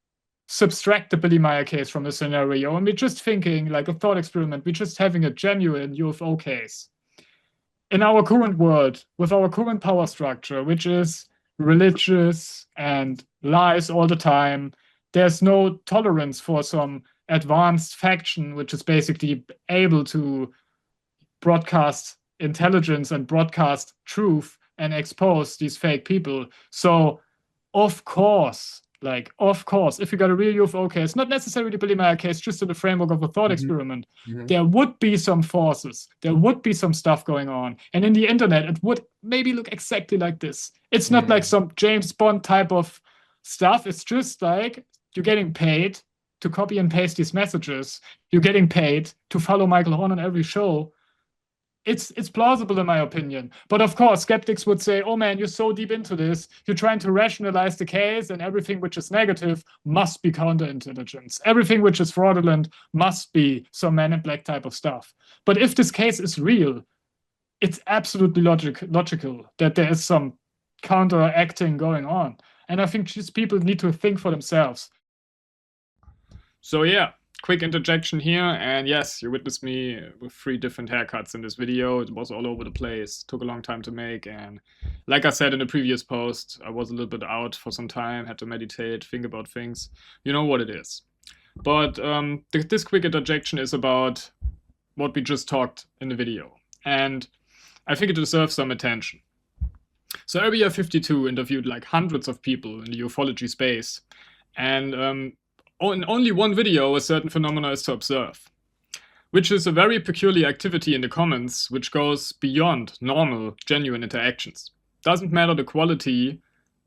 subtract the Billy Meier case from the scenario and we're just thinking like a thought experiment, we're just having a genuine UFO case. In our current world, with our current power structure, which is religious and lies all the time, there's no tolerance for some advanced faction which is basically able to broadcast intelligence and broadcast truth and expose these fake people. So of course, if you got a real UFO case, not necessarily the Billy Meier case, just in the framework of a thought experiment, there would be some forces, there would be some stuff going on. And in the internet, it would maybe look exactly like this. It's not like some James Bond type of stuff. It's just like you're getting paid to copy and paste these messages. You're getting paid to follow Michael Horn on every show. It's plausible in my opinion. But of course, skeptics would say, oh man, you're so deep into this. You're trying to rationalize the case, and everything which is negative must be counterintelligence. Everything which is fraudulent must be some Man in Black type of stuff. But if this case is real, it's absolutely logical that there is some counteracting going on. And I think just people need to think for themselves. So yeah, quick interjection here, and yes, you witnessed me with 3 different haircuts in this video. It was all over the place, took a long time to make, and like I said in the previous post, I was a little bit out for some time, had to meditate, think about things. You know what it is. But this quick interjection is about what we just talked in the video, and I think it deserves some attention. So Area 52 interviewed like hundreds of people in the ufology space, and in only one video, a certain phenomena is to observe, which is a very peculiar activity in the comments, which goes beyond normal, genuine interactions. Doesn't matter the quality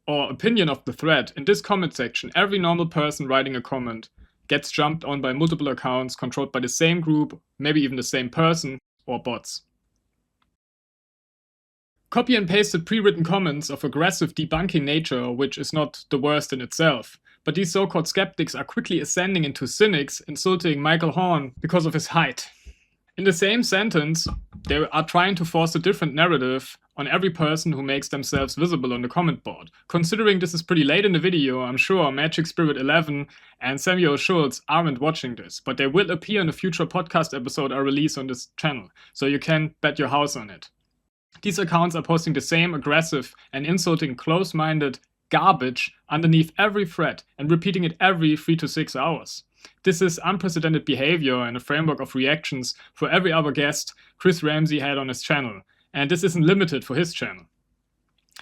or opinion of the thread. In this comment section, every normal person writing a comment gets jumped on by multiple accounts controlled by the same group, maybe even the same person, or bots. Copy and pasted pre-written comments of aggressive debunking nature, which is not the worst in itself. But these so-called skeptics are quickly ascending into cynics, insulting Michael Horn because of his height. In the same sentence, they are trying to force a different narrative on every person who makes themselves visible on the comment board. Considering this is pretty late in the video, I'm sure Magic Spirit 11 and Samuel Schultz aren't watching this, but they will appear in a future podcast episode I release on this channel, so you can bet your house on it. These accounts are posting the same aggressive and insulting close-minded garbage underneath every thread and repeating it every 3 to 6 hours. This is unprecedented behavior in a framework of reactions for every other guest Chris Ramsey had on his channel, and this isn't limited for his channel.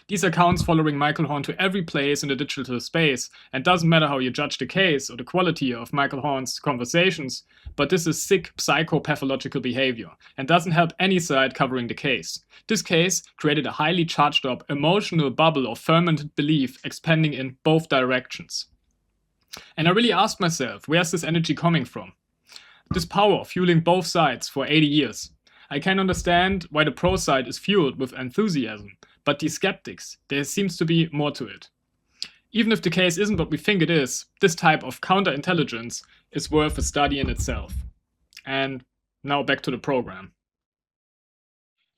These accounts following Michael Horn to every place in the digital space, and doesn't matter how you judge the case or the quality of Michael Horn's conversations, but this is sick psychopathological behavior and doesn't help any side covering the case. This case created a highly charged up emotional bubble of fermented belief expanding in both directions. And I really asked myself, where's this energy coming from? This power fueling both sides for 80 years. I can understand why the pro side is fueled with enthusiasm, but these skeptics, there seems to be more to it. Even if the case isn't what we think it is, this type of counterintelligence is worth a study in itself. And now back to the program.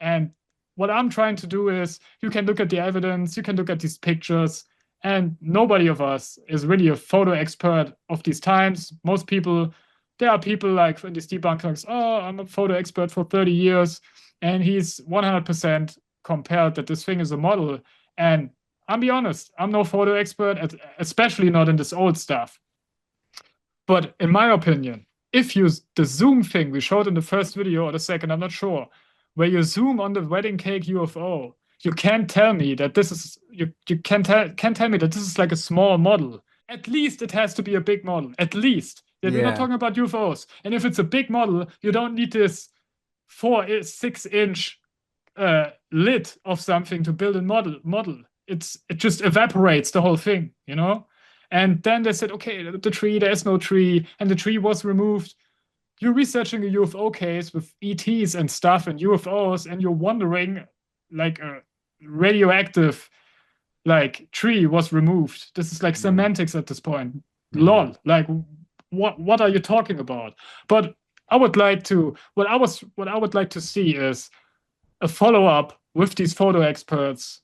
And what I'm trying to do is, you can look at the evidence, you can look at these pictures, and nobody of us is really a photo expert of these times. Most people, there are people like in these debunkers, oh, I'm a photo expert for 30 years, and he's 100% compelled that this thing is a model. And I'll be honest, I'm no photo expert, especially not in this old stuff. But in my opinion, if you, the zoom thing we showed in the first video or the second, I'm not sure, where you zoom on the wedding cake UFO, you can't tell me that this is, you can't tell me that this is like a small model. At least it has to be a big model, at least. We're not talking about UFOs. And if it's a big model, you don't need this 6-inch lid of something to build a model. It just evaporates the whole thing, you know? And then they said, okay, the tree, there is no tree, and the tree was removed. You're researching a UFO case with ETs and stuff and UFOs, and you're wondering, like, a radioactive, like, tree was removed. This is like semantics at this point. Lol. Like, what are you talking about? But I would like to, what I would like to see is a follow-up with these photo experts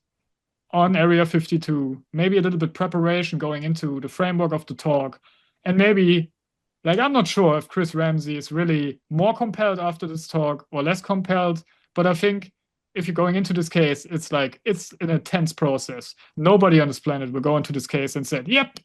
on Area 52, maybe a little bit preparation going into the framework of the talk, and maybe, like, I'm not sure if Chris Ramsey is really more compelled after this talk or less compelled, but I think if you're going into this case, it's like, it's an intense process. Nobody on this planet will go into this case and said, yep,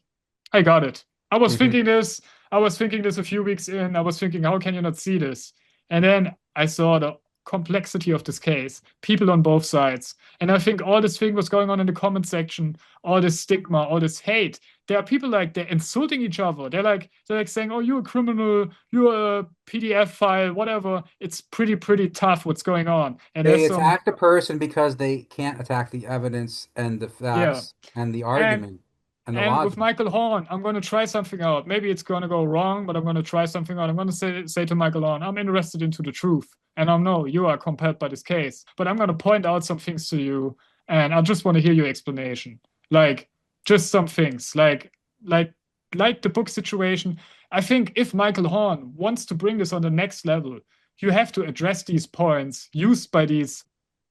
I got it. I was thinking this a few weeks in, I was thinking, how can you not see this? And then I saw the complexity of this case, people on both sides. And I think all this thing was going on in the comment section, all this stigma, all this hate. There are people like, they're insulting each other. They're like saying, oh, you're a criminal, you're a PDF file, whatever. It's pretty tough what's going on. And they attack the person because they can't attack the evidence and the facts and the argument. And with Michael Horn, I'm going to try something out. Maybe it's going to go wrong, but I'm going to try something out. I'm going to say to Michael Horn, I'm interested into the truth. And I know you are compelled by this case, but I'm going to point out some things to you. And I just want to hear your explanation. Like, just some things, like the book situation. I think if Michael Horn wants to bring this on the next level, you have to address these points used by these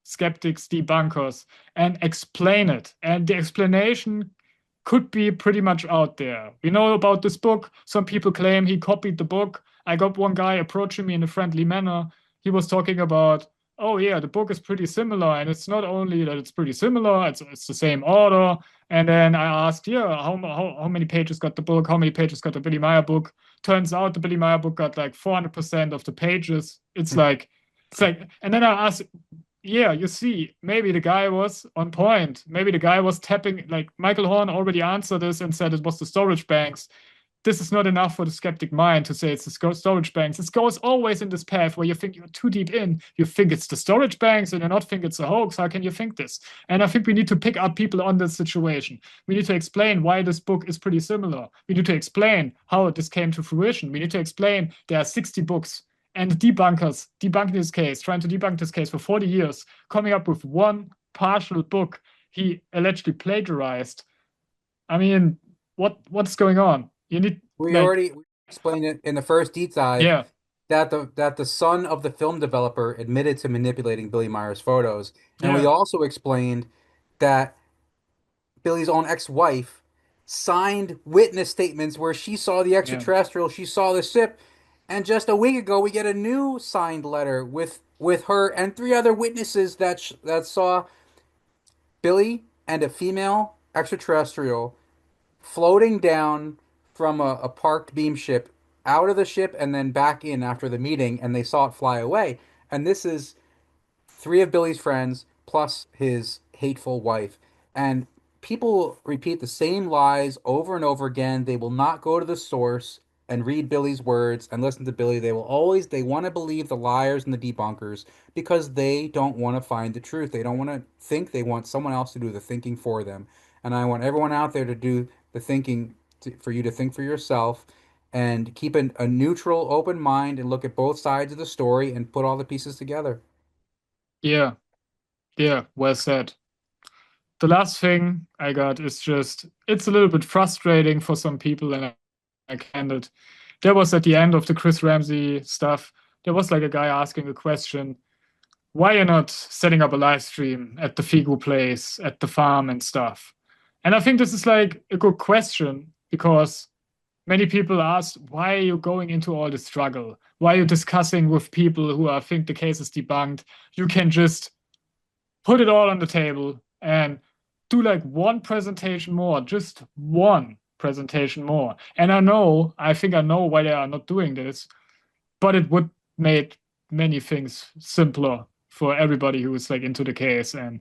skeptics, debunkers, and explain it. And the explanation could be pretty much out there. We know about this book. Some people claim he copied the book. I got one guy approaching me in a friendly manner. He was talking about, oh yeah, the book is pretty similar. And it's not only that it's pretty similar, it's the same order. And then I asked, yeah, how many pages got the book? How many pages got the Billy Meier book? Turns out the Billy Meier book got like 400% of the pages. It's like, and then I asked, yeah, you see, maybe the guy was on point. Maybe the guy was tapping, like Michael Horn already answered this and said it was the storage banks. This is not enough for the skeptic mind to say it's the storage banks. It goes always in this path where you think you're too deep in. You think it's the storage banks and you not think it's a hoax. How can you think this? And I think we need to pick up people on this situation. We need to explain why this book is pretty similar. We need to explain how this came to fruition. We need to explain there are 60 books and debunkers debunking this case, trying to debunk this case for 40 years, coming up with one partial book he allegedly plagiarized. I mean, what's going on? We already explained it in the first deep dive that the son of the film developer admitted to manipulating Billy Meier's photos. And we also explained that Billy's own ex-wife signed witness statements where she saw the extraterrestrial, she saw the ship, and just a week ago we get a new signed letter with her and 3 other witnesses that saw Billy and a female extraterrestrial floating down from a parked beam ship out of the ship and then back in after the meeting, and they saw it fly away. And this is 3 of Billy's friends plus his hateful wife. And people repeat the same lies over and over again. They will not go to the source and read Billy's words and listen to Billy. They want to believe the liars and the debunkers because they don't want to find the truth. They don't want to think. They want someone else to do the thinking for them. And I want everyone out there to do the thinking for you to think for yourself and keep a neutral, open mind and look at both sides of the story and put all the pieces together. Yeah, well said. The last thing I got is just, it's a little bit frustrating for some people, and I candid. There was at the end of the Chris Ramsey stuff, there was like a guy asking a question, why you're not setting up a live stream at the Figu place, at the farm and stuff. And I think this is like a good question, because many people ask, why are you going into all this struggle? Why are you discussing with people who think the case is debunked? You can just put it all on the table and do like one presentation more, just one presentation more. And I think I know why they are not doing this, but it would make many things simpler for everybody who is like into the case and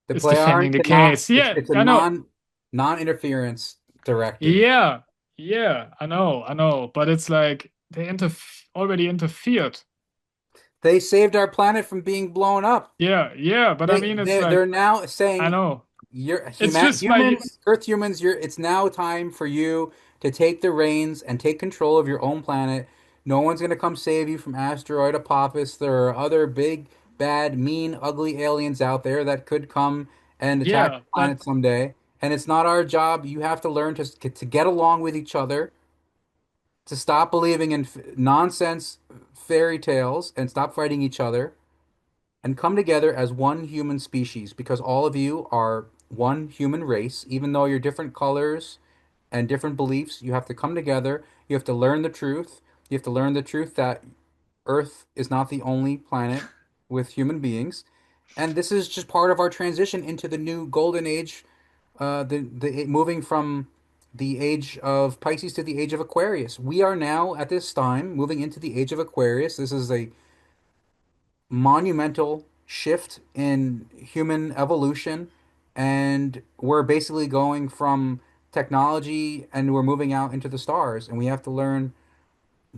The is defending Playaran the cannot. case. Yeah, It's a I know. non-interference directive. Yeah, yeah, I know. But it's like they already interfered. They saved our planet from being blown up. Yeah. But I mean, it's They're like now I saying know. you're It's just my humans, Earth humans. It's now time for you to take the reins and take control of your own planet. No one's gonna come save you from asteroid Apophis. There are other big, bad, mean, ugly aliens out there that could come and attack yeah, the but planet someday. And it's not our job. You have to learn to get along with each other, to stop believing in nonsense fairy tales, and stop fighting each other and come together as one human species because all of you are one human race. Even though you're different colors and different beliefs, you have to come together. You have to learn the truth. You have to learn the truth that Earth is not the only planet with human beings. And this is just part of our transition into the new golden age, the moving from the age of Pisces to the age of Aquarius. We are now at this time moving into the age of Aquarius. This is a monumental shift in human evolution, and we're basically going from technology and we're moving out into the stars, and we have to learn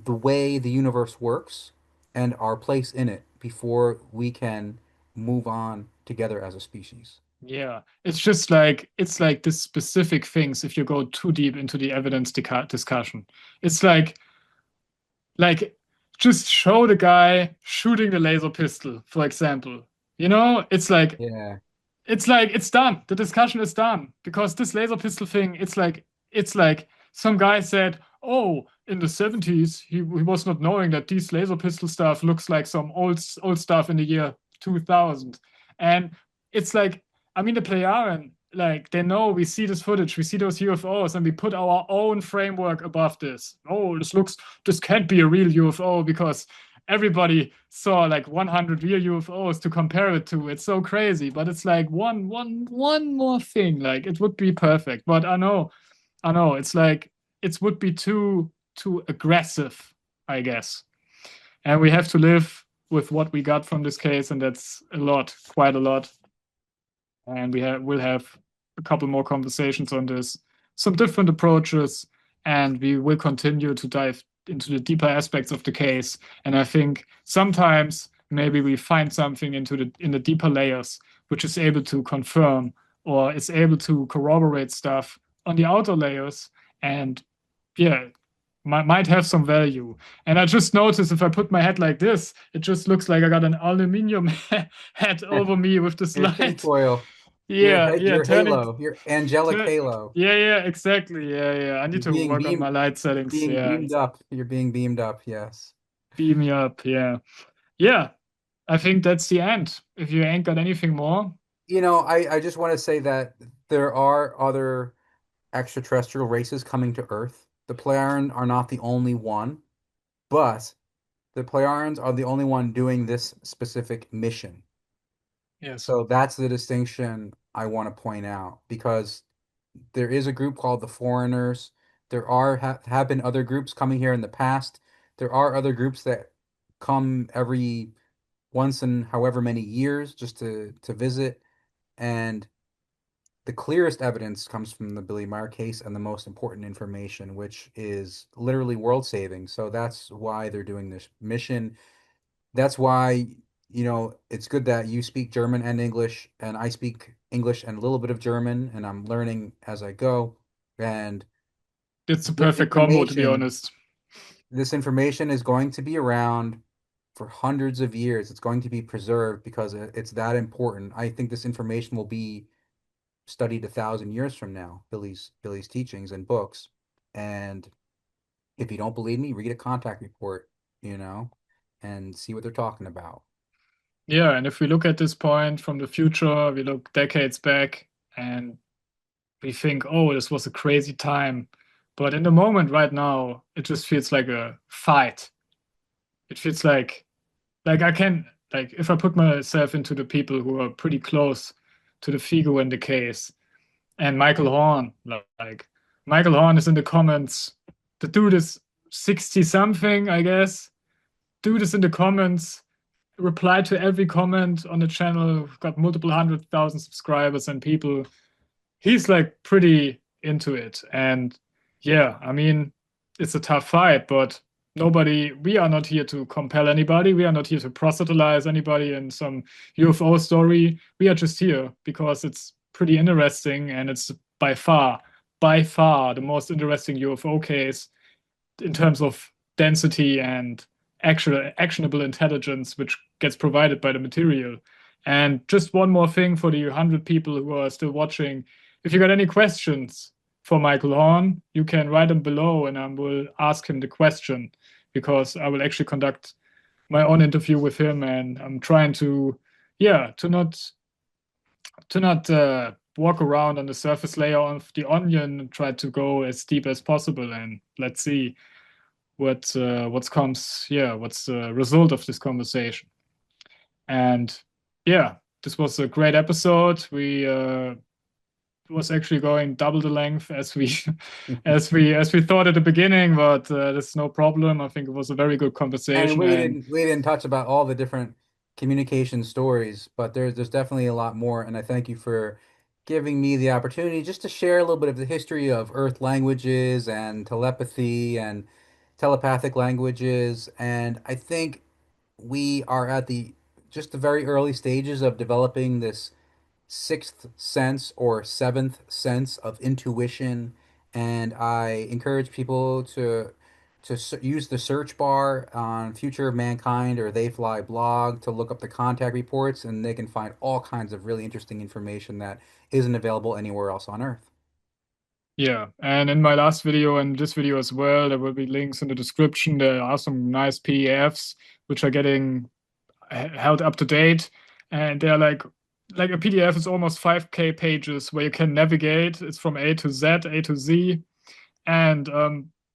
the way the universe works and our place in it before we can move on together as a species. yeah, it's like this specific things if you go too deep into the evidence discussion. It's like just show the guy shooting the laser pistol, for example. It's like Yeah. it's done. The discussion is done because this laser pistol thing, it's like some guy said, "Oh, in the 70s, he was not knowing that these laser pistol stuff looks like some old stuff in the year 2000." And it's like, I mean, the Plejaren, like they know we see this footage, we see those UFOs, and we put our own framework above this. Oh, this can't be a real UFO because everybody saw like 100 real UFOs to compare it to. It's so crazy, but it's like one more thing. Like it would be perfect, but I know. It's like it would be too aggressive, I guess, and we have to live with what we got from this case, and that's a lot, quite a lot. And we'll have a couple more conversations on this, some different approaches, and we will continue to dive into the deeper aspects of the case. And I think sometimes maybe we find something in the deeper layers, which is able to confirm or is able to corroborate stuff on the outer layers, and yeah, might have some value. And I just noticed if I put my head like this, it just looks like I got an aluminium hat over me with this Your light. tinfoil. Yeah, Your turning. halo, your angelic halo. Yeah, exactly. Yeah. I need to Being work on my beamed, light settings. being Yeah, beamed up. You're being beamed up. Yes. beam me up. Yeah. I think that's the end. If you ain't got anything more, I just want to say that there are other extraterrestrial races coming to Earth. The Plejaren are not the only one, but the Plejarens are the only one doing this specific mission. yes, So that's the distinction I want to point out because there is a group called the Foreigners. There have been other groups coming here in the past. There are other groups that come every once in however many years just to visit. And the clearest evidence comes from the Billy Meyer case and the most important information, which is literally world saving. So that's why they're doing this mission. That's why, it's good that you speak German and English, and I speak English and a little bit of German, and I'm learning as I go. And it's a this perfect combo, to be information, honest. this information is going to be around for hundreds of years. It's going to be preserved because it's that important. I think this information will be studied 1,000 years from now, Billy's teachings and books. And if you don't believe me, read a contact report, and see what they're talking about. Yeah, and if we look at this point from the future, we look decades back and we think, oh, this was a crazy time. But in the moment right now, it just feels like a fight. It feels like I can, like, if I put myself into the people who are pretty close to the Figo in the case. And Michael Horn, like Michael Horn is in the comments. The dude is 60 something, I guess. Dude is in the comments, replied to every comment on the channel, got multiple 100,000 subscribers and people. He's like pretty into it. And yeah, I mean, it's a tough fight, but we are not here to compel anybody. We are not here to proselytize anybody in some UFO story. We are just here because it's pretty interesting, and it's by far the most interesting UFO case in terms of density and actual actionable intelligence which gets provided by the material. And just one more thing for the 100 people who are still watching: if you got any questions for Michael Horn, you can write them below and I will ask him the question, because I will actually conduct my own interview with him, and I'm trying to not walk around on the surface layer of the onion and try to go as deep as possible. And let's see what's the result of this conversation. And yeah, this was a great episode. We was actually going double the length as we as we thought at the beginning, but that's no problem. I think it was a very good conversation. And we didn't touch about all the different communication stories, but there's definitely a lot more. And I thank you for giving me the opportunity just to share a little bit of the history of Earth languages and telepathy and telepathic languages. And I think we are at the very early stages of developing this sixth sense or seventh sense of intuition. And I encourage people to use the search bar on Future of Mankind or They Fly blog to look up the contact reports, and they can find all kinds of really interesting information that isn't available anywhere else on Earth. Yeah, and in my last video and this video as well, there will be links in the description. There are some nice PDFs which are getting held up to date, and they're like a PDF is almost 5K pages where you can navigate. It's from A to Z, A to Z, and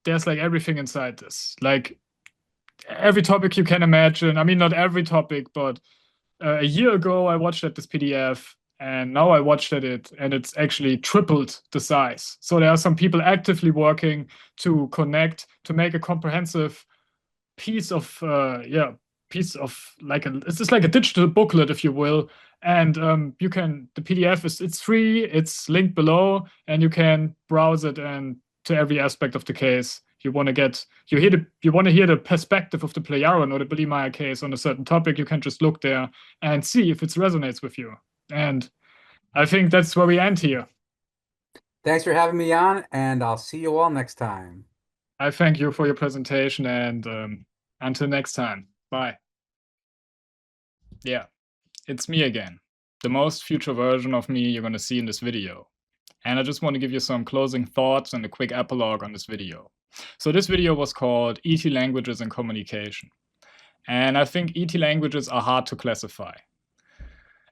there's like everything inside this. Like every topic you can imagine. I mean, not every topic, but a year ago I watched at this PDF, and now I watched at it, and it's actually tripled the size. So there are some people actively working to connect, to make a comprehensive piece of it's just like a digital booklet, if you will. And the PDF it's free, it's linked below, and you can browse it and to every aspect of the case you want to hear the perspective of the Plejaren or the Billy Meier case on a certain topic. You can just look there and see if it resonates with you. And I think that's where we end here. Thanks for having me on, and I'll see you all next time. I thank you for your presentation, and until next time, bye. Yeah, it's me again, the most future version of me you're going to see in this video. And I just want to give you some closing thoughts and a quick epilogue on this video. So this video was called ET Languages and Communication. And I think ET languages are hard to classify.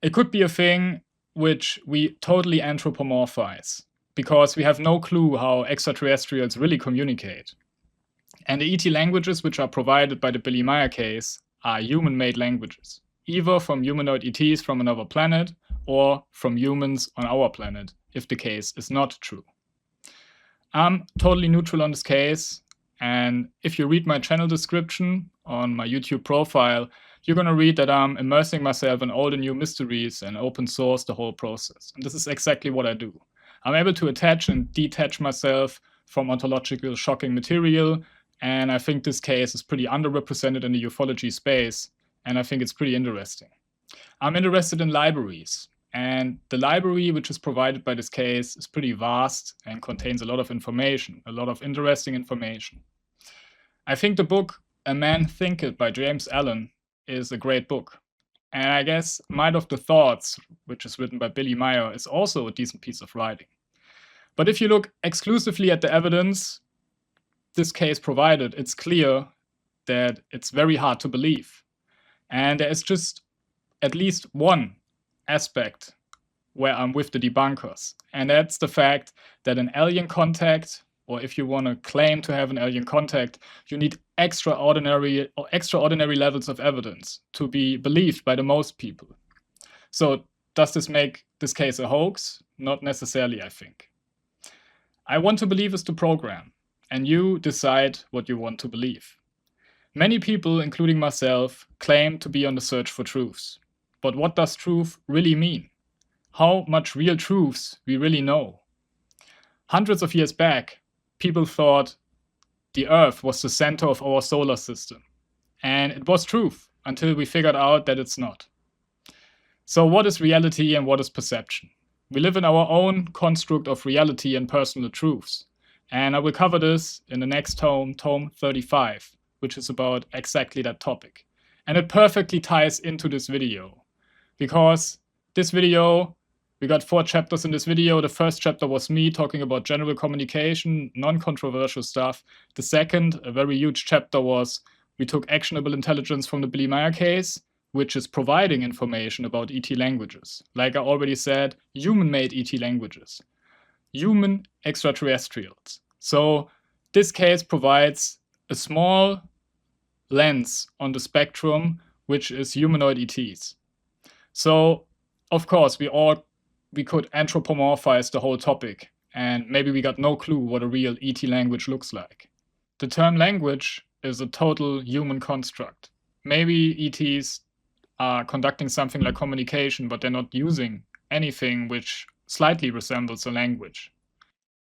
It could be a thing which we totally anthropomorphize, because we have no clue how extraterrestrials really communicate. And the ET languages which are provided by the Billy Meier case are human-made languages, either from humanoid ETs from another planet or from humans on our planet, if the case is not true. I'm totally neutral on this case, and if you read my channel description on my YouTube profile, you're going to read that I'm immersing myself in all the new mysteries and open source the whole process. And this is exactly what I do. I'm able to attach and detach myself from ontological shocking material, and I think this case is pretty underrepresented in the ufology space, and I think it's pretty interesting. I'm interested in libraries, and the library which is provided by this case is pretty vast and contains a lot of information, a lot of interesting information. I think the book A Man Thinketh by James Allen is a great book. And I guess Might of the Thoughts, which is written by Billy Meier, is also a decent piece of writing. But if you look exclusively at the evidence this case provided, it's clear that it's very hard to believe. And there is just at least one aspect where I'm with the debunkers, and that's the fact that an alien contact, or if you want to claim to have an alien contact, you need extraordinary levels of evidence to be believed by the most people. So does this make this case a hoax? Not necessarily, I think. I want to believe is the program, and you decide what you want to believe. Many people, including myself, claim to be on the search for truths. But what does truth really mean? How much real truths we really know? Hundreds of years back, people thought the Earth was the center of our solar system. And it was truth until we figured out that it's not. So what is reality and what is perception? We live in our own construct of reality and personal truths. And I will cover this in the next tome, tome 35, which is about exactly that topic. And it perfectly ties into this video. Because this video, we got 4 chapters in this video. The first chapter was me talking about general communication, non-controversial stuff. The second, a very huge chapter, was we took actionable intelligence from the Meier case, which is providing information about ET languages. Like I already said, human-made ET languages. Human extraterrestrials. So this case provides a small lens on the spectrum, which is humanoid ETs. So, of course, we could anthropomorphize the whole topic, and maybe we got no clue what a real ET language looks like. The term language is a total human construct. Maybe ETs are conducting something like communication, but they're not using anything which slightly resembles a language.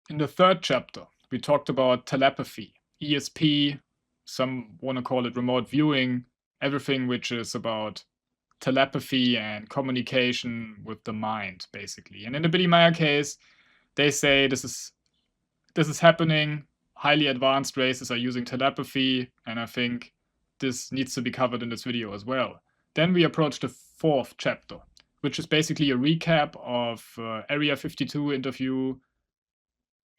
In the third chapter, we talked about telepathy, ESP, some want to call it remote viewing, everything which is about telepathy and communication with the mind, basically. And in the Meier case, they say this is happening. Highly advanced races are using telepathy, and I think this needs to be covered in this video as well. Then we approach the 4th chapter, which is basically a recap of Area 52 interview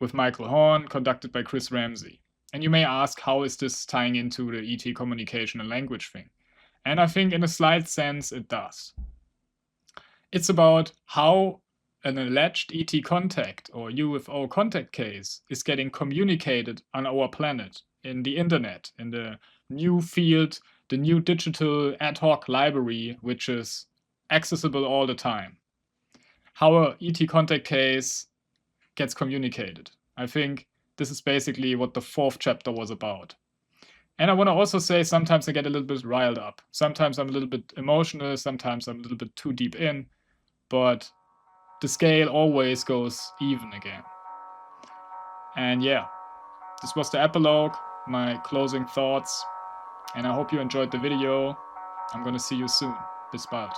with Michael Horn, conducted by Chris Ramsey. And you may ask, how is this tying into the ET communication and language thing? And I think in a slight sense it does. It's about how an alleged ET contact or UFO contact case is getting communicated on our planet, in the internet, in the new field, the new digital ad hoc library, which is accessible all the time. How a ET contact case gets communicated. I think this is basically what the 4th chapter was about. And I want to also say sometimes I get a little bit riled up. Sometimes I'm a little bit emotional, sometimes I'm a little bit too deep in, but the scale always goes even again. And yeah, this was the epilogue, my closing thoughts, and I hope you enjoyed the video. I'm gonna see you soon. Bis bald.